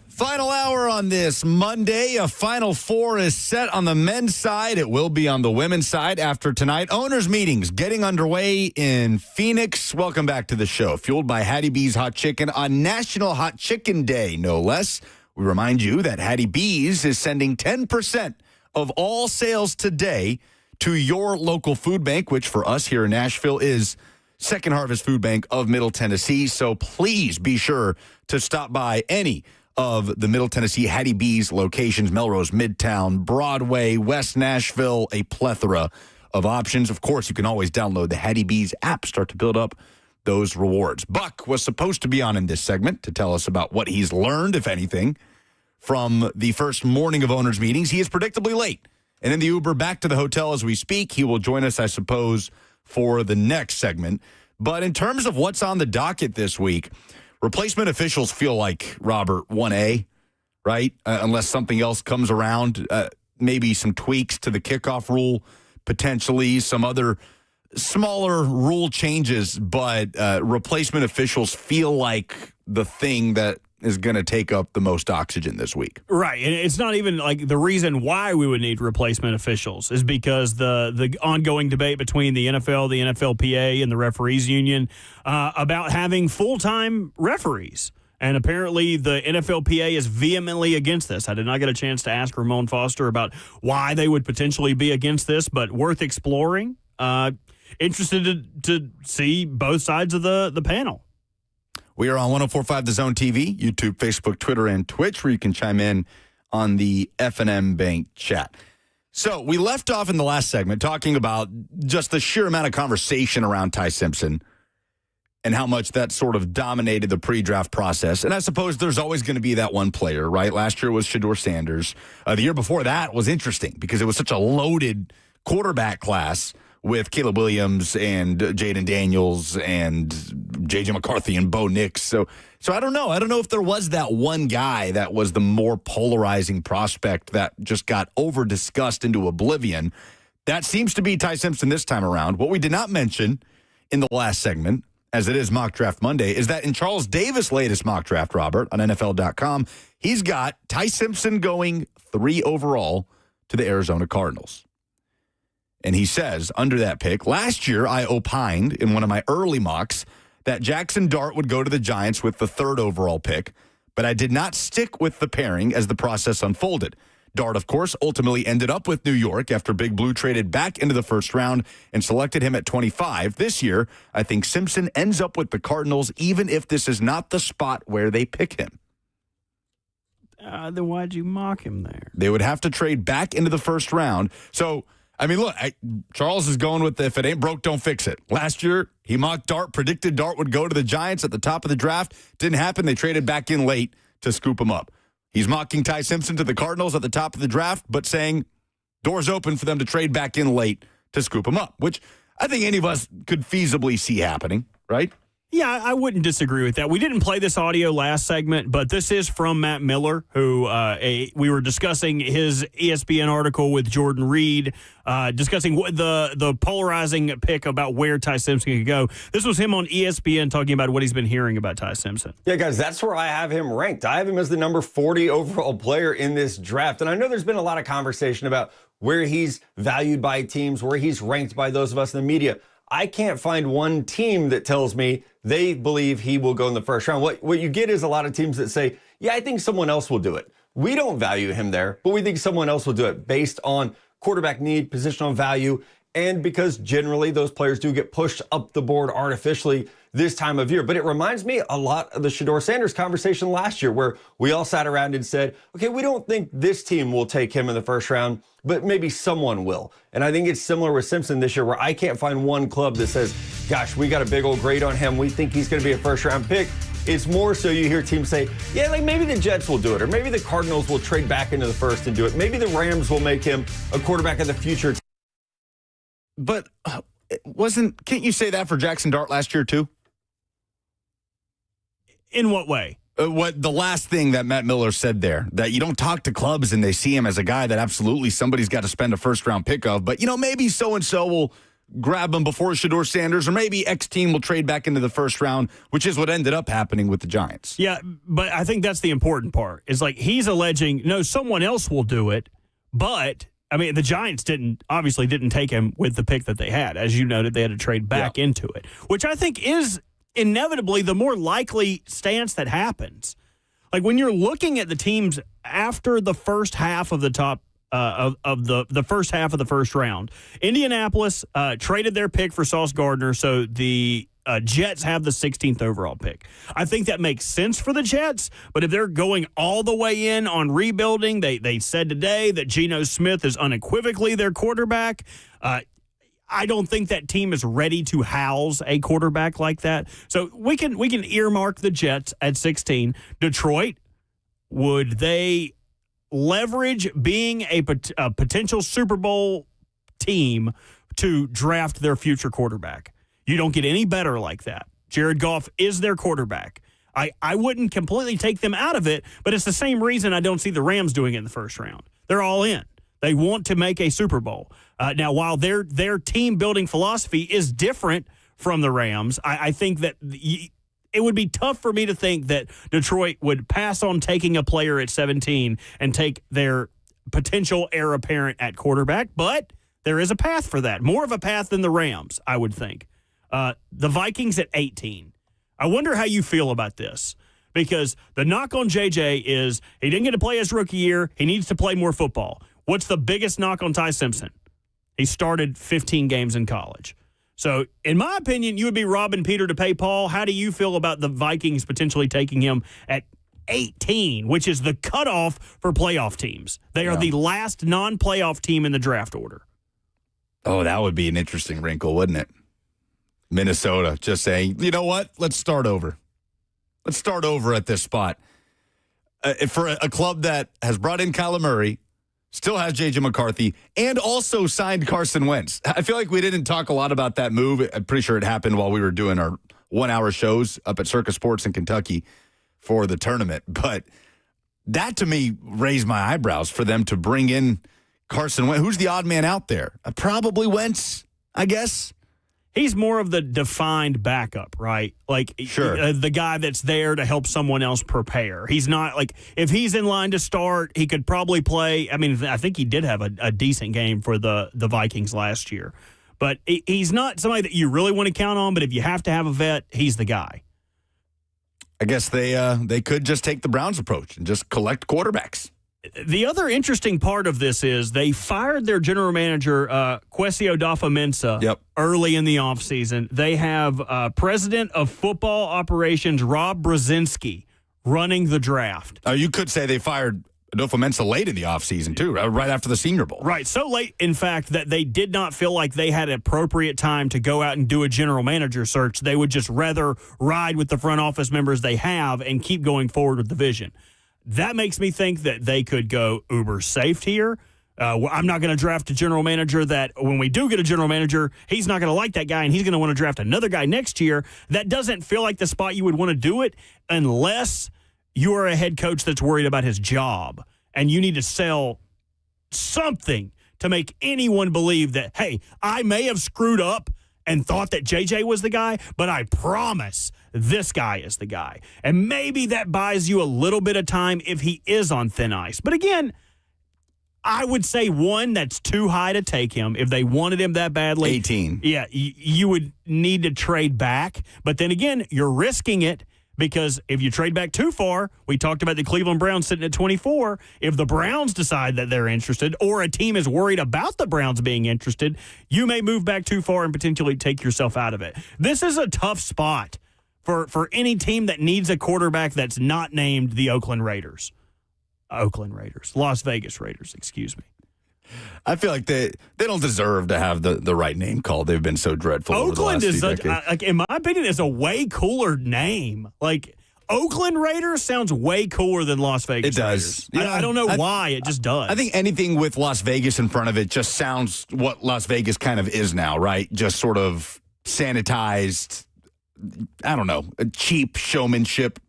Final hour on this Monday. A Final Four is set on the men's side. It will be on the women's side after tonight. Owners' meetings getting underway in Phoenix. Welcome back to the show. Fueled by Hattie B's Hot Chicken on National Hot Chicken Day, no less. We remind you that Hattie B's is sending 10% of all sales today to your local food bank, which for us here in Nashville is Second Harvest Food Bank of Middle Tennessee. So please be sure to stop by any of the Middle Tennessee Hattie B's locations: Melrose, Midtown, Broadway, West Nashville, a plethora of options. Of course, you can always download the Hattie B's app, start to build up those rewards. Buck was supposed to be on in this segment to tell us about what he's learned, if anything, from the first morning of owners' meetings. He is predictably late, and in the Uber back to the hotel as we speak. He will join us, I suppose, for the next segment. But in terms of what's on the docket this week, replacement officials feel like, Robert, 1A, right? Unless something else comes around, maybe some tweaks to the kickoff rule, potentially some other smaller rule changes, but replacement officials feel like the thing that is going to take up the most oxygen this week. Right. And it's not even like the reason why we would need replacement officials is because the ongoing debate between the NFL, the NFLPA, and the referees union about having full-time referees. And apparently the NFLPA is vehemently against this. I did not get a chance to ask Ramon Foster about why they would potentially be against this, but worth exploring. Interested to see both sides of the panel. We are on 104.5 The Zone TV, YouTube, Facebook, Twitter, and Twitch, where you can chime in on the F&M Bank chat. So we left off in the last segment talking about just the sheer amount of conversation around Ty Simpson and how much that sort of dominated the pre-draft process. And I suppose there's always going to be that one player, right? Last year was Shedeur Sanders. The year before that was interesting because it was such a loaded quarterback class with Caleb Williams and Jaden Daniels and J.J. McCarthy and Bo Nix. So I don't know. I don't know if there was that one guy that was the more polarizing prospect that just got over-discussed into oblivion. That seems to be Ty Simpson this time around. What we did not mention in the last segment, as it is Mock Draft Monday, is that in Charles Davis' latest mock draft, Robert, on NFL.com, he's got Ty Simpson going 3 overall to the Arizona Cardinals. And he says, under that pick, last year I opined in one of my early mocks that Jackson Dart would go to the Giants with the 3rd overall pick, but I did not stick with the pairing as the process unfolded. Dart, of course, ultimately ended up with New York after Big Blue traded back into the first round and selected him at 25. This year, I think Simpson ends up with the Cardinals, even if this is not the spot where they pick him. Then why'd you mock him there? They would have to trade back into the first round. So, I mean, look, Charles is going with the, if it ain't broke, don't fix it. Last year, he mocked Dart, predicted Dart would go to the Giants at the top of the draft. Didn't happen. They traded back in late to scoop him up. He's mocking Ty Simpson to the Cardinals at the top of the draft, but saying doors open for them to trade back in late to scoop him up, which I think any of us could feasibly see happening, right? Yeah, I wouldn't disagree with that. We didn't play this audio last segment, but this is from Matt Miller, who we were discussing his ESPN article with Jordan Reed, discussing the polarizing pick about where Ty Simpson could go. This was him on ESPN talking about what he's been hearing about Ty Simpson. Yeah, guys, that's where I have him ranked. I have him as the number 40 overall player in this draft. And I know there's been a lot of conversation about where he's valued by teams, where he's ranked by those of us in the media. I can't find one team that tells me they believe he will go in the first round. What you get is a lot of teams that say, yeah, I think someone else will do it. We don't value him there, but we think someone else will do it based on quarterback need, positional value, and because generally those players do get pushed up the board artificially this time of year. But it reminds me a lot of the Shedeur Sanders conversation last year where we all sat around and said, okay, we don't think this team will take him in the first round, but maybe someone will. And I think it's similar with Simpson this year where I can't find one club that says, gosh, we got a big old grade on him. We think he's going to be a first round pick. It's more so you hear teams say, yeah, like maybe the Jets will do it, or maybe the Cardinals will trade back into the first and do it. Maybe the Rams will make him a quarterback of the future. But can't you say that for Jackson Dart last year too? In what way? What the last thing that Matt Miller said there, that you don't talk to clubs and they see him as a guy that absolutely somebody's got to spend a first round pick of, but maybe so-and-so will grab him before Shedeur Sanders, or maybe X team will trade back into the first round, which is what ended up happening with the Giants. Yeah, but I think that's the important part. Is like he's alleging, no, someone else will do it, but I mean, the Giants obviously didn't take him with the pick that they had. As you noted, they had to trade back into it, which I think is inevitably the more likely stance that happens. Like when you're looking at the teams after the first half of the top of the first half of the first round, Indianapolis traded their pick for Sauce Gardner, so the Jets have the 16th overall pick. I think that makes sense for the Jets, but if they're going all the way in on rebuilding, they said today that Geno Smith is unequivocally their quarterback. I don't think that team is ready to house a quarterback like that. So we can earmark the Jets at 16. Detroit, would they leverage being a potential Super Bowl team to draft their future quarterback? You don't get any better like that. Jared Goff is their quarterback. I wouldn't completely take them out of it, but it's the same reason I don't see the Rams doing it in the first round. They're all in. They want to make a Super Bowl. Now, while their team-building philosophy is different from the Rams, I think that it would be tough for me to think that Detroit would pass on taking a player at 17 and take their potential heir apparent at quarterback, but there is a path for that. More of a path than the Rams, I would think. The Vikings at 18. I wonder how you feel about this, because the knock on JJ is he didn't get to play his rookie year. He needs to play more football. What's the biggest knock on Ty Simpson? He started 15 games in college. So, in my opinion, you would be robbing Peter to pay Paul. How do you feel about the Vikings potentially taking him at 18, which is the cutoff for playoff teams? They are the last non-playoff team in the draft order. Oh, that would be an interesting wrinkle, wouldn't it? Minnesota just saying, you know what? Let's start over. Let's start over at this spot. For a club that has brought in Kyler Murray, still has J.J. McCarthy, and also signed Carson Wentz. I feel like we didn't talk a lot about that move. I'm pretty sure it happened while we were doing our 1-hour shows up at Circus Sports in Kentucky for the tournament. But that, to me, raised my eyebrows for them to bring in Carson Wentz. Who's the odd man out there? Probably Wentz, I guess. He's more of the defined backup, right? Like, sure. The guy that's there to help someone else prepare. He's not like, if he's in line to start, he could probably play. I mean, I think he did have a decent game for the Vikings last year. But he's not somebody that you really want to count on, but if you have to have a vet, he's the guy. I guess they could just take the Browns approach and just collect quarterbacks. The other interesting part of this is they fired their general manager, Kwesi Odafe-Mensah, early in the offseason. They have president of football operations, Rob Brzezinski, running the draft. You could say they fired Odafe-Mensah late in the offseason, too, right after the Senior Bowl. Right, so late, in fact, that they did not feel like they had appropriate time to go out and do a general manager search. They would just rather ride with the front office members they have and keep going forward with the vision. That makes me think that they could go uber safe here. I'm not going to draft a general manager that when we do get a general manager, he's not going to like that guy and he's going to want to draft another guy next year. That doesn't feel like the spot you would want to do it unless you are a head coach that's worried about his job and you need to sell something to make anyone believe that, hey, I may have screwed up and thought that JJ was the guy, but I promise this guy is the guy. And maybe that buys you a little bit of time if he is on thin ice. But again, I would say one, that's too high to take him. If they wanted him that badly. 18. Yeah, you would need to trade back. But then again, you're risking it because if you trade back too far, we talked about the Cleveland Browns sitting at 24. If the Browns decide that they're interested or a team is worried about the Browns being interested, you may move back too far and potentially take yourself out of it. This is a tough spot for any team that needs a quarterback that's not named the Las Vegas Raiders, excuse me. I feel like they don't deserve to have the right name called. They've been so dreadful. Oakland over is, the last few decades. in my opinion, is a way cooler name. Like, Oakland Raiders sounds way cooler than Las Vegas. It does. Raiders. I don't know why. It just does. I think anything with Las Vegas in front of it just sounds what Las Vegas kind of is now, right? Just sort of sanitized, I don't know, cheap showmanship,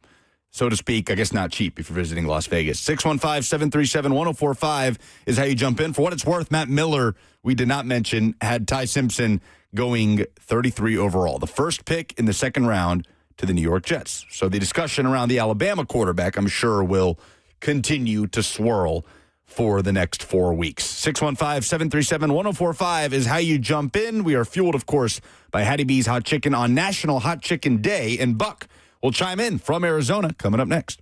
so to speak. I guess not cheap if you're visiting Las Vegas. 615-737-1045 is how you jump in. For what it's worth, Matt Miller, we did not mention, had Ty Simpson going 33 overall. The first pick in the second round to the New York Jets. So the discussion around the Alabama quarterback, I'm sure, will continue to swirl for the next 4 weeks. 615-737-1045 is how you jump in. We are fueled, of course, by Hattie B's Hot Chicken on National Hot Chicken Day, and Buck will chime in from Arizona coming up next.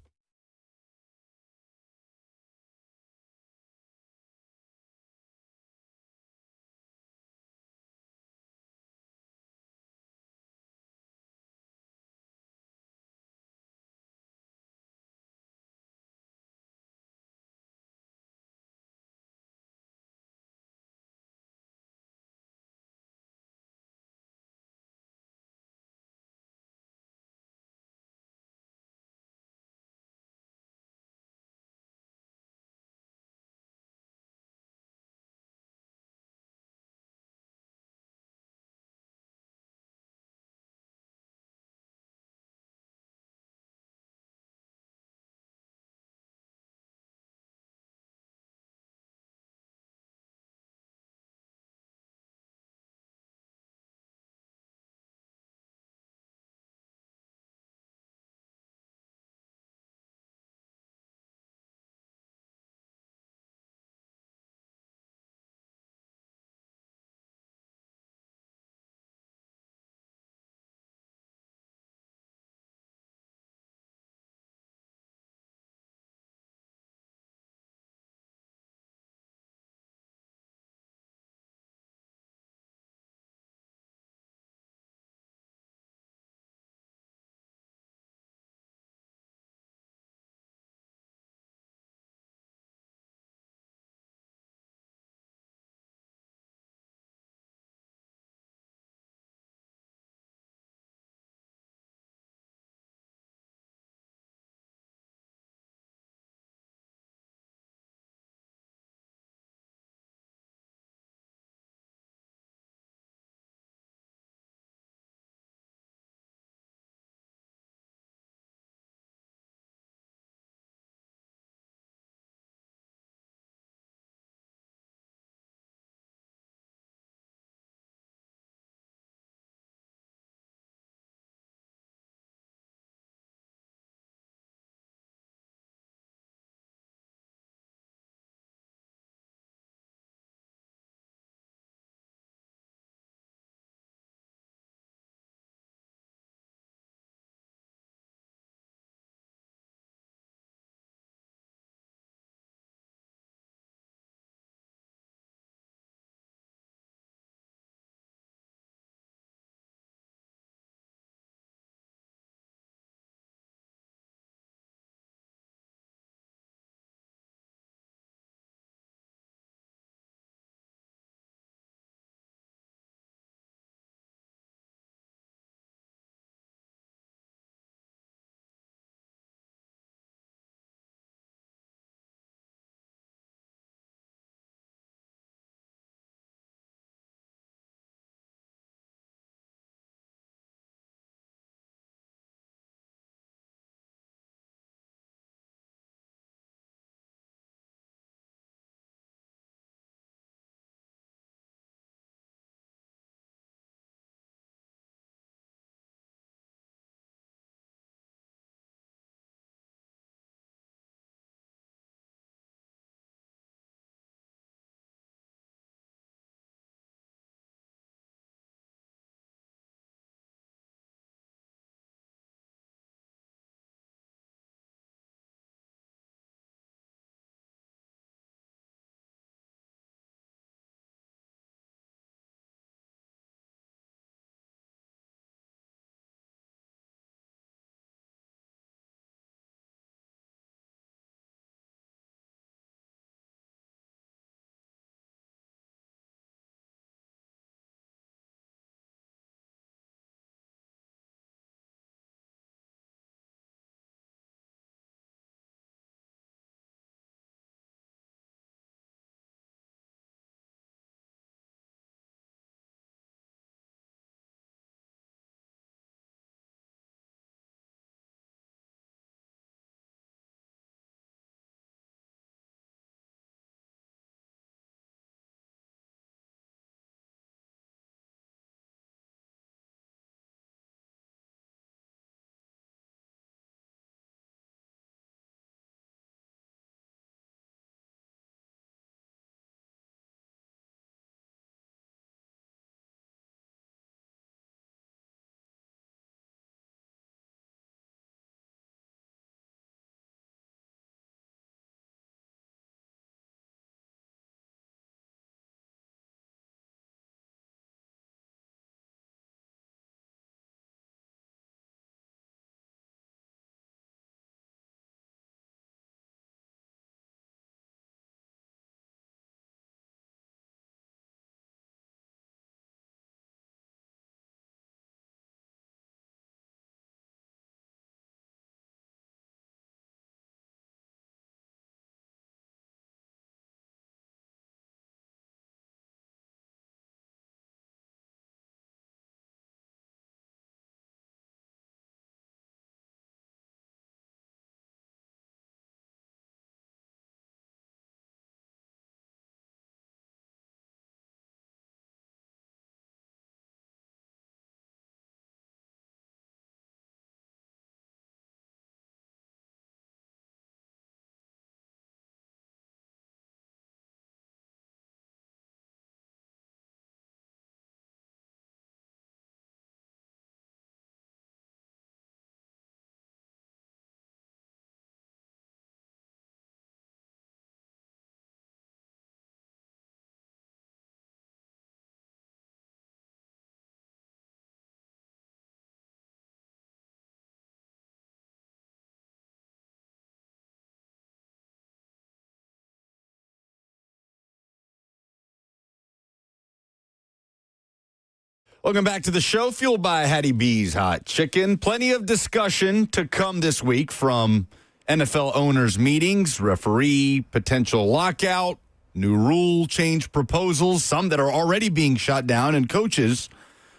Welcome back to the show, fueled by Hattie B's Hot Chicken. Plenty of discussion to come this week from NFL owners' meetings, referee, potential lockout, new rule change proposals, some that are already being shot down, and coaches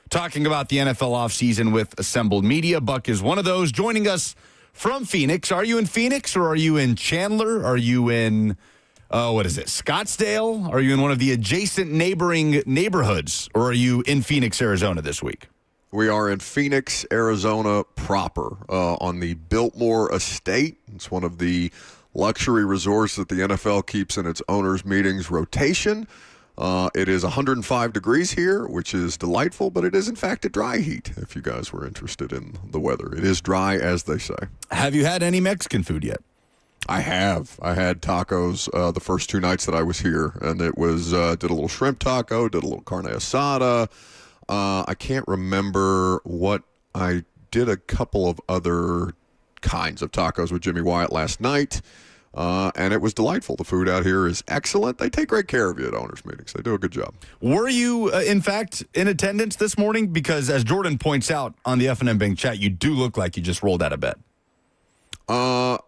talking about the NFL offseason with assembled media. Buck is one of those. Joining us from Phoenix. Are you in Phoenix or are you in Chandler? Are you in, Scottsdale? Are you in one of the adjacent neighboring neighborhoods? Or are you in Phoenix, Arizona this week? We are in Phoenix, Arizona proper, on the Biltmore Estate. It's one of the luxury resorts that the NFL keeps in its owners' meetings rotation. It is 105 degrees here, which is delightful, but it is, in fact, a dry heat, if you guys were interested in the weather. It is dry, as they say. Have you had any Mexican food yet? I have. I had tacos the first 2 nights that I was here, and it was did a little shrimp taco, did a little carne asada. I can't remember what I did. A couple of other kinds of tacos with Jimmy Wyatt last night, and it was delightful. The food out here is excellent. They take great care of you at owners' meetings. They do a good job. Were you, in fact, in attendance this morning? Because as Jordan points out on the F&M Bank chat, you do look like you just rolled out of bed.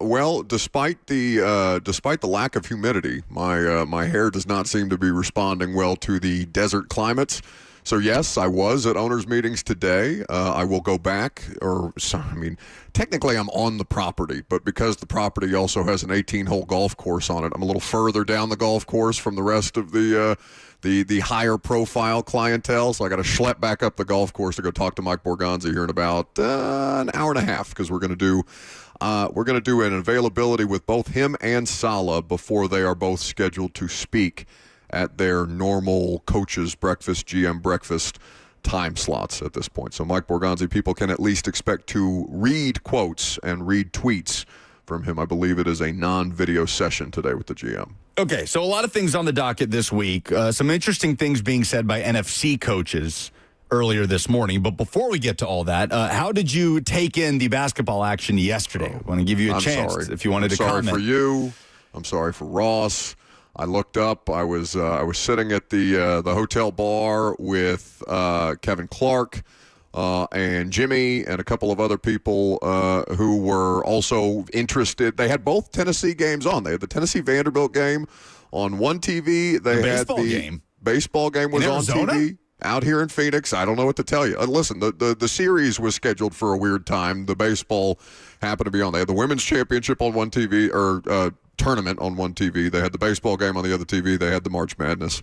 Well, despite the lack of humidity, my hair does not seem to be responding well to the desert climates. So yes, I was at owners' meetings today. I will go back, technically I'm on the property, but because the property also has an 18-hole golf course on it, I'm a little further down the golf course from the rest of the higher profile clientele. So I got to schlep back up the golf course to go talk to Mike Borgonzi here in about an hour and a half, because we're going to do an availability with both him and Saleh before they are both scheduled to speak at their normal coaches breakfast, GM breakfast time slots at this point. So Mike Borgonzi, people can at least expect to read quotes and read tweets from him. I believe it is a non-video session today with the GM. Okay, so a lot of things on the docket this week. Some interesting things being said by NFC coaches earlier this morning. But before we get to all that, how did you take in the basketball action yesterday? I want to give you a chance if you wanted to comment. I'm sorry for you. I'm sorry for Ross. I looked up. I was sitting at the hotel bar with Kevin Clark and Jimmy and a couple of other people who were also interested. They had both Tennessee games on. They had the Tennessee Vanderbilt game on one TV. They had the baseball game was on TV. Out here in Phoenix, I don't know what to tell you. Listen, the series was scheduled for a weird time. The baseball happened to be on. They had the women's championship on one TV, or tournament on one TV. They had the baseball game on the other TV. They had the March Madness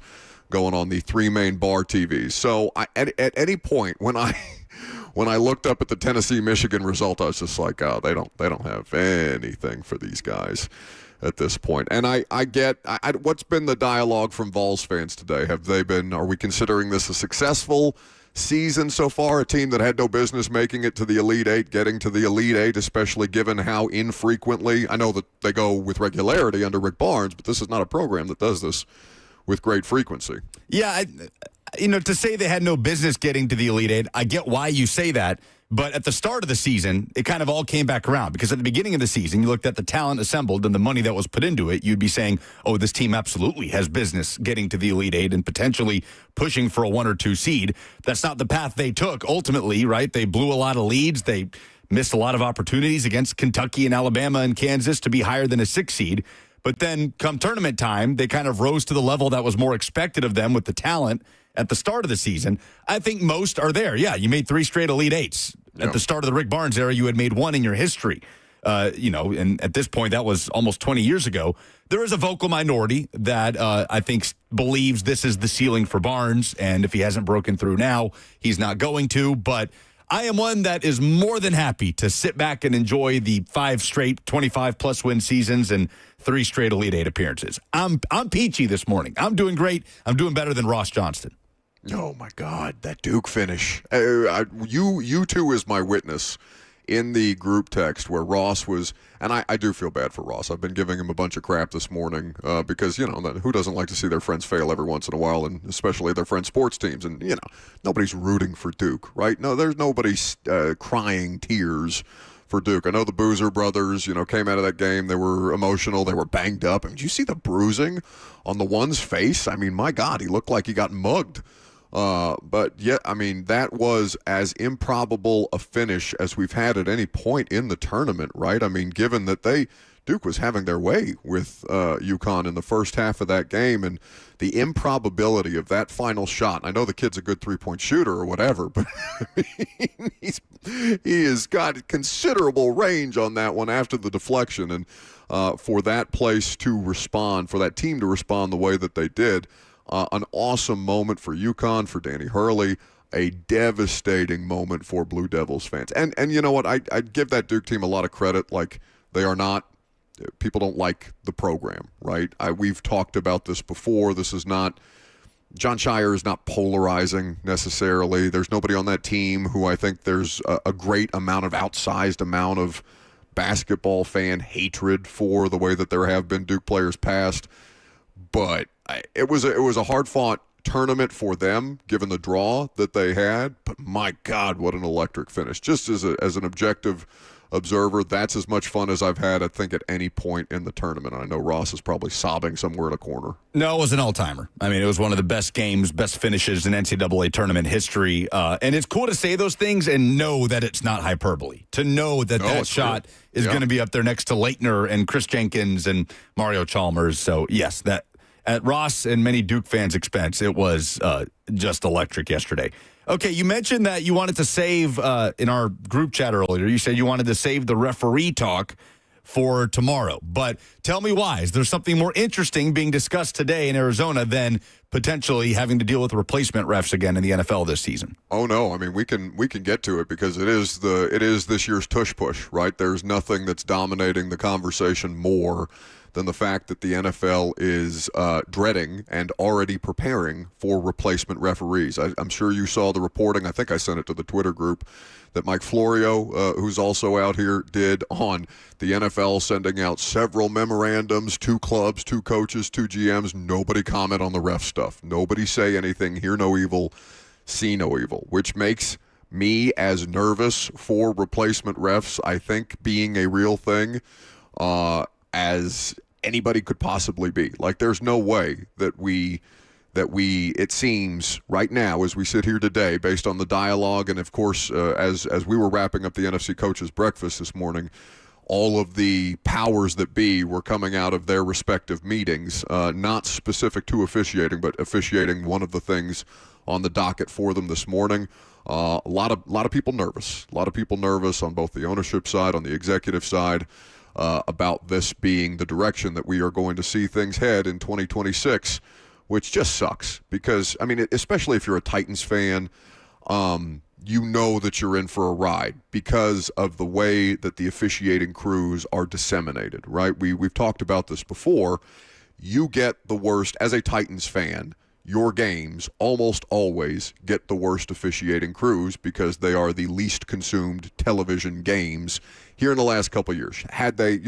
going on the three main bar TVs. So at any point when I looked up at the Tennessee-Michigan result, I was just like, oh, they don't have anything for these guys at this point. And I get what's been the dialogue from Vols fans today? Are we considering this a successful season so far? A team that had no business making it to the Elite Eight, getting to the Elite Eight, especially given how infrequently, I know that they go with regularity under Rick Barnes, but this is not a program that does this with great frequency. Yeah, to say they had no business getting to the Elite Eight, I get why you say that. But at the start of the season, it kind of all came back around, because at the beginning of the season, you looked at the talent assembled and the money that was put into it. You'd be saying, oh, this team absolutely has business getting to the Elite Eight and potentially pushing for a 1 or 2 seed. That's not the path they took ultimately, right? They blew a lot of leads. They missed a lot of opportunities against Kentucky and Alabama and Kansas to be higher than a 6 seed. But then come tournament time, they kind of rose to the level that was more expected of them with the talent at the start of the season. I think most are there. Yeah, you made 3 straight Elite Eights. At the start of the Rick Barnes era, you had made 1 in your history. And at this point, that was almost 20 years ago. There is a vocal minority that I think believes this is the ceiling for Barnes, and if he hasn't broken through now, he's not going to. But I am one that is more than happy to sit back and enjoy the 5 straight 25-plus win seasons and 3 straight Elite Eight appearances. I'm peachy this morning. I'm doing great. I'm doing better than Ross Johnston. Oh, my God, that Duke finish. You two is my witness in the group text where Ross was, and I do feel bad for Ross. I've been giving him a bunch of crap this morning because, who doesn't like to see their friends fail every once in a while, and especially their friends' sports teams. And, nobody's rooting for Duke, right? No, there's nobody crying tears for Duke. I know the Boozer brothers, came out of that game. They were emotional. They were banged up. And did you see the bruising on the one's face? I mean, my God, he looked like he got mugged But yeah, I mean, that was as improbable a finish as we've had at any point in the tournament, right? I mean, given that Duke was having their way with Yukon in the first half of that game, and the improbability of that final shot. I know the kid's a good three-point shooter or whatever, but I mean, he has got considerable range on that one after the deflection, and for that place to respond, for that team to respond the way that they did. An awesome moment for Yukon, for Danny Hurley, a devastating moment for Blue Devils fans. And you know what? I give that Duke team a lot of credit. Like, they are not, people don't like the program, right? We've talked about this before. This is not, John Shire is not polarizing necessarily. There's nobody on that team who I think there's a great amount of outsized amount of basketball fan hatred for the way that there have been Duke players past. But it was a hard-fought tournament for them, given the draw that they had. But my God, what an electric finish! Just as an objective observer, that's as much fun as I've had, I think, at any point in the tournament. I know Ross is probably sobbing somewhere in a corner. No, it was an all-timer. I mean, it was one of the best games, best finishes in NCAA tournament history. And it's cool to say those things and know that it's not hyperbole. To know that shot is going to be up there next to Leitner and Chris Jenkins and Mario Chalmers. So, yes, that at Ross and many Duke fans' expense, it was just electric yesterday. Okay, you mentioned that you wanted to save, in our group chat earlier, you said you wanted to save the referee talk for tomorrow. But tell me why. Is there something more interesting being discussed today in Arizona than potentially having to deal with replacement refs again in the NFL this season? Oh no, I mean we can get to it because it is this year's tush push, right? There's nothing that's dominating the conversation more than the fact that the NFL is dreading and already preparing for replacement referees. I'm sure you saw the reporting. I think I sent it to the Twitter group that Mike Florio, who's also out here, did on the NFL sending out several memorandums to clubs, to coaches, to GMs. Nobody comment on the ref stuff. Nobody say anything. Hear no evil, see no evil, which makes me as nervous for replacement refs, I think, being a real thing as anybody could possibly be. Like, there's no way that we, it seems right now as we sit here today, based on the dialogue, and of course, as we were wrapping up the NFC Coaches Breakfast this morning, all of the powers that be were coming out of their respective meetings, not specific to officiating, but officiating one of the things on the docket for them this morning. A lot of people nervous. A lot of people nervous on both the ownership side, on the executive side, about this being the direction that we are going to see things head in 2026, which just sucks because, I mean, especially if you're a Titans fan, you know that you're in for a ride because of the way that the officiating crews are disseminated, right? We've talked about this before. You get the worst, as a Titans fan, your games almost always get the worst officiating crews because they are the least consumed television games here in the last couple of years. Had they,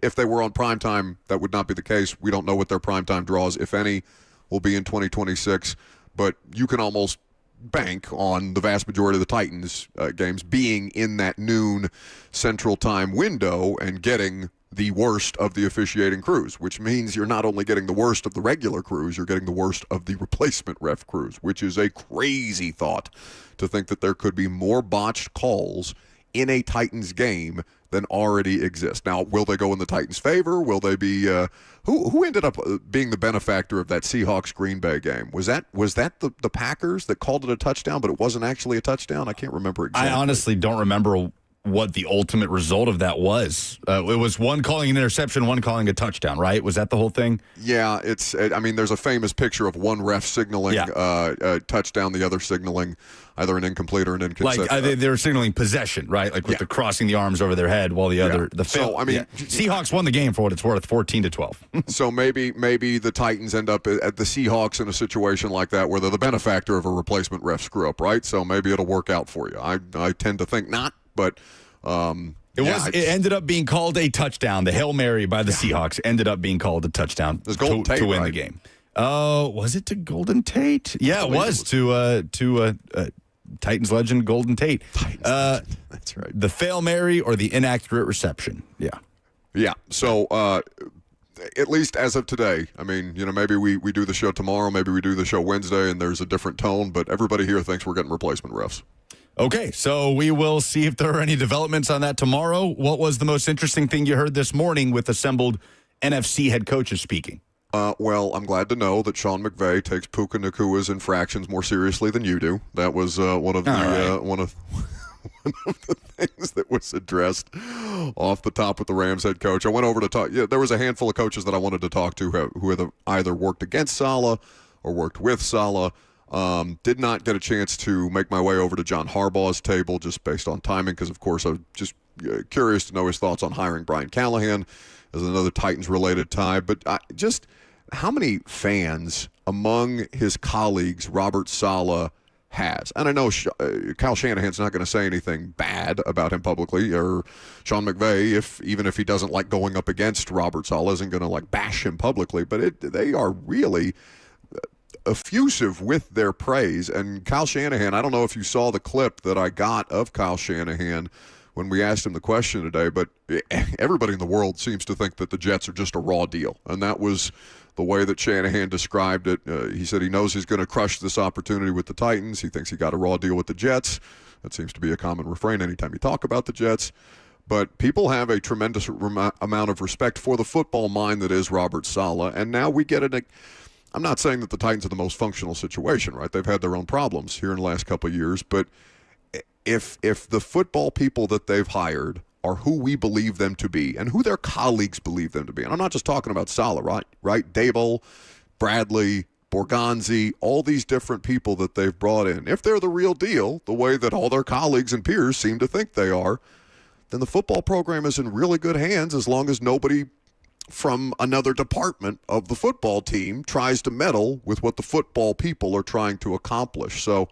if they were on primetime, that would not be the case. We don't know what their primetime draws, if any, will be in 2026, but you can almost bank on the vast majority of the Titans games being in that noon Central Time window and getting the worst of the officiating crews, which means you're not only getting the worst of the regular crews, you're getting the worst of the replacement ref crews, which is a crazy thought to think that there could be more botched calls in a Titans game than already exist. Now, will they go in the Titans' favor? Will they be who ended up being the benefactor of that Seahawks Green Bay game? Was that the Packers that called it a touchdown, but it wasn't actually a touchdown? I can't remember exactly. I honestly don't remember what the ultimate result of that was. It was one calling an interception, one calling a touchdown, right? Was that the whole thing? Yeah, there's a famous picture of one ref signaling a touchdown, the other signaling either an incomplete or an inconsistent. Like they were signaling possession, right? Like with the crossing the arms over their head while the other Seahawks won the game for what it's worth, 14-12. So maybe the Titans end up at the Seahawks in a situation like that where they're the benefactor of a replacement ref screw up, right? So maybe it'll work out for you. I tend to think not, but it ended up being called a touchdown. The Hail Mary by the Seahawks ended up being called a touchdown to win the game. Oh, was it to Golden Tate? Yeah, it was to Titans legend Golden Tate. That's right. The Hail Mary or the inaccurate reception. Yeah. Yeah. So at least as of today. I mean, maybe we do the show tomorrow, maybe we do the show Wednesday, and there's a different tone, but everybody here thinks we're getting replacement refs. Okay, so we will see if there are any developments on that tomorrow. What was the most interesting thing you heard this morning with assembled NFC head coaches speaking? Well, I'm glad to know that Sean McVay takes Puka Nakua's infractions more seriously than you do. That was one of the things that was addressed off the top with the Rams head coach. I went over to talk. Yeah, there was a handful of coaches that I wanted to talk to who had either worked against Saleh or worked with Saleh. Did not get a chance to make my way over to John Harbaugh's table just based on timing because, of course, I was just curious to know his thoughts on hiring Brian Callahan as another Titans-related tie. But just how many fans among his colleagues Robert Saleh has? And I know Kyle Shanahan's not going to say anything bad about him publicly, or Sean McVay, even if he doesn't like going up against Robert Saleh, isn't going to like bash him publicly. But they are really effusive with their praise. And Kyle Shanahan, I don't know if you saw the clip that I got of Kyle Shanahan when we asked him the question today, but everybody in the world seems to think that the Jets are just a raw deal. And that was the way that Shanahan described it. He said he knows he's going to crush this opportunity with the Titans. He thinks he got a raw deal with the Jets. That seems to be a common refrain anytime you talk about the Jets. But people have a tremendous amount of respect for the football mind that is Robert Saleh. And now we get it. I'm not saying that the Titans are the most functional situation, right? They've had their own problems here in the last couple of years. But if the football people that they've hired are who we believe them to be and who their colleagues believe them to be, and I'm not just talking about Saleh, right? Dable, Bradley, Borgonzi, all these different people that they've brought in. If they're the real deal, the way that all their colleagues and peers seem to think they are, then the football program is in really good hands as long as nobody from another department of the football team tries to meddle with what the football people are trying to accomplish. So,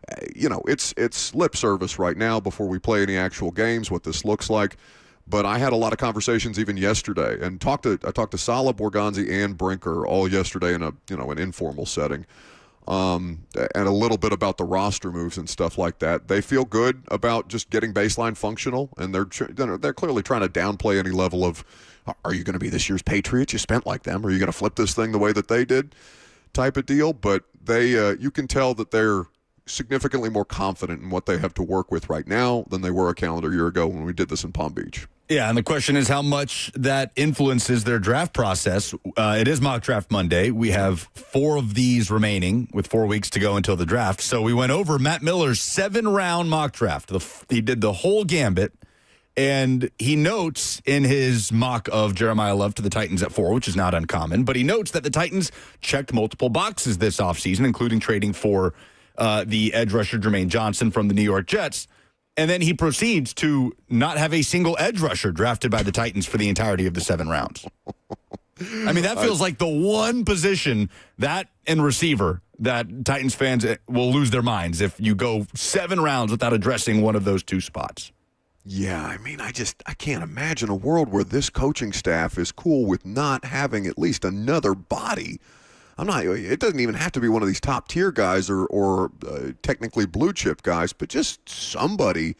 it's lip service right now before we play any actual games, what this looks like. But I had a lot of conversations even yesterday, and I talked to Saleh, Borgonzi, and Brinker all yesterday in an informal setting, and a little bit about the roster moves and stuff like that. They feel good about just getting baseline functional, and they're clearly trying to downplay any level of, are you going to be this year's Patriots? You spent like them. Are you going to flip this thing the way that they did, type of deal? But you can tell that they're significantly more confident in what they have to work with right now than they were a calendar year ago when we did this in Palm Beach. Yeah, and the question is how much that influences their draft process. It is Mock Draft Monday. We have 4 of these remaining with 4 weeks to go until the draft. So we went over Matt Miller's 7-round mock draft. He did the whole gambit, and he notes in his mock of Jeremiah Love to the Titans at 4, which is not uncommon, but he notes that the Titans checked multiple boxes this offseason, including trading for the edge rusher Jermaine Johnson from the New York Jets. And then he proceeds to not have a single edge rusher drafted by the Titans for the entirety of the 7 rounds. I mean, that feels like the one position, that and receiver, that Titans fans will lose their minds if you go 7 rounds without addressing one of those 2 spots. Yeah, I mean, I can't imagine a world where this coaching staff is cool with not having at least another body. It doesn't even have to be one of these top tier guys or technically blue chip guys, but just somebody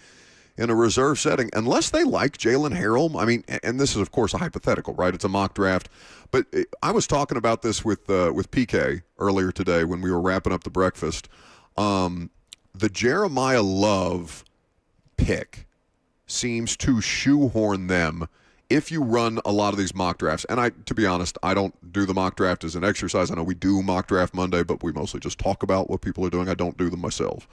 in a reserve setting, unless they like Jalen Harrell. I mean, and this is of course a hypothetical, right? It's a mock draft, but I was talking about this with PK earlier today when we were wrapping up the breakfast. The Jeremiah Love pick seems to shoehorn them. If you run a lot of these mock drafts, and to be honest, I don't do the mock draft as an exercise. I know we do Mock Draft Monday, but we mostly just talk about what people are doing. I don't do them myself.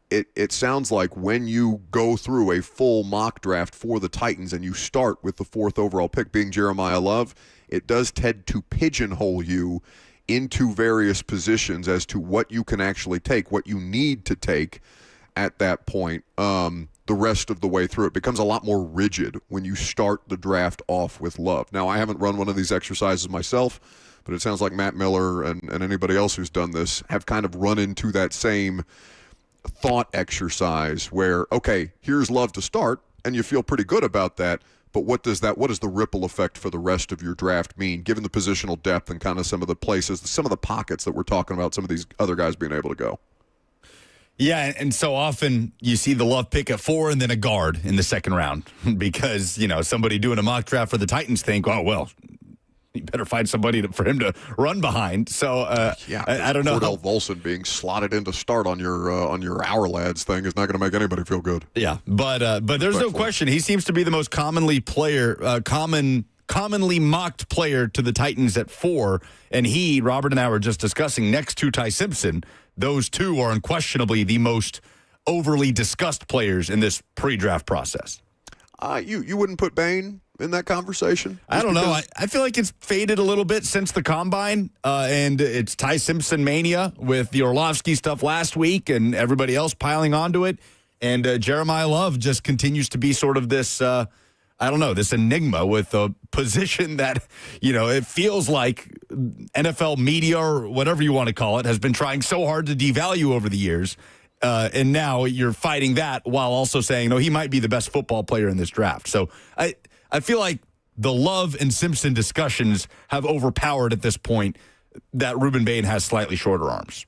It sounds like when you go through a full mock draft for the Titans and you start with the 4th overall pick being Jeremiah Love, it does tend to pigeonhole you into various positions as to what you can actually take, what you need to take at that point. The rest of the way through. It becomes a lot more rigid when you start the draft off with Love. Now, I haven't run one of these exercises myself, but it sounds like Matt Miller and anybody else who's done this have kind of run into that same thought exercise where, okay, here's Love to start, and you feel pretty good about that, but what does the ripple effect for the rest of your draft mean, given the positional depth and kind of some of the places, some of the pockets that we're talking about, some of these other guys being able to go? Yeah, and so often you see the Love pick at 4 and then a guard in the second round because, somebody doing a mock draft for the Titans think, oh, well, you better find somebody for him to run behind. So I don't know. Cordell Volson being slotted in to start on your Our Lads thing is not going to make anybody feel good. Yeah, but there's no question. He seems to be the most commonly mocked player to the Titans at 4. And Robert and I were just discussing next to Ty Simpson, those two are unquestionably the most overly discussed players in this pre-draft process. You wouldn't put Bain in that conversation? I don't know. I feel like it's faded a little bit since the Combine, and it's Ty Simpson mania with the Orlovsky stuff last week and everybody else piling onto it. And Jeremiah Love just continues to be sort of this, this enigma with a position that, it feels like NFL media or whatever you want to call it has been trying so hard to devalue over the years. And now you're fighting that while also saying, no, he might be the best football player in this draft. So I feel like the Love and Simpson discussions have overpowered at this point that Ruben Bain has slightly shorter arms.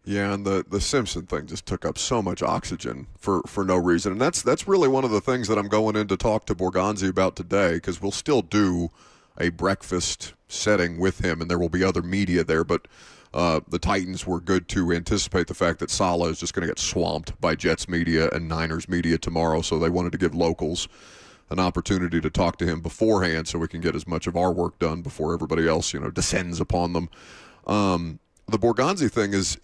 Yeah, and the Simpson thing just took up so much oxygen for no reason. And that's really one of the things that I'm going in to talk to Borgonzi about today, because we'll still do a breakfast setting with him, and there will be other media there. But the Titans were good to anticipate the fact that Saleh is just going to get swamped by Jets media and Niners media tomorrow, so they wanted to give locals an opportunity to talk to him beforehand so we can get as much of our work done before everybody else, descends upon them. The Borgonzi thing is,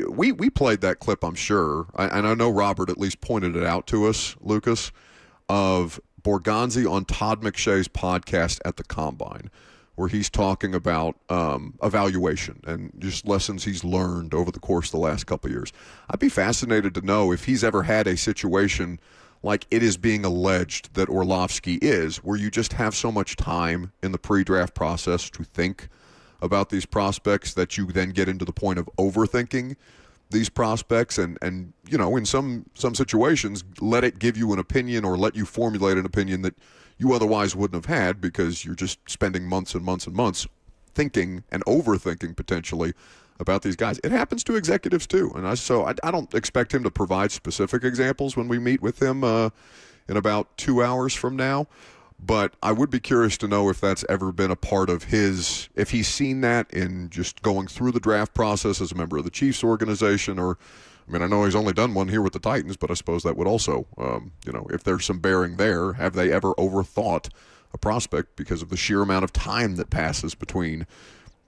we played that clip, I'm sure, and I know Robert at least pointed it out to us, Lucas, of Borgonzi on Todd McShay's podcast at the Combine, where he's talking about evaluation and just lessons he's learned over the course of the last couple of years. I'd be fascinated to know if he's ever had a situation like it is being alleged that Orlovsky is, where you just have so much time in the pre-draft process to think about these prospects that you then get into the point of overthinking these prospects and in some situations let it give you an opinion or let you formulate an opinion that you otherwise wouldn't have had because you're just spending months and months and months thinking and overthinking potentially about these guys. It happens to executives too, and I don't expect him to provide specific examples when we meet with him in about 2 hours from now. But I would be curious to know if that's ever been a part of his, if he's seen that in just going through the draft process as a member of the Chiefs organization, or, I know he's only done one here with the Titans, but I suppose that would also, if there's some bearing there, have they ever overthought a prospect because of the sheer amount of time that passes between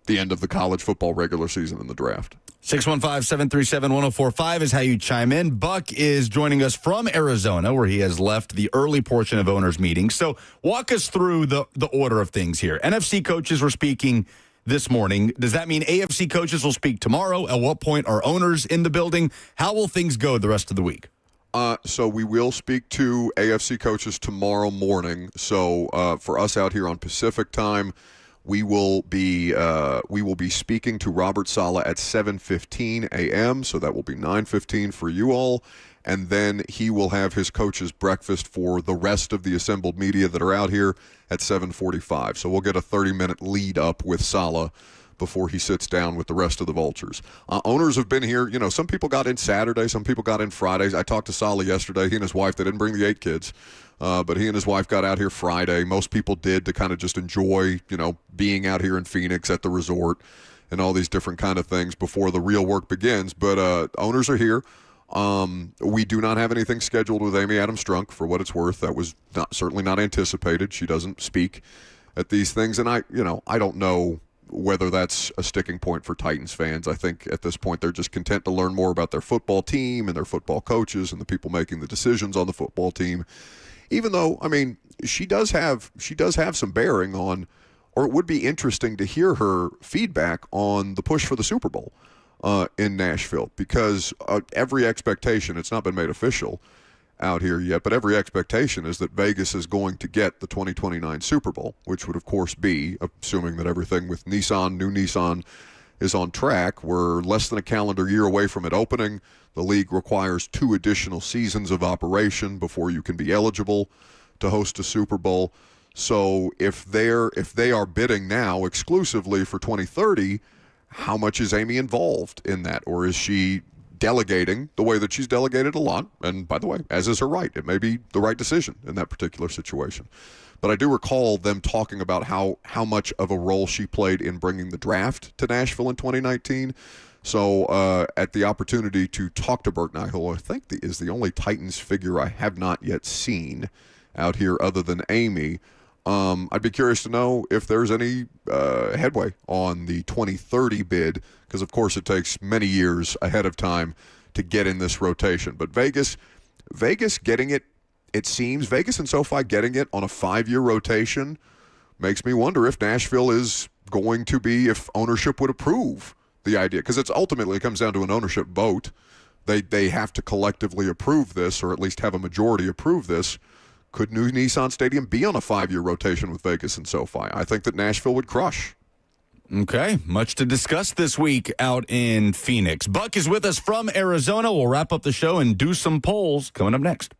the end of the college football regular season and the draft? 615-737-1045 is how you chime in. Buck is joining us from Arizona, where he has left the early portion of owners' meetings. So walk us through the order of things here. NFC coaches were speaking this morning. Does that mean AFC coaches will speak tomorrow? At what point are owners in the building? How will things go the rest of the week? So we will speak to AFC coaches tomorrow morning. So for us out here on Pacific time, we will be speaking to Robert Saleh at 7:15 a.m., so that will be 9:15 for you all, and then he will have his coach's breakfast for the rest of the assembled media that are out here at 7:45. So we'll get a 30-minute lead up with Saleh before he sits down with the rest of the Vultures. Owners have been here. Some people got in Saturday, some people got in Fridays. I talked to Saleh yesterday. He and his wife, they didn't bring the 8 kids. But he and his wife got out here Friday. Most people did to kind of just enjoy, being out here in Phoenix at the resort and all these different kind of things before the real work begins. But owners are here. We do not have anything scheduled with Amy Adams-Strunk, for what it's worth. That was certainly not anticipated. She doesn't speak at these things. And I don't know whether that's a sticking point for Titans fans. I think at this point they're just content to learn more about their football team and their football coaches and the people making the decisions on the football team. Even though, she does have some bearing on, or it would be interesting to hear her feedback on the push for the Super Bowl in Nashville, because every expectation, it's not been made official out here yet, but every expectation is that Vegas is going to get the 2029 Super Bowl, which would, of course, be, assuming that everything with new Nissan, is on track. We're less than a calendar year away from it opening. The league requires 2 additional seasons of operation before you can be eligible to host a Super Bowl. So if they are bidding now exclusively for 2030, how much is Amy involved in that? Or is she delegating the way that she's delegated a lot. And by the way, as is her right, it may be the right decision in that particular situation. But I do recall them talking about how much of a role she played in bringing the draft to Nashville in 2019. So at the opportunity to talk to Birknight, who I think is the only Titans figure I have not yet seen out here other than Amy, I'd be curious to know if there's any headway on the 2030 bid, because of course it takes many years ahead of time to get in this rotation. But Vegas getting it seems, Vegas and SoFi getting it on a 5-year rotation makes me wonder if Nashville is going to be, if ownership would approve the idea, because it's ultimately, it comes down to an ownership vote. They have to collectively approve this, or at least have a majority approve this. Could new Nissan Stadium be on a 5-year rotation with Vegas and SoFi? I think that Nashville would crush. Okay, much to discuss this week out in Phoenix. Buck is with us from Arizona. We'll wrap up the show and do some polls coming up next.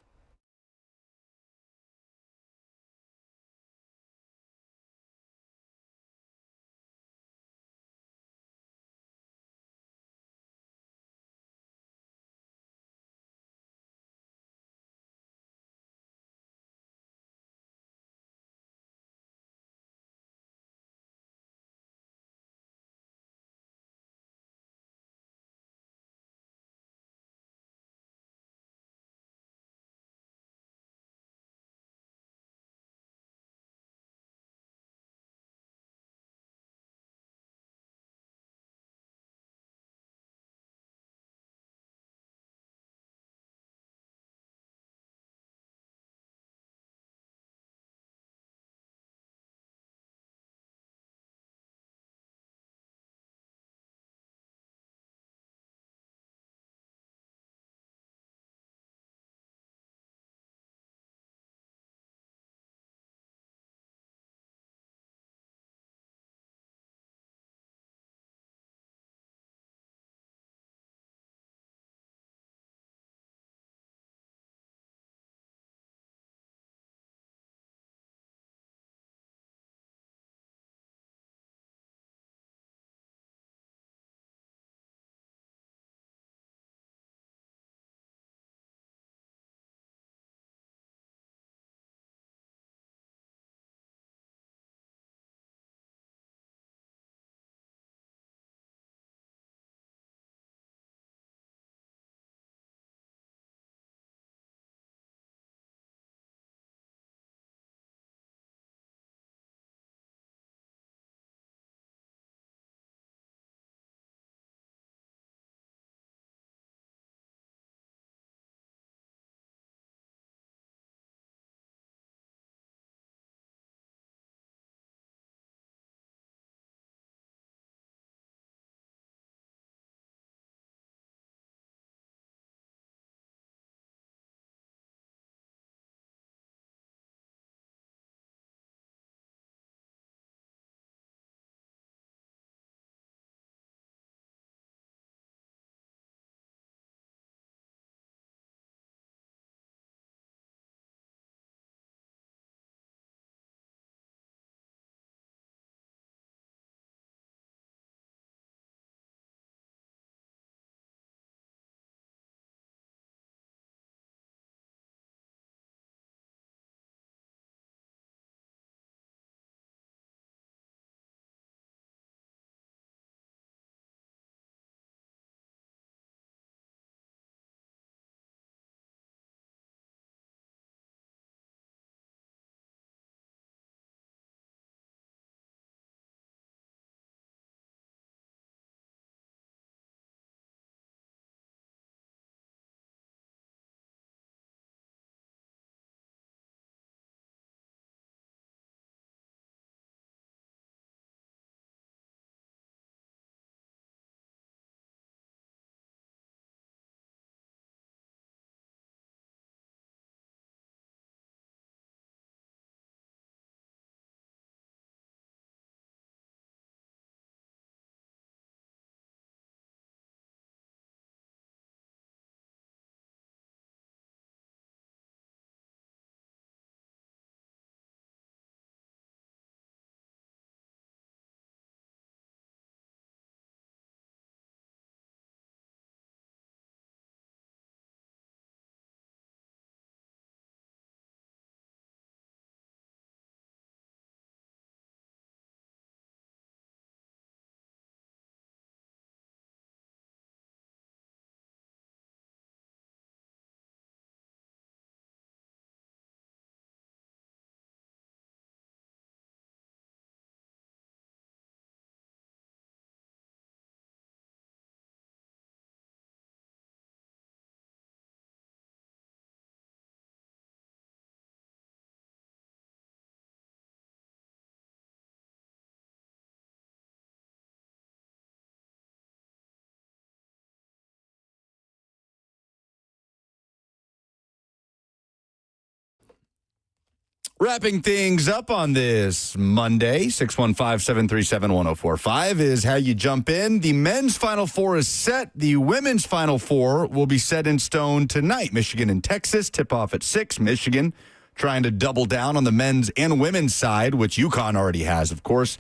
Wrapping things up on this Monday, 615-737-1045 is how you jump in. The men's Final Four is set. The women's Final Four will be set in stone tonight. Michigan and Texas tip off at 6. Michigan trying to double down on the men's and women's side, which Yukon already has, of course.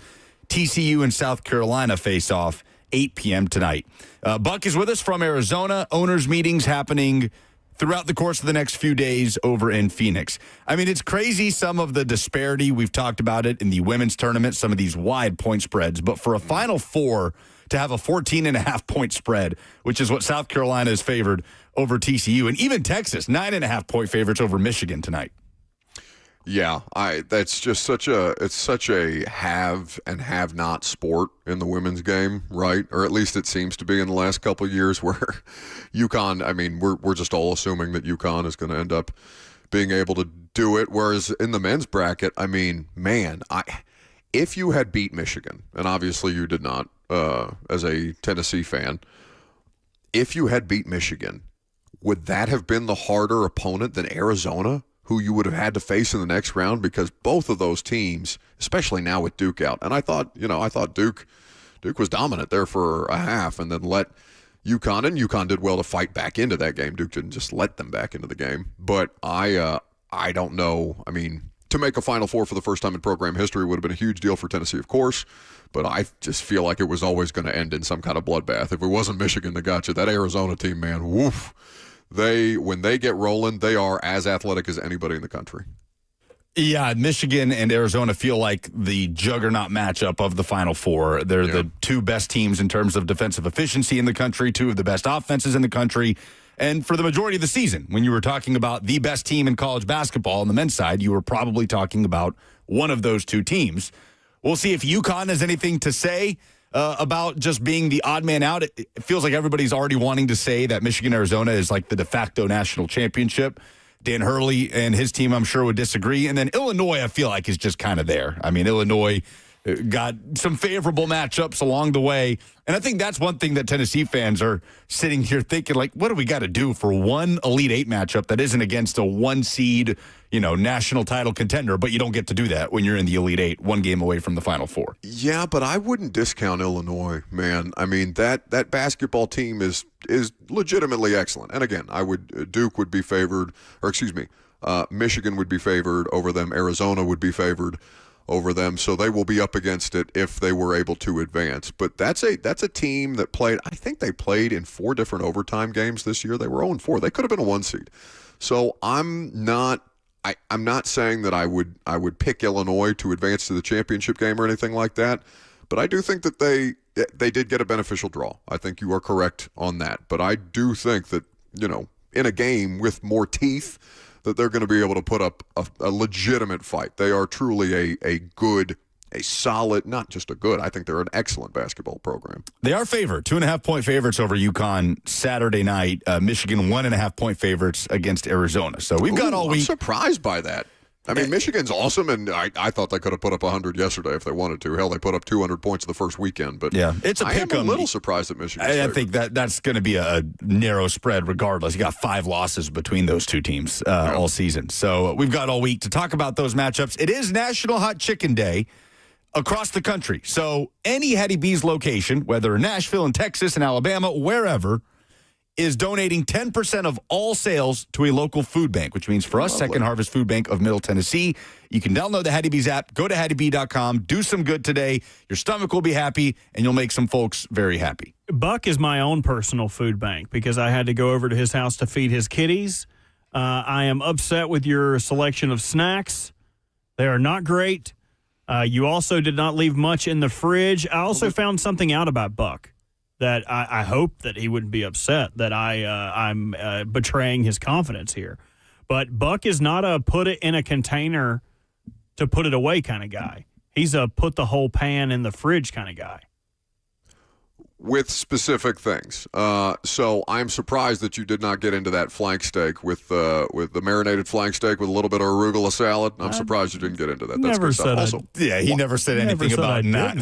TCU and South Carolina face off 8 p.m. tonight. Buck is with us from Arizona. Owners' meetings happening throughout the course of the next few days over in Phoenix. I mean, it's crazy, some of the disparity. We've talked about it in the women's tournament, some of these wide point spreads. But for a Final Four to have a 14.5-point spread, which is what South Carolina is favored over TCU, and even Texas, 9.5-point favorites over Michigan tonight. Yeah, that's just such a have and have not sport in the women's game, right? Or at least it seems to be in the last couple of years, where Yukon, I mean, we're just all assuming that Yukon is going to end up being able to do it, whereas in the men's bracket, I mean, man, if you had beat Michigan, and obviously you did not as a Tennessee fan, if you had beat Michigan, would that have been the harder opponent than Arizona, who you would have had to face in the next round? Because both of those teams, especially now with Duke out, and I thought Duke was dominant there for a half and then let Yukon, and Yukon did well to fight back into that game. Duke didn't just let them back into the game. But I don't know. I mean, to make a Final Four for the first time in program history would have been a huge deal for Tennessee, of course, but I just feel like it was always going to end in some kind of bloodbath. If it wasn't Michigan that got you, that Arizona team, man, woof. When they get rolling, they are as athletic as anybody in the country. Yeah, Michigan and Arizona feel like the juggernaut matchup of the Final Four. They're the two best teams in terms of defensive efficiency in the country, two of the best offenses in the country. And for the majority of the season, when you were talking about the best team in college basketball on the men's side, you were probably talking about one of those two teams. We'll see if Yukon has anything to say about just being the odd man out. It feels like everybody's already wanting to say that Michigan-Arizona is like the de facto national championship. Dan Hurley and his team, I'm sure, would disagree. And then Illinois, I feel like, is just kind of there. I mean, Illinois got some favorable matchups along the way. And I think that's one thing that Tennessee fans are sitting here thinking, like, what do we got to do for one Elite Eight matchup that isn't against a one-seed, national title contender? But you don't get to do that when you're in the Elite Eight, one game away from the Final Four. Yeah, but I wouldn't discount Illinois, man. I mean, that basketball team is legitimately excellent. And again, Duke would be favored, Michigan would be favored over them. Arizona would be favored over them, so they will be up against it if they were able to advance. But that's a team that played, I think they played in 4 different overtime games this year. They were 0-4. They could have been a 1 seed. So I'm not saying that I would pick Illinois to advance to the championship game or anything like that, but I do think that they did get a beneficial draw. I think you are correct on that. But I do think that, in a game with more teeth, that they're going to be able to put up a legitimate fight. They are truly a solid, not just a good, I think they're an excellent basketball program. They are favored, 2.5-point favorites over Yukon Saturday night. Michigan, 1.5-point favorites against Arizona. So we've got all week. I'm surprised by that. I mean, Michigan's awesome, and I thought they could have put up 100 yesterday if they wanted to. Hell, they put up 200 points the first weekend. But yeah, it's a pick 'em. I am a little surprised at Michigan. I think that's going to be a narrow spread regardless. You got 5 losses between those two teams all season. So we've got all week to talk about those matchups. It is National Hot Chicken Day across the country. So any Hattie B's location, whether in Nashville, in Texas, in Alabama, wherever, is donating 10% of all sales to a local food bank, which means for us, Second Harvest Food Bank of Middle Tennessee. You can download the Hattie B's app, go to HattieB.com, do some good today. Your stomach will be happy, and you'll make some folks very happy. Buck is my own personal food bank because I had to go over to his house to feed his kitties. I am upset with your selection of snacks. They are not great. You also did not leave much in the fridge. I also found something out about Buck that I hope that he wouldn't be upset that I'm betraying his confidence here. But Buck is not a put it in a container to put it away kind of guy. He's a put the whole pan in the fridge kind of guy. with specific things. So I'm surprised that you did not get into that flank steak with the marinated flank steak with a little bit of arugula salad. I'm surprised you didn't get into that. That's good stuff. Also, yeah, he never said anything about not.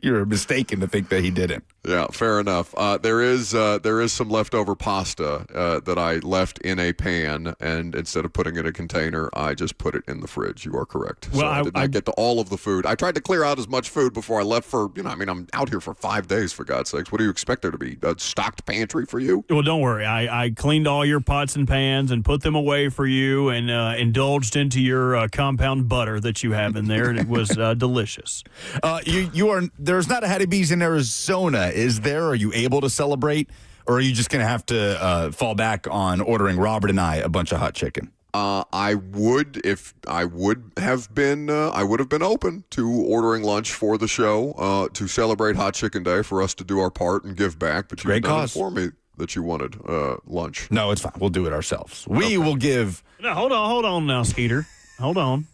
You're mistaken to think that he didn't. Yeah, fair enough. There is some leftover pasta that I left in a pan, and instead of putting it in a container, I just put it in the fridge. You are correct. Well, so I did not get to all of the food. I tried to clear out as much food before I left for, I'm out here for 5 days, for God's sakes. What do you expect there to be? A stocked pantry for you? Well, don't worry. I cleaned all your pots and pans and put them away for you and indulged into your compound butter that you have in there, and it was delicious. There's not a Hattie B's in Arizona, is there? Are you able to celebrate, or are you just going to have to fall back on ordering Robert and I a bunch of hot chicken? I would have been open to ordering lunch for the show to celebrate Hot Chicken Day, for us to do our part and give back. But you did not inform me that you wanted lunch. No, it's fine. We'll do it ourselves. We will give. No, hold on now, Skeeter. Hold on.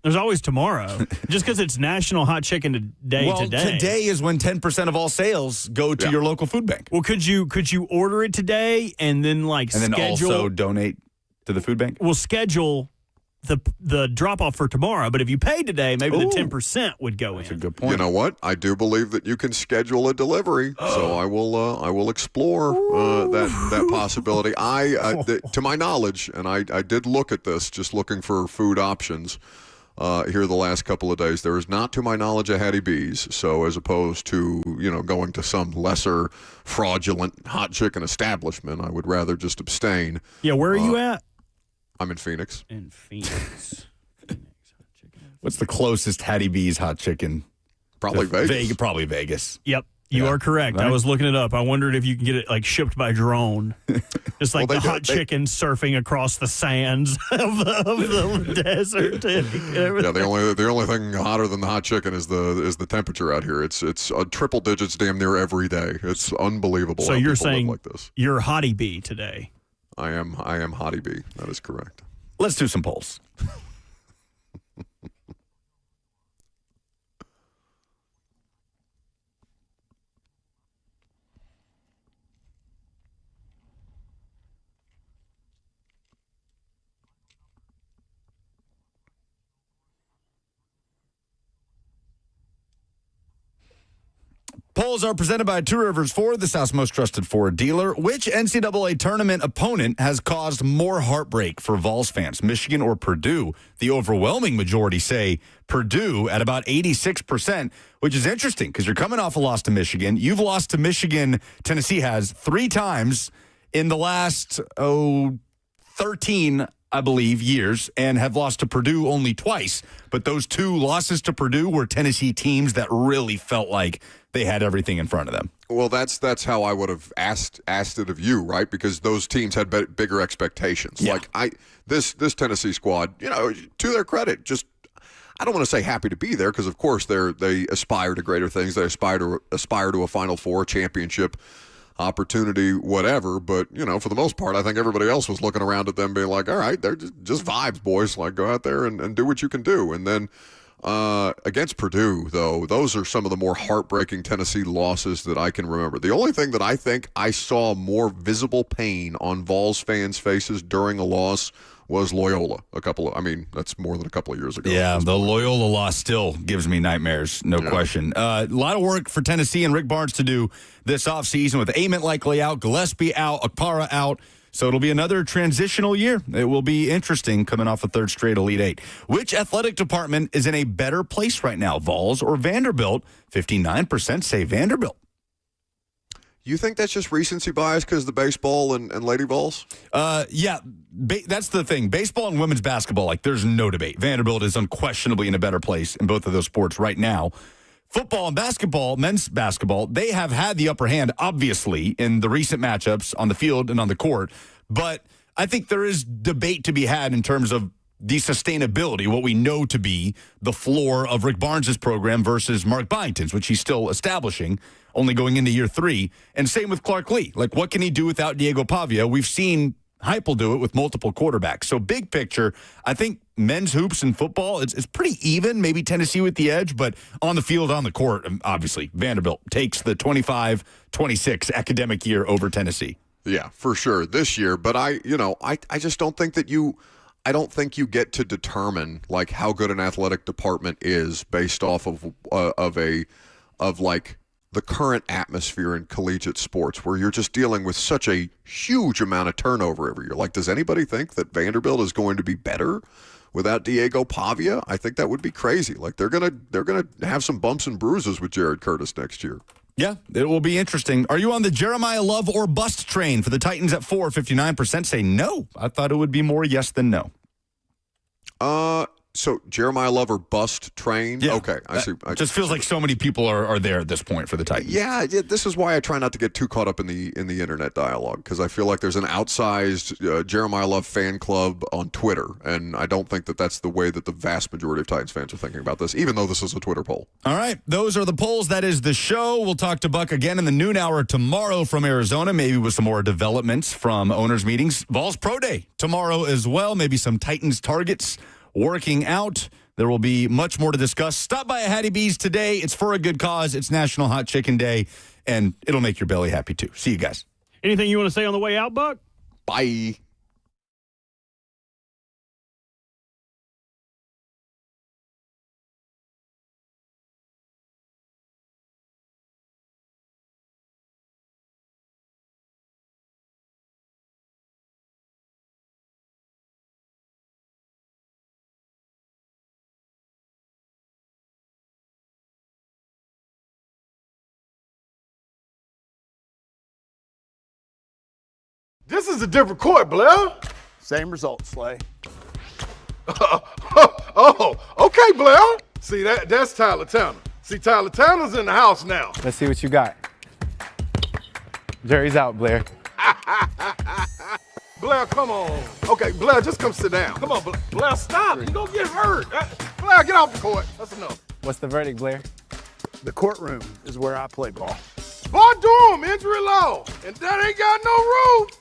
There's always tomorrow. Just because it's National Hot Chicken Day today. Today is when 10% of all sales go to your local food bank. Well, could you order it today and then then also donate to the food bank? We'll schedule the drop off for tomorrow, but if you paid today, maybe the 10% would go in. That's a good point. You know what? I do believe that you can schedule a delivery, so I will explore that possibility. To my knowledge, and I did look at this, just looking for food options here the last couple of days. There is not, to my knowledge, a Hattie B's. So as opposed to going to some lesser fraudulent hot chicken establishment, I would rather just abstain. Yeah, where are you at? I'm in Phoenix. In Phoenix. What's the closest Hattie B's hot chicken? Probably Vegas. Probably Vegas. Yep. You are correct. Right? I was looking it up. I wondered if you can get it shipped by drone. Just like the hot chicken surfing across the sands of the desert. Yeah, the only thing hotter than the hot chicken is the temperature out here. It's triple digits damn near every day. It's unbelievable. So you're saying like this. You're Hottie B today. I am Hottie B. That is correct. Let's do some polls. Polls are presented by Two Rivers Ford, the South's most trusted Ford dealer. Which NCAA tournament opponent has caused more heartbreak for Vols fans, Michigan or Purdue? The overwhelming majority say Purdue at about 86%, which is interesting because you're coming off a loss to Michigan. You've lost to Michigan. Tennessee has 3 times in the last 13, I believe, years, and have lost to Purdue only twice. But those 2 losses to Purdue were Tennessee teams that really felt like they had everything in front of them. Well, that's how I would have asked it of you, right? Because those teams had bigger expectations. Yeah. Like this Tennessee squad, to their credit, just I don't want to say happy to be there because of course they aspire to greater things. They aspire to a Final Four, championship opportunity, whatever. But for the most part, I think everybody else was looking around at them, being like, "All right, they're just vibes, boys. Like go out there and do what you can do." And then. Against Purdue, though, those are some of the more heartbreaking Tennessee losses that I can remember. The only thing that I think I saw more visible pain on Vols fans' faces during a loss was Loyola. That's more than a couple of years ago. Yeah, the Loyola loss still gives me nightmares, no question. A lot of work for Tennessee and Rick Barnes to do this offseason with Ament likely out, Gillespie out, Akpara out. So it'll be another transitional year. It will be interesting coming off a 3rd straight Elite 8. Which athletic department is in a better place right now, Vols or Vanderbilt? 59% say Vanderbilt. You think that's just recency bias because the baseball and Lady Vols? Yeah, that's the thing. Baseball and women's basketball, there's no debate. Vanderbilt is unquestionably in a better place in both of those sports right now. Football and basketball, men's basketball, they have had the upper hand, obviously, in the recent matchups on the field and on the court. But I think there is debate to be had in terms of the sustainability, what we know to be the floor of Rick Barnes' program versus Mark Byington's, which he's still establishing, only going into year 3. And same with Clark Lee. What can he do without Diego Pavia? We've seen Heupel do it with multiple quarterbacks. So big picture, I think men's hoops and football, it's pretty even, maybe Tennessee with the edge, but on the field, on the court, obviously, Vanderbilt takes the 25-26 academic year over Tennessee. Yeah, for sure this year. But I just don't think that I don't think you get to determine like how good an athletic department is based off of like the current atmosphere in collegiate sports, where you're just dealing with such a huge amount of turnover every year. Like, does anybody think that Vanderbilt is going to be better without Diego Pavia? I think that would be crazy. Like, they're gonna have some bumps and bruises with Jared Curtis next year. Yeah, it will be interesting. Are you on the Jeremiah Love or bust train for the Titans at 4? 59% say no. I thought it would be more yes than no. So Jeremiah Love or bust train? Yeah, okay, I see. Just feels like so many people are there at this point for the Titans. Yeah, this is why I try not to get too caught up in the internet dialogue, because I feel like there's an outsized Jeremiah Love fan club on Twitter, and I don't think that that's the way that the vast majority of Titans fans are thinking about this, even though this is a Twitter poll. All right, those are the polls. That is the show. We'll talk to Buck again in the noon hour tomorrow from Arizona, maybe with some more developments from owners' meetings. Vols Pro Day tomorrow as well, maybe some Titans targets working out. There will be much more to discuss. Stop by a Hattie B's today. It's for a good cause. It's National Hot Chicken Day, and it'll make your belly happy too. See you guys. Anything you want to say on the way out, Buck? Bye. This is a different court, Blair. Same result, Slay. Oh, okay, Blair. See, that's Tyler Tanner. See, Tyler Tanner's in the house now. Let's see what you got. Jerry's out, Blair. Blair, come on. Okay, Blair, just come sit down. Come on, Blair, stop. You're going to get hurt. Blair, get off the court. That's enough. What's the verdict, Blair? The courtroom is where I play ball. Boy, Durham, injury law. And that ain't got no roof.